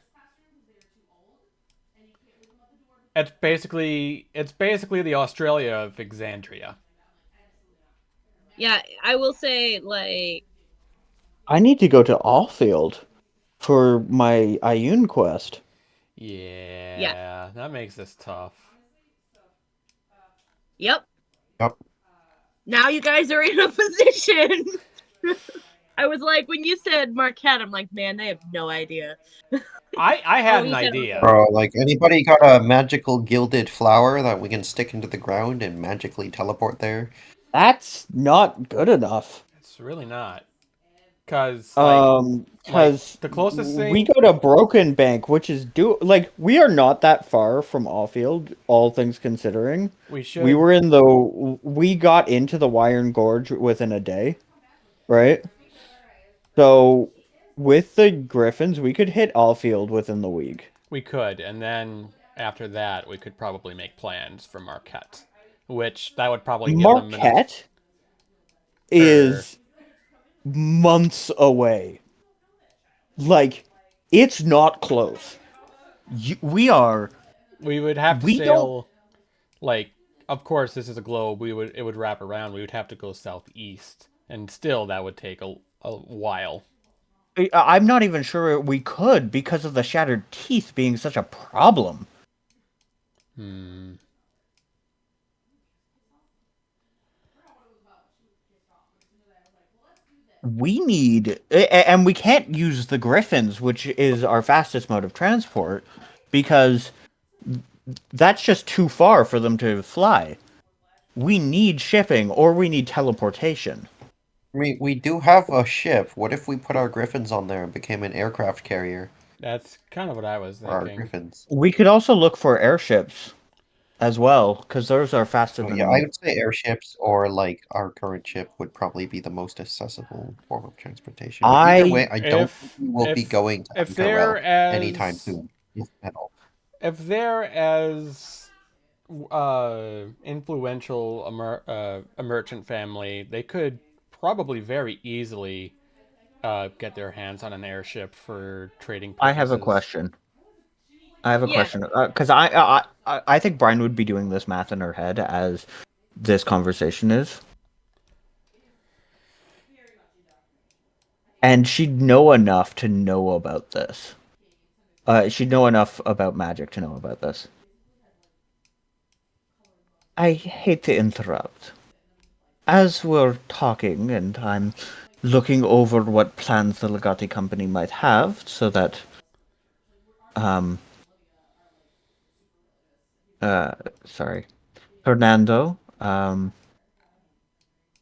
It's basically the Australia of Exandria. Yeah, I will say, like, I need to go to Allfield for my Ioun quest. Yeah, that makes this tough. yep. Yep. Now you guys are in a position. I was like, when you said Marquette, I'm like, man, they have no idea. I Oh, had when an you said idea. Bro, like anybody got a magical gilded flower that we can stick into the ground and magically teleport there? That's not good enough. It's really not. Cause like Because the closest we thing go to Broken Bank, which is we are not that far from Allfield, all things considering. we We should were we got into the Iron Gorge within a day, right? So with the Griffins, we could hit Allfield within the week. we could, and then after that, we could probably make plans for Marquette, which that would probably give them enough. Marquette is months away. Like, it's not close. We are. We would have to We don't. sail, like, of course, this is a globe. It would wrap around. We would have to go southeast, and still that would take a while. I'm not even sure we could because of the shattered teeth being such a problem. Hmm. We need, and we can't use the griffins, which is our fastest mode of transport, because that's just too far for them to fly. We need shipping, or we need teleportation. We do have a ship. What if we put our griffins on there and became an aircraft carrier That's kind of what I was for our thinking. griffins? We could also look for airships as well, because those are faster So than. yeah, I would say airships or like our current ship would probably be the most accessible form of transportation. But either way, I don't think If we will be going to if Anchorel they're anytime as soon, if at all. if they're as influential a merchant family, they could probably very easily get their hands on an airship for trading I have a purposes. question. I have a Yeah. question because I think Brian would be doing this math in her head as this conversation is, and she'd know enough to know about this. She'd know enough about magic to know about this. I hate to interrupt. As we're talking, and I'm looking over what plans the Legati company might have, so that um sorry, Fernando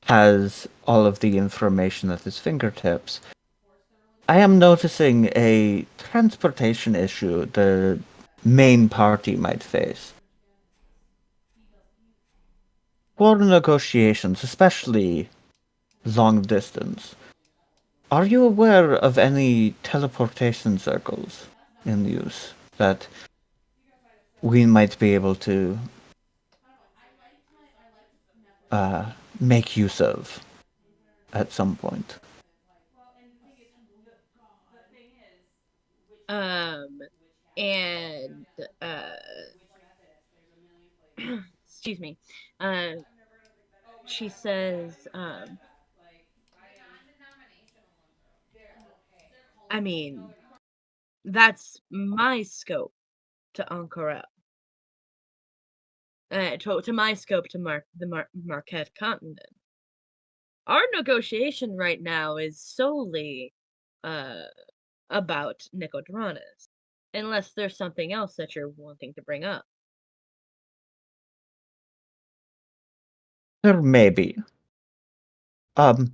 has all of the information at his fingertips. I am noticing a transportation issue the main party might face. For negotiations, especially long distance, are you aware of any teleportation circles in use that we might be able to uh, make use of at some point? And uh excuse me. Uh she says, I mean, that's my scope to Ankara. To my scope to Marquette continent. Our negotiation right now is solely uh about Nicodranus. Unless there's something else that you're wanting to bring up. There may be. Um,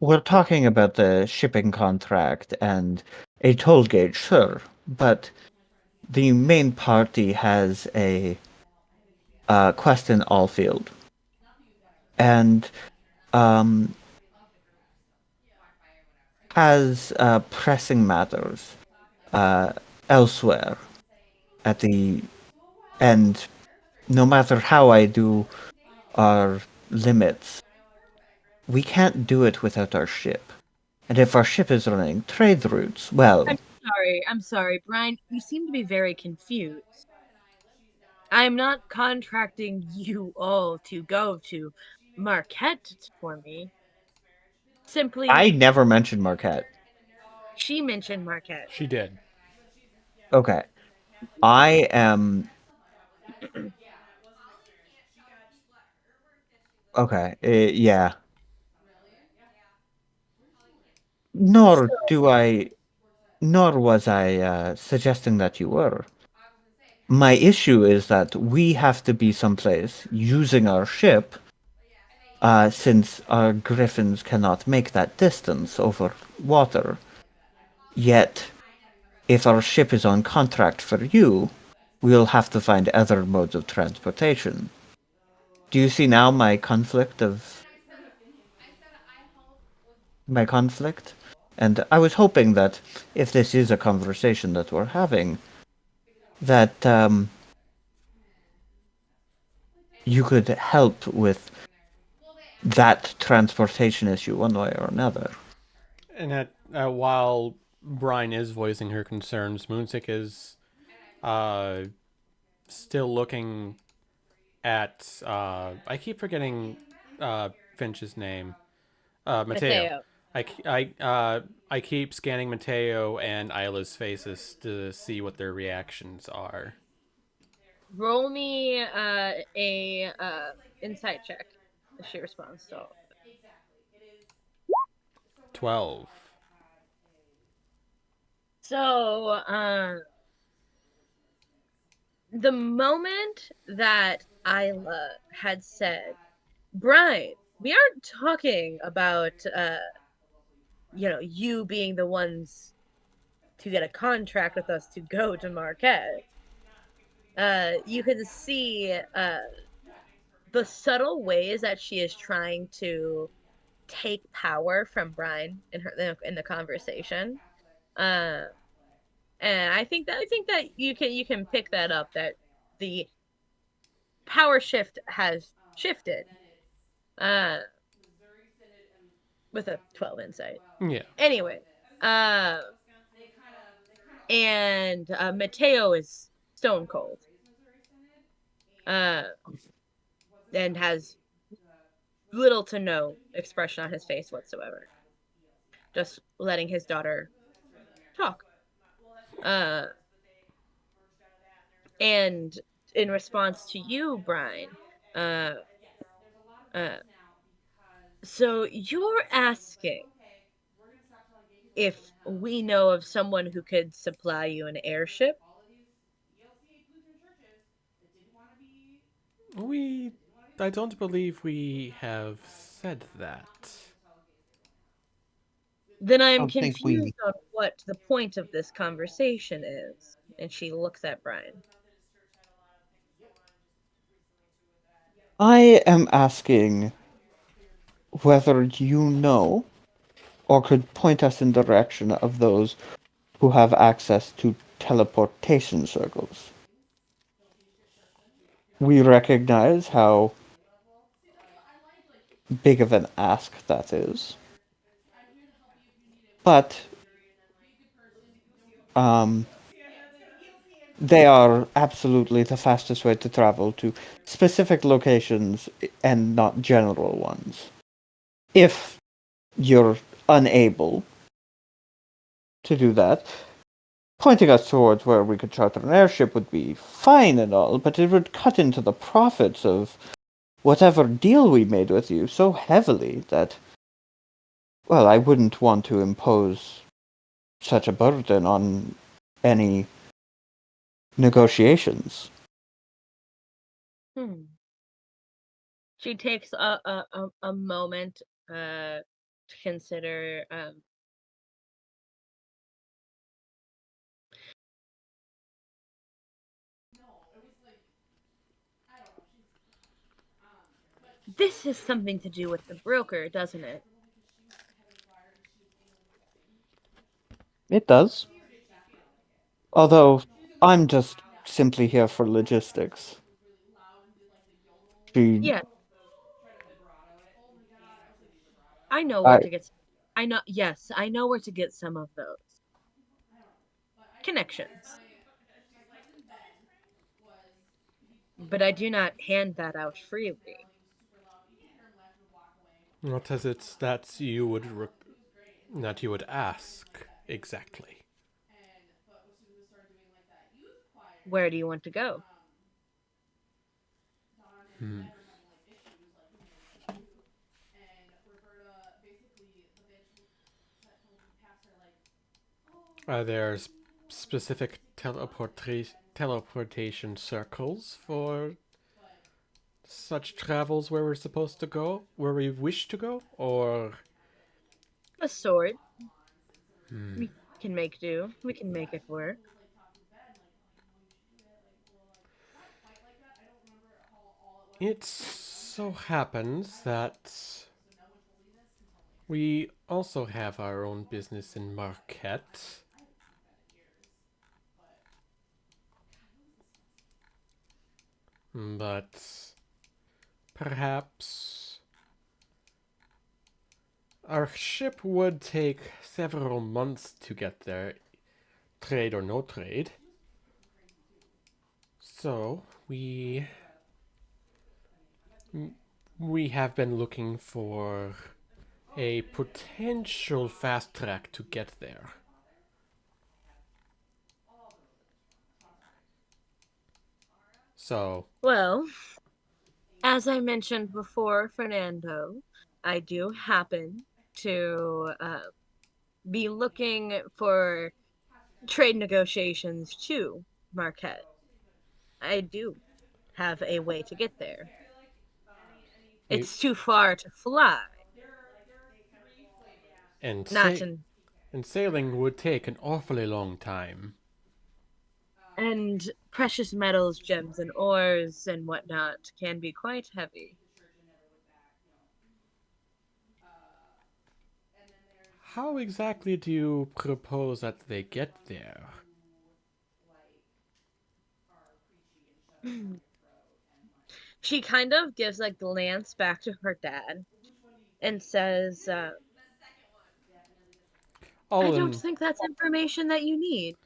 we're talking about the shipping contract and a toll gate, sure, but the main party has a quest in Allfield, and um, has pressing matters uh, elsewhere at the end. No matter how I do our limits, we can't do it without our ship. And if our ship is running trade routes, well, I'm sorry, Brian, you seem to be very confused. I'm not contracting you all to go to Marquette for me. I Simply, never mentioned Marquette. she mentioned Marquette. She did. Okay. I am. Okay. Yeah. Nor So, do I. Nor was I suggesting that you were. My issue is that we have to be someplace using our ship, since our griffins cannot make that distance over water. Yet, if our ship is on contract for you, we'll have to find other modes of transportation. Do you see now my conflict? And I was hoping that if this is a conversation that we're having, that you could help with that transportation issue one way or another. And while Brian is voicing her concerns, Moonsick is uh, still looking at. I keep forgetting Finch's name. Mateo. Mateo. I keep scanning Mateo and Ayla's faces to see what their reactions are. Roll me a insight check if she responds to all of it. 12. So, the moment that Ayla had said, Brian, we aren't talking about you being the ones to get a contract with us to go to Marquette. You can see the subtle ways that she is trying to take power from Brian in the conversation. Uh, and I think that you can pick that up, that the power shift has shifted. Uh, with a 12 insight. Yeah. Anyway, uh, and Mateo is stone cold. Uh, and has little to no expression on his face whatsoever. Just letting his daughter talk. Uh, and in response to you, Brian, uh, uh, so you're asking if we know of someone who could supply you an airship? We. I don't believe we have said that. Then I I'm don't think we. confused on what the point of this conversation is. And she looks at Brian. I am asking whether you know or could point us in the direction of those who have access to teleportation circles. We recognize how big of an ask that is. But um, they are absolutely the fastest way to travel to specific locations and not general ones. If you're unable to do that, pointing us towards where we could charter an airship would be fine and all, but it would cut into the profits of whatever deal we made with you so heavily that, well, I wouldn't want to impose such a burden on any negotiations. She takes a moment to consider. This has something to do with the broker, doesn't it? It does. Although, I'm just simply here for logistics. She, Yeah, I know where I, to get. I know. Yes, I know where to get some of those connections. But I do not hand that out freely. What is it that you would ask exactly? Where do you want to go? Are there specific teleportation circles for such travels where we're supposed to go, where we wish to go, or A sword. We can make do. We can make it work. it so happens that we also have our own business in Marquette. But perhaps our ship would take several months to get there, trade or no trade. So we have been looking for a potential fast track to get there. So, Well, as I mentioned before, Fernando, I do happen to be looking for trade negotiations too, Marquette. I do have a way to get there. we It's too far to fly, and not say to, and sailing would take an awfully long time. and precious metals, gems, and ores and whatnot can be quite heavy. How exactly do you propose that they get there? She kind of gives a glance back to her dad and says, I All don't in think that's information that you need.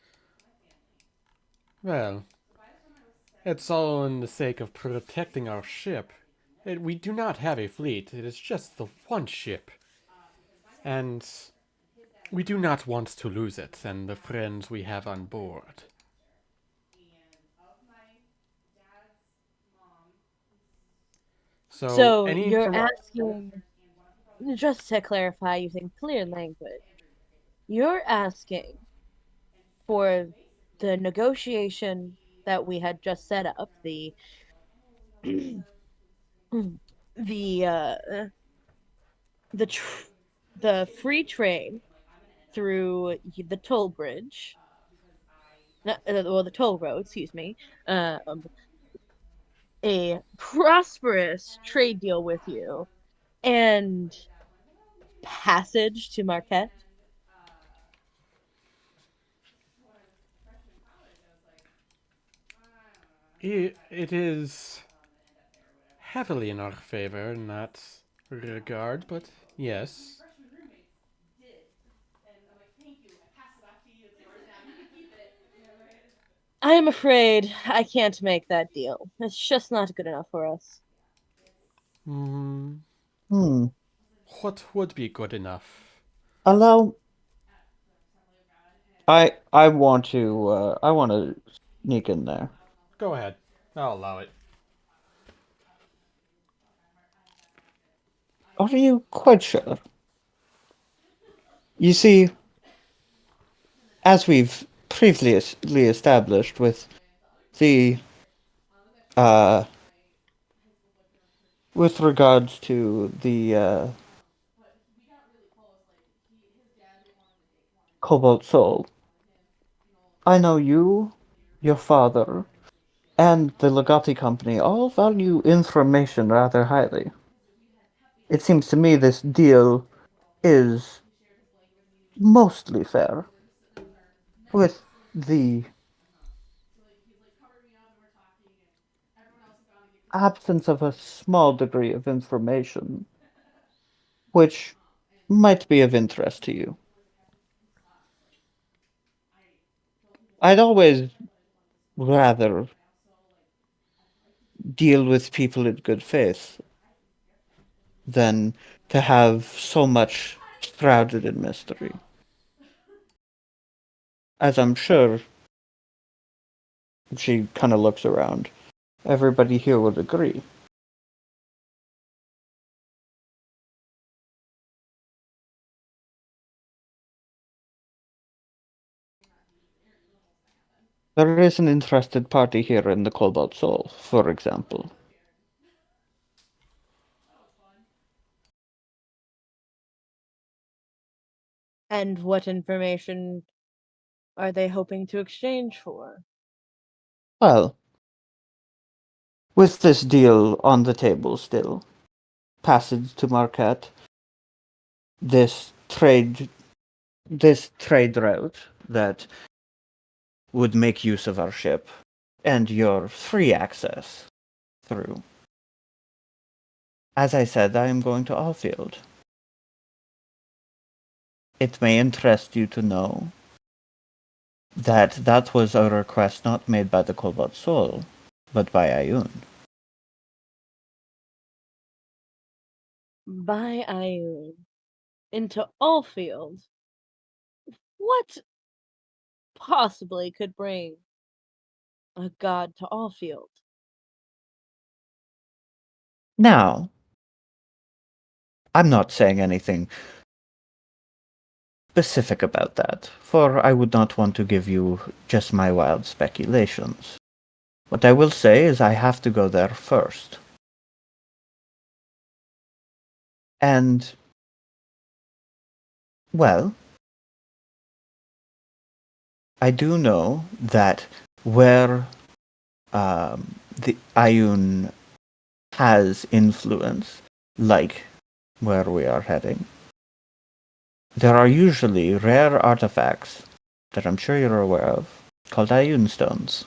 well, it's all in the sake of protecting our ship. We do not have a fleet. It is just the one ship, and we do not want to lose it and the friends we have on board. So So any you're inform asking, just to clarify using clear language, you're asking for the negotiation that we had just set up, the the tr- the free trade through the toll bridge, well, the toll road, excuse me, um, a prosperous trade deal with you, and passage to Marquette. it is heavily in our favor in that regard, but yes. I am afraid I can't make that deal. It's just not good enough for us. Hmm. Hmm. What would be good enough? Allow. I want to sneak in there. Go ahead. I'll allow it. Are you quite sure? You see, as we've previously established the uh with regards to the Cobalt Soul, I know you, your father, and the Legati Company all value information rather highly. It seems to me this deal is mostly fair, with the absence of a small degree of information, which might be of interest to you. I'd always rather deal with people in good faith than to have so much shrouded in mystery. As I'm sure she kind of looks around, everybody here would agree. There is an interested party here in the Cobalt Soul, for example. And what information are they hoping to exchange for? Well, with this deal on the table still, passage to Marquette, this trade this trade route that would make use of our ship, and your free access through. As I said, I am going to Allfield. It may interest you to know that that was a request not made by the Cobalt Soul, but by Ayun. By Ayun into Allfield. What possibly could bring a god to Allfield? Now, I'm not saying anything specific about that, for I would not want to give you just my wild speculations. What I will say is I have to go there first. And, well, I do know that where the Ayun has influence, like where we are heading, there are usually rare artifacts that I'm sure you're aware of, called Ayun stones.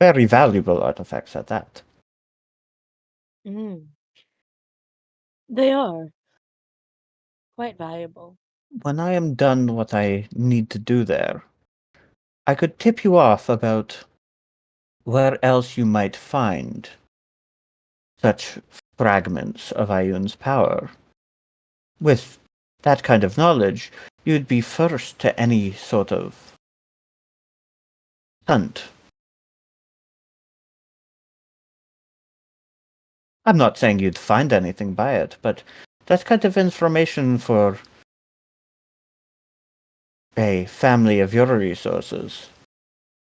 Very valuable artifacts at that. Mm. They are quite valuable. When I am done what I need to do there, I could tip you off about where else you might find such fragments of Ayun's power. With that kind of knowledge, you'd be first to any sort of hunt. I'm not saying you'd find anything by it, but that kind of information for a family of your resources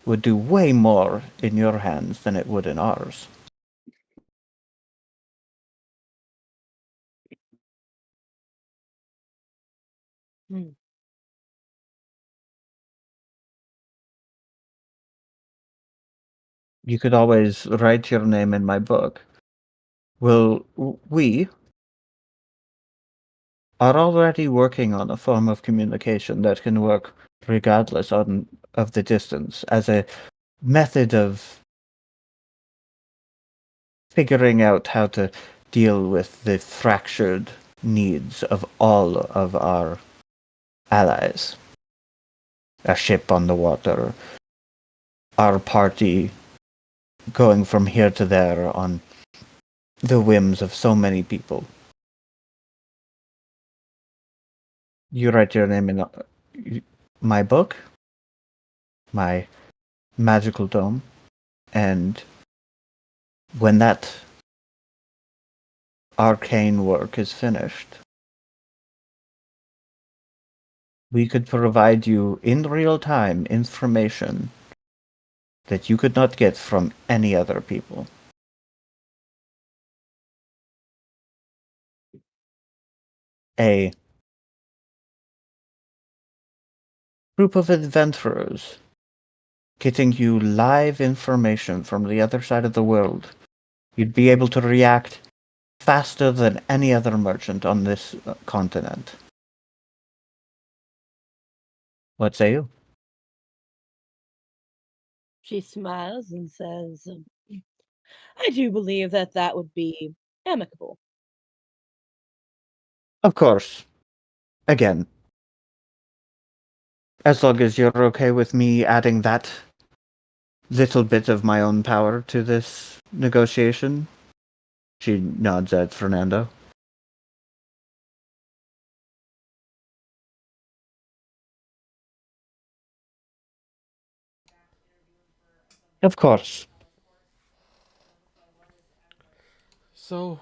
would do way more in your hands than it would in ours. Hmm. You could always write your name in my book. We are already working on a form of communication that can work regardless of the distance as a method of figuring out how to deal with the fractured needs of all of our allies. A ship on the water, our party going from here to there on the whims of so many people. You write your name in my book, my magical tome, and when that arcane work is finished, we could provide you in real time information that you could not get from any other people. A group of adventurers getting you live information from the other side of the world. You'd be able to react faster than any other merchant on this continent. What say you? She smiles and says, I do believe that that would be amicable. Of course. Again, as long as you're okay with me adding that little bit of my own power to this negotiation. She nods at Fernando. Of course. So,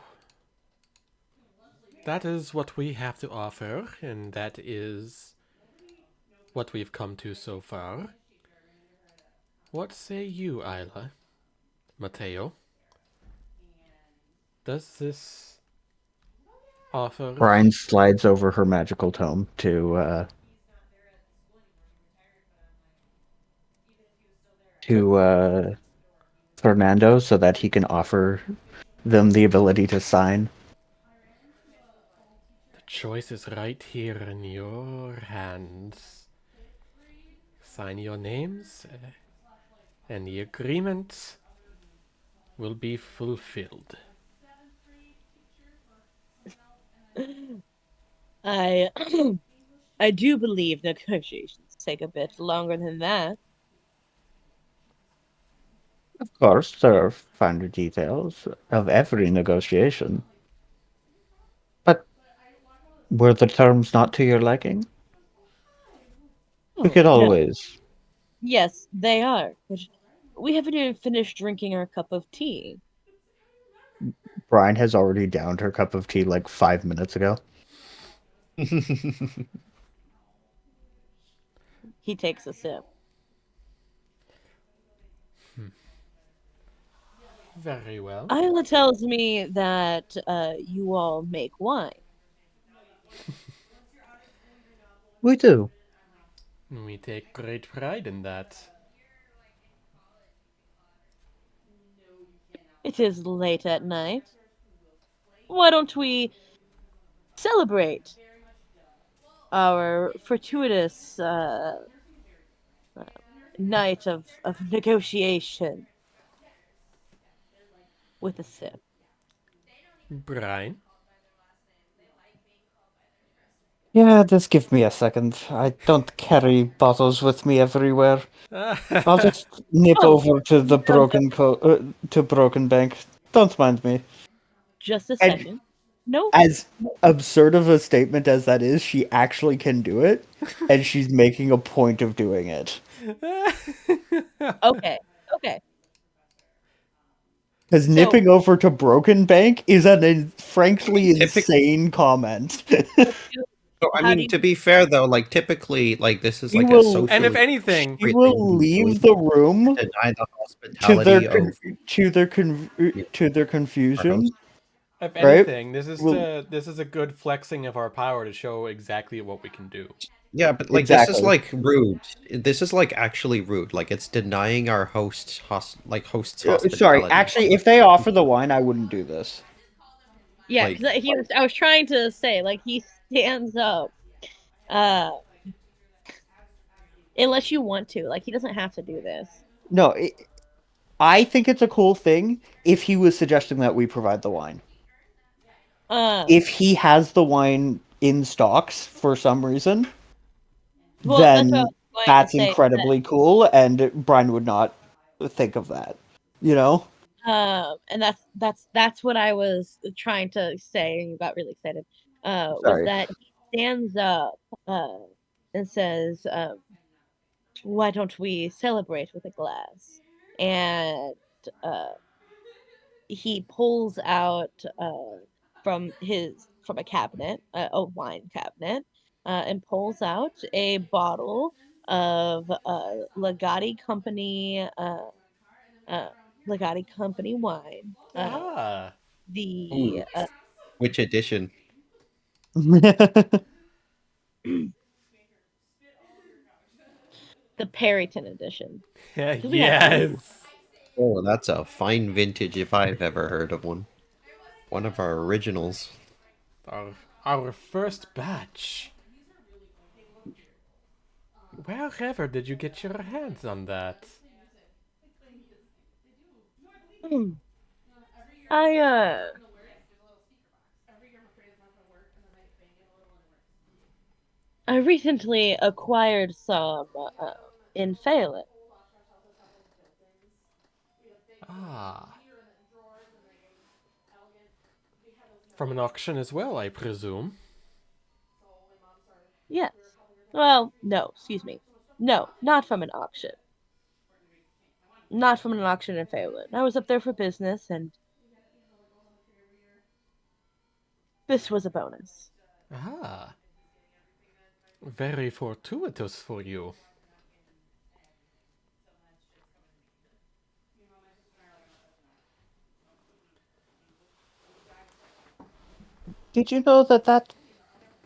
that is what we have to offer, and that is what we've come to so far. What say you, Ayla? Mateo? Does this offer... Brian slides over her magical tome to Fernando so that he can offer them the ability to sign. The choice is right here in your hands. Sign your names, and the agreement will be fulfilled. I I do believe negotiations take a bit longer than that. Of course, there are finer details of every negotiation. But were the terms not to your liking? We Oh, could no. always. Yes, they are. But we haven't even finished drinking our cup of tea. Brian has already downed her cup of tea like 5 minutes ago. He takes a sip. Very well. Ayla tells me that you all make wine. We do. We take great pride in that. It is late at night. Why don't we celebrate our fortuitous uh, night of negotiation with a sip? Brian? Yeah, just give me a second. I don't carry bottles with me everywhere. I'll just nip Oh, over to the no, no, to Broken Bank. Don't mind me. just a And second. No, as absurd of a statement as that is, she actually can do it, and she's making a point of doing it. okay, okay. Because So, nipping over to Broken Bank is I mean, frankly typically, insane comment. how do you to be fair though, like typically, like this is She like a will And if socially anything, she appropriate thing will to be doing leave the room to deny the to their hospitality of to their our host. confusion, if right? anything, Will this is a good flexing of our power to show exactly what we can do. Yeah, but like this is exactly. like rude. This is like actually rude. Like it's denying our host's Sorry, hospitality. actually, if they offer the wine, I wouldn't do this. yeah, Like because I was trying to say, like, he stands up. Uh, unless you want to. Like, he doesn't have to do this. No, I think it's a cool thing if he was suggesting that we provide the wine. Um, If he has the wine in stocks for some reason, well, that's what I then was going to that's say. incredibly cool, and Brian would not think of that. You know? And that's what I was trying to say, and you got really excited. Was Sorry. that he stands up, uh, and says, "Why don't we celebrate with a glass?" And uh, he pulls out from a cabinet, a wine cabinet, and pulls out a bottle of uh, Legati Company wine. Ah, The ooh, which edition? the Perryton edition, because we have many. yes. Oh, that's a fine vintage if I've ever heard of one. One of our originals. Our, our first batch. Wherever did you get your hands on that? Hmm. I I recently acquired some in Phelan. Ah, from an auction as well, I presume. Yes. Well, no, excuse me. No, not from an auction. Not from an auction in Phelan. I was up there for business, and this was a bonus. Ah, very fortuitous for you. Did you know that that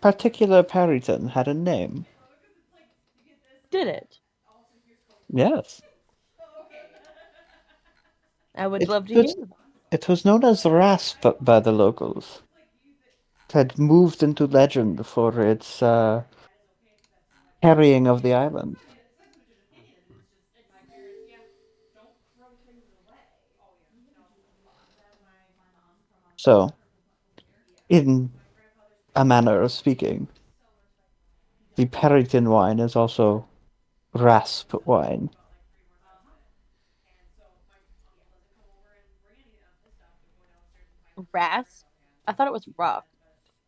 particular Perryton had a name? Did it? Yes. I would It love to hear was, about it was known as Rasp by the locals. It had moved into legend for its carrying of the island. So, in a manner of speaking, the Periton wine is also rasp wine. Rasp? I thought it was rock.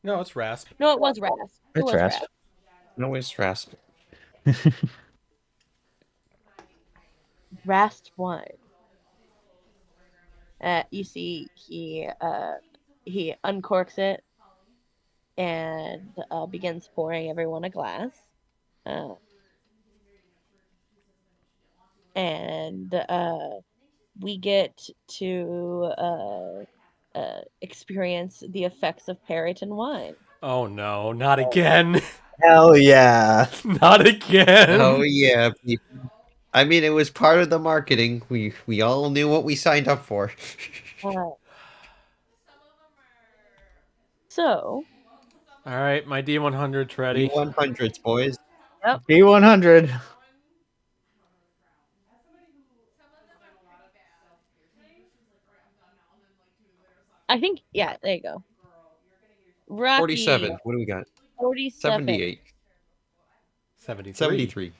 No, it's rasp. No, it was rasp. It It's was rasp. rasp. No, it's rasp. Rasp wine. You see, he uncorks it and begins pouring everyone a glass. And we get to experience the effects of Periton wine. Oh no, not again. Hell yeah. Not again. Oh yeah. I mean, it was part of the marketing. We all knew what we signed up for. Uh, so, All right, my D100's ready. D100s, boys. yep. D100. I think, yeah, there you go. Rocky, 47. What do we got? 47. 78. 73. 73.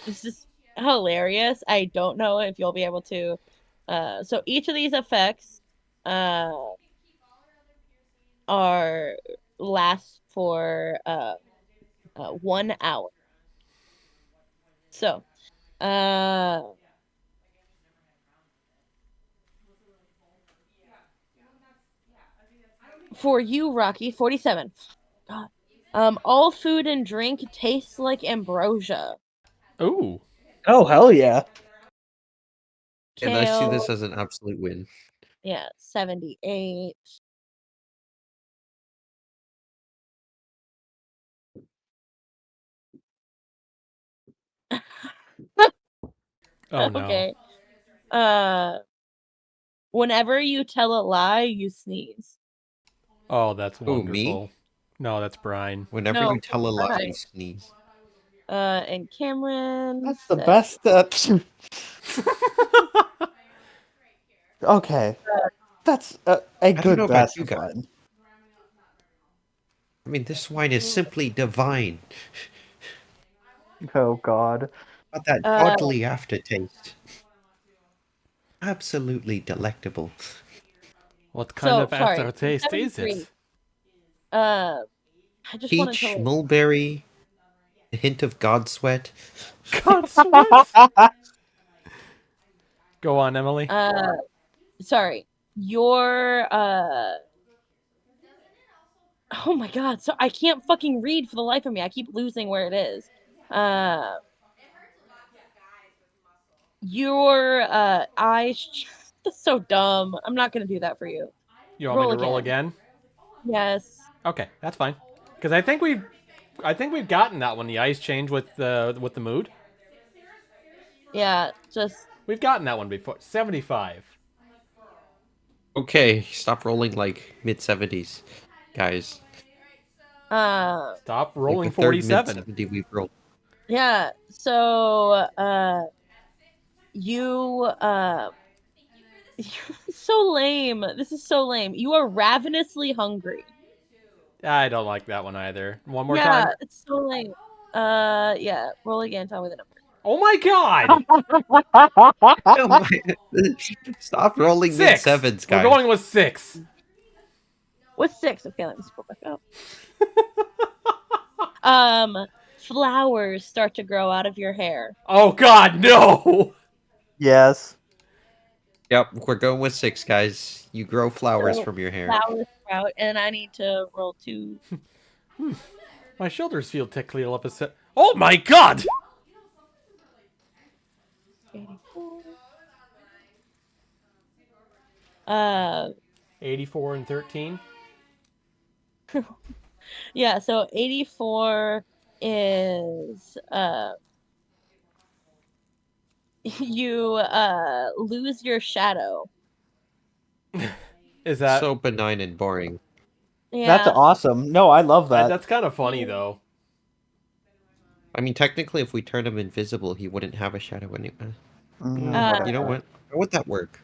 This is hilarious. I don't know if you'll be able to. So each of these effects, are last for 1 hour. So, for you, Rocky, 47. God. All food and drink tastes like ambrosia. Ooh. Oh, hell yeah. And I see this Kale, as an absolute win. yeah, 78. Oh no. Okay. Whenever you tell a lie, you sneeze. Oh, that's Who, me? wonderful. No, that's Brian. Whenever No, you tell a lie, right. you sneeze. And Cameron. That's the said- best. Okay. That's a I don't good know about glass you of guys. wine. I mean, this wine is simply divine. Oh, God. Got that godly aftertaste. Absolutely delectable. What kind So, of sorry, aftertaste is 73. it? I just wanted Peach, to. mulberry, a hint of god sweat. God sweat. Go on, Emily. Sorry, your Oh my God! So I can't fucking read for the life of me. I keep losing where it is. Your eyes. That's so dumb. I'm not gonna do that for you. You want me to roll again? Yes. Okay, that's fine. Because I think we've gotten that one. The ice change with the mood. Yeah. Just. We've gotten that one before. 75. Okay, stop rolling like mid-70s, guys. Stop Like rolling the third 47. mid-70 we've rolled. Yeah. So you so lame. This is so lame. You are ravenously hungry. I don't like that one either. One more Yeah, time. it's so lame. Yeah. Roll again. Tell me the number. Oh my god! Oh my- Stop rolling 6. mid-sevens, We're guys. going with 6. What's 6? Okay, let me scroll back up. Flowers start to grow out of your hair. Oh god, no! Yes. Yep, we're going with 6, guys. You grow flowers So, from your hair. flowers sprout, and I need to roll 2. My shoulders feel tickly all of a sudden. Oh my god! 84. 84 and 13. Yeah, so 84 is you lose your shadow. Is that So benign and boring. That's Yeah. awesome. No, I love that. that's kind of funny though. I mean, technically, if we turned him invisible, he wouldn't have a shadow anyway. Mm, Uh, You know what? How would that work?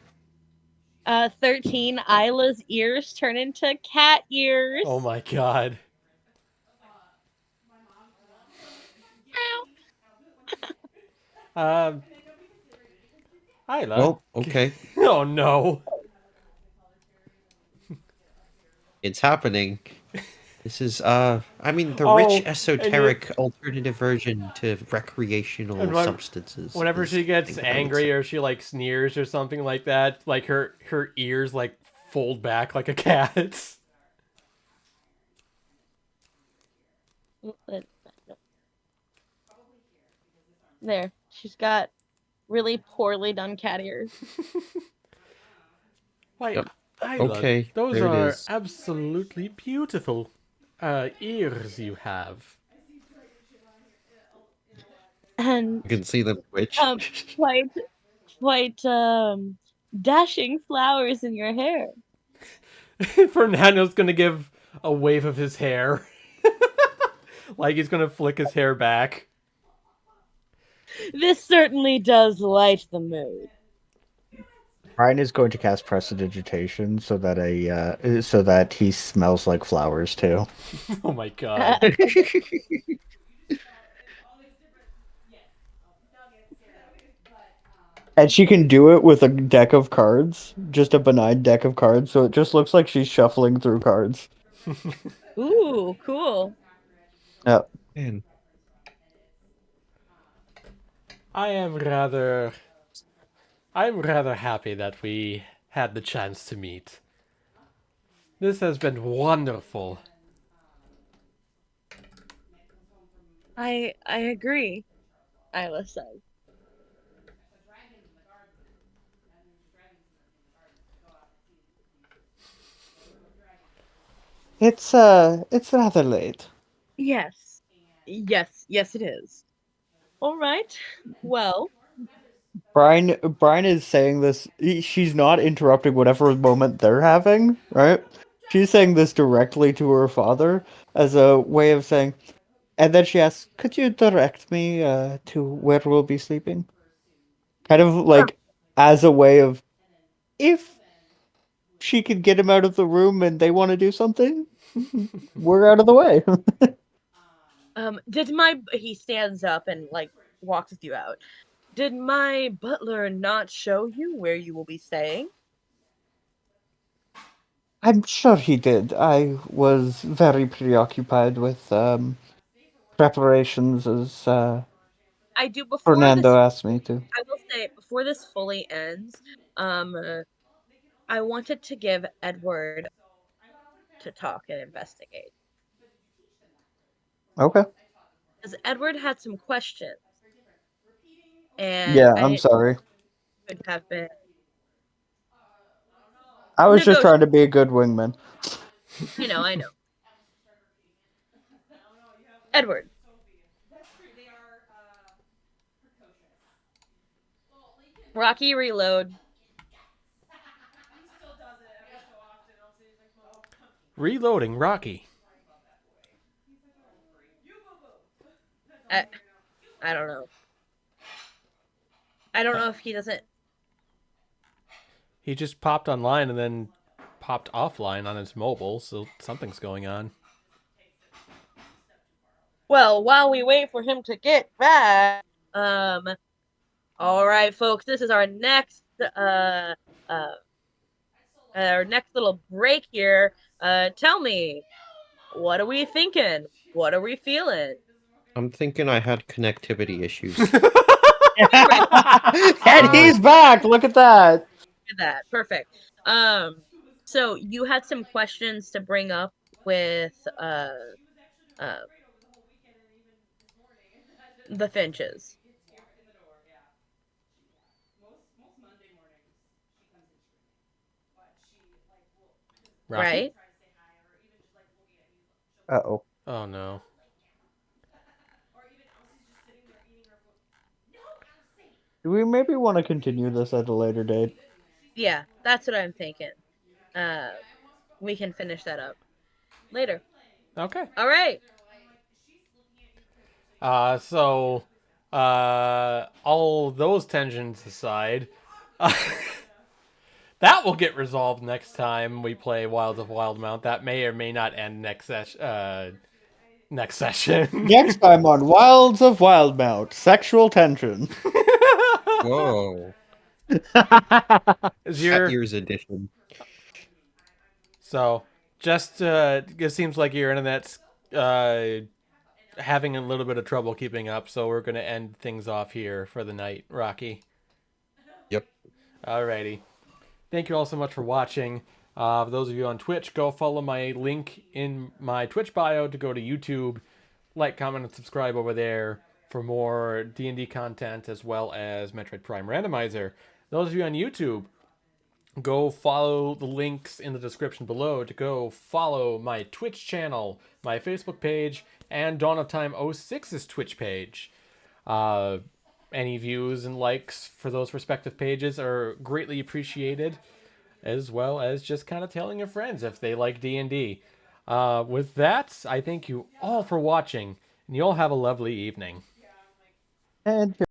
13, Ayla's ears turn into cat ears. Oh my god. Um, Ayla. Well, okay. Oh no. It's happening. This is I mean the rich Oh, and you, esoteric alternative version to and recreational when- substances whenever is she I gets think what I would say. angry or she like sneers or something like that, like her ears like fold back like a cat's. There, she's got really poorly done cat ears. Why, Yep. Ayla, Okay, those there it are is. absolutely beautiful ears you have. And You can see them twitch. quite dashing flowers in your hair. Fernando's gonna give a wave of his hair. Like he's gonna flick his hair back. This certainly does light the mood. Brian is going to cast prestidigitation so that he smells like flowers too. Oh my god. And she can do it with a deck of cards, just a benign deck of cards, so it just looks like she's shuffling through cards. Ooh, cool. Yeah. Man, I'm rather happy that we had the chance to meet. This has been wonderful. I agree, Ayla says. It's rather late. Yes. Yes, it is. All right. Well, Brian is saying this. She's not interrupting whatever moment they're having, right? She's saying this directly to her father as a way of saying, and then she asks, "Could you direct me to where we'll be sleeping?" Kind of like as a way of, if she could get him out of the room and they want to do something, we're out of the way. did my he stands up and like walks with you out. Did my butler not show you where you will be staying? I'm sure he did. I was very preoccupied with preparations as I do before Fernando this asked me to. I will say before this fully ends, I wanted to give Edward to talk and investigate. Okay. Because Edward had some questions, and Yeah, I I'm didn't sorry. could have been I was just negotiable. trying to be a good wingman. I know. Edward, Rocky reload. Reloading Rocky. I, I don't know. I don't know if he doesn't. He just popped online and then popped offline on his mobile, so something's going on. Well, while we wait for him to get back, all right, folks, this is uh our next little break here. Tell me, what are we thinking? What are we feeling? I'm thinking I had connectivity issues. And he's back. Look at that. That perfect. So you had some questions to bring up with uh the Finches, Rocky? right? Uh-oh. Oh no. Do we maybe want to continue this at a later date? Yeah, that's what I'm thinking. Uh, we can finish that up later. Okay. All right. So, all those tensions aside, That will get resolved next time we play Wilds of Wildemount. That may or may not end next session. Next time on Wilds of Wildemount, sexual tension. Whoa. Is That your year's edition. so just it seems like your internet's having a little bit of trouble keeping up, so we're gonna end things off here for the night, Rocky. Yep. Alrighty. Thank you all so much for watching. For those of you on Twitch, go follow my link in my Twitch bio to go to YouTube. Like, comment, and subscribe over there for more D&D content as well as Metroid Prime Randomizer. Those of you on YouTube, go follow the links in the description below to go follow my Twitch channel, my Facebook page, and Dawn of Time 06's Twitch page. Any views and likes for those respective pages are greatly appreciated, as well as just kind of telling your friends if they like D&D. With that, I thank you all for watching, and you all have a lovely evening. And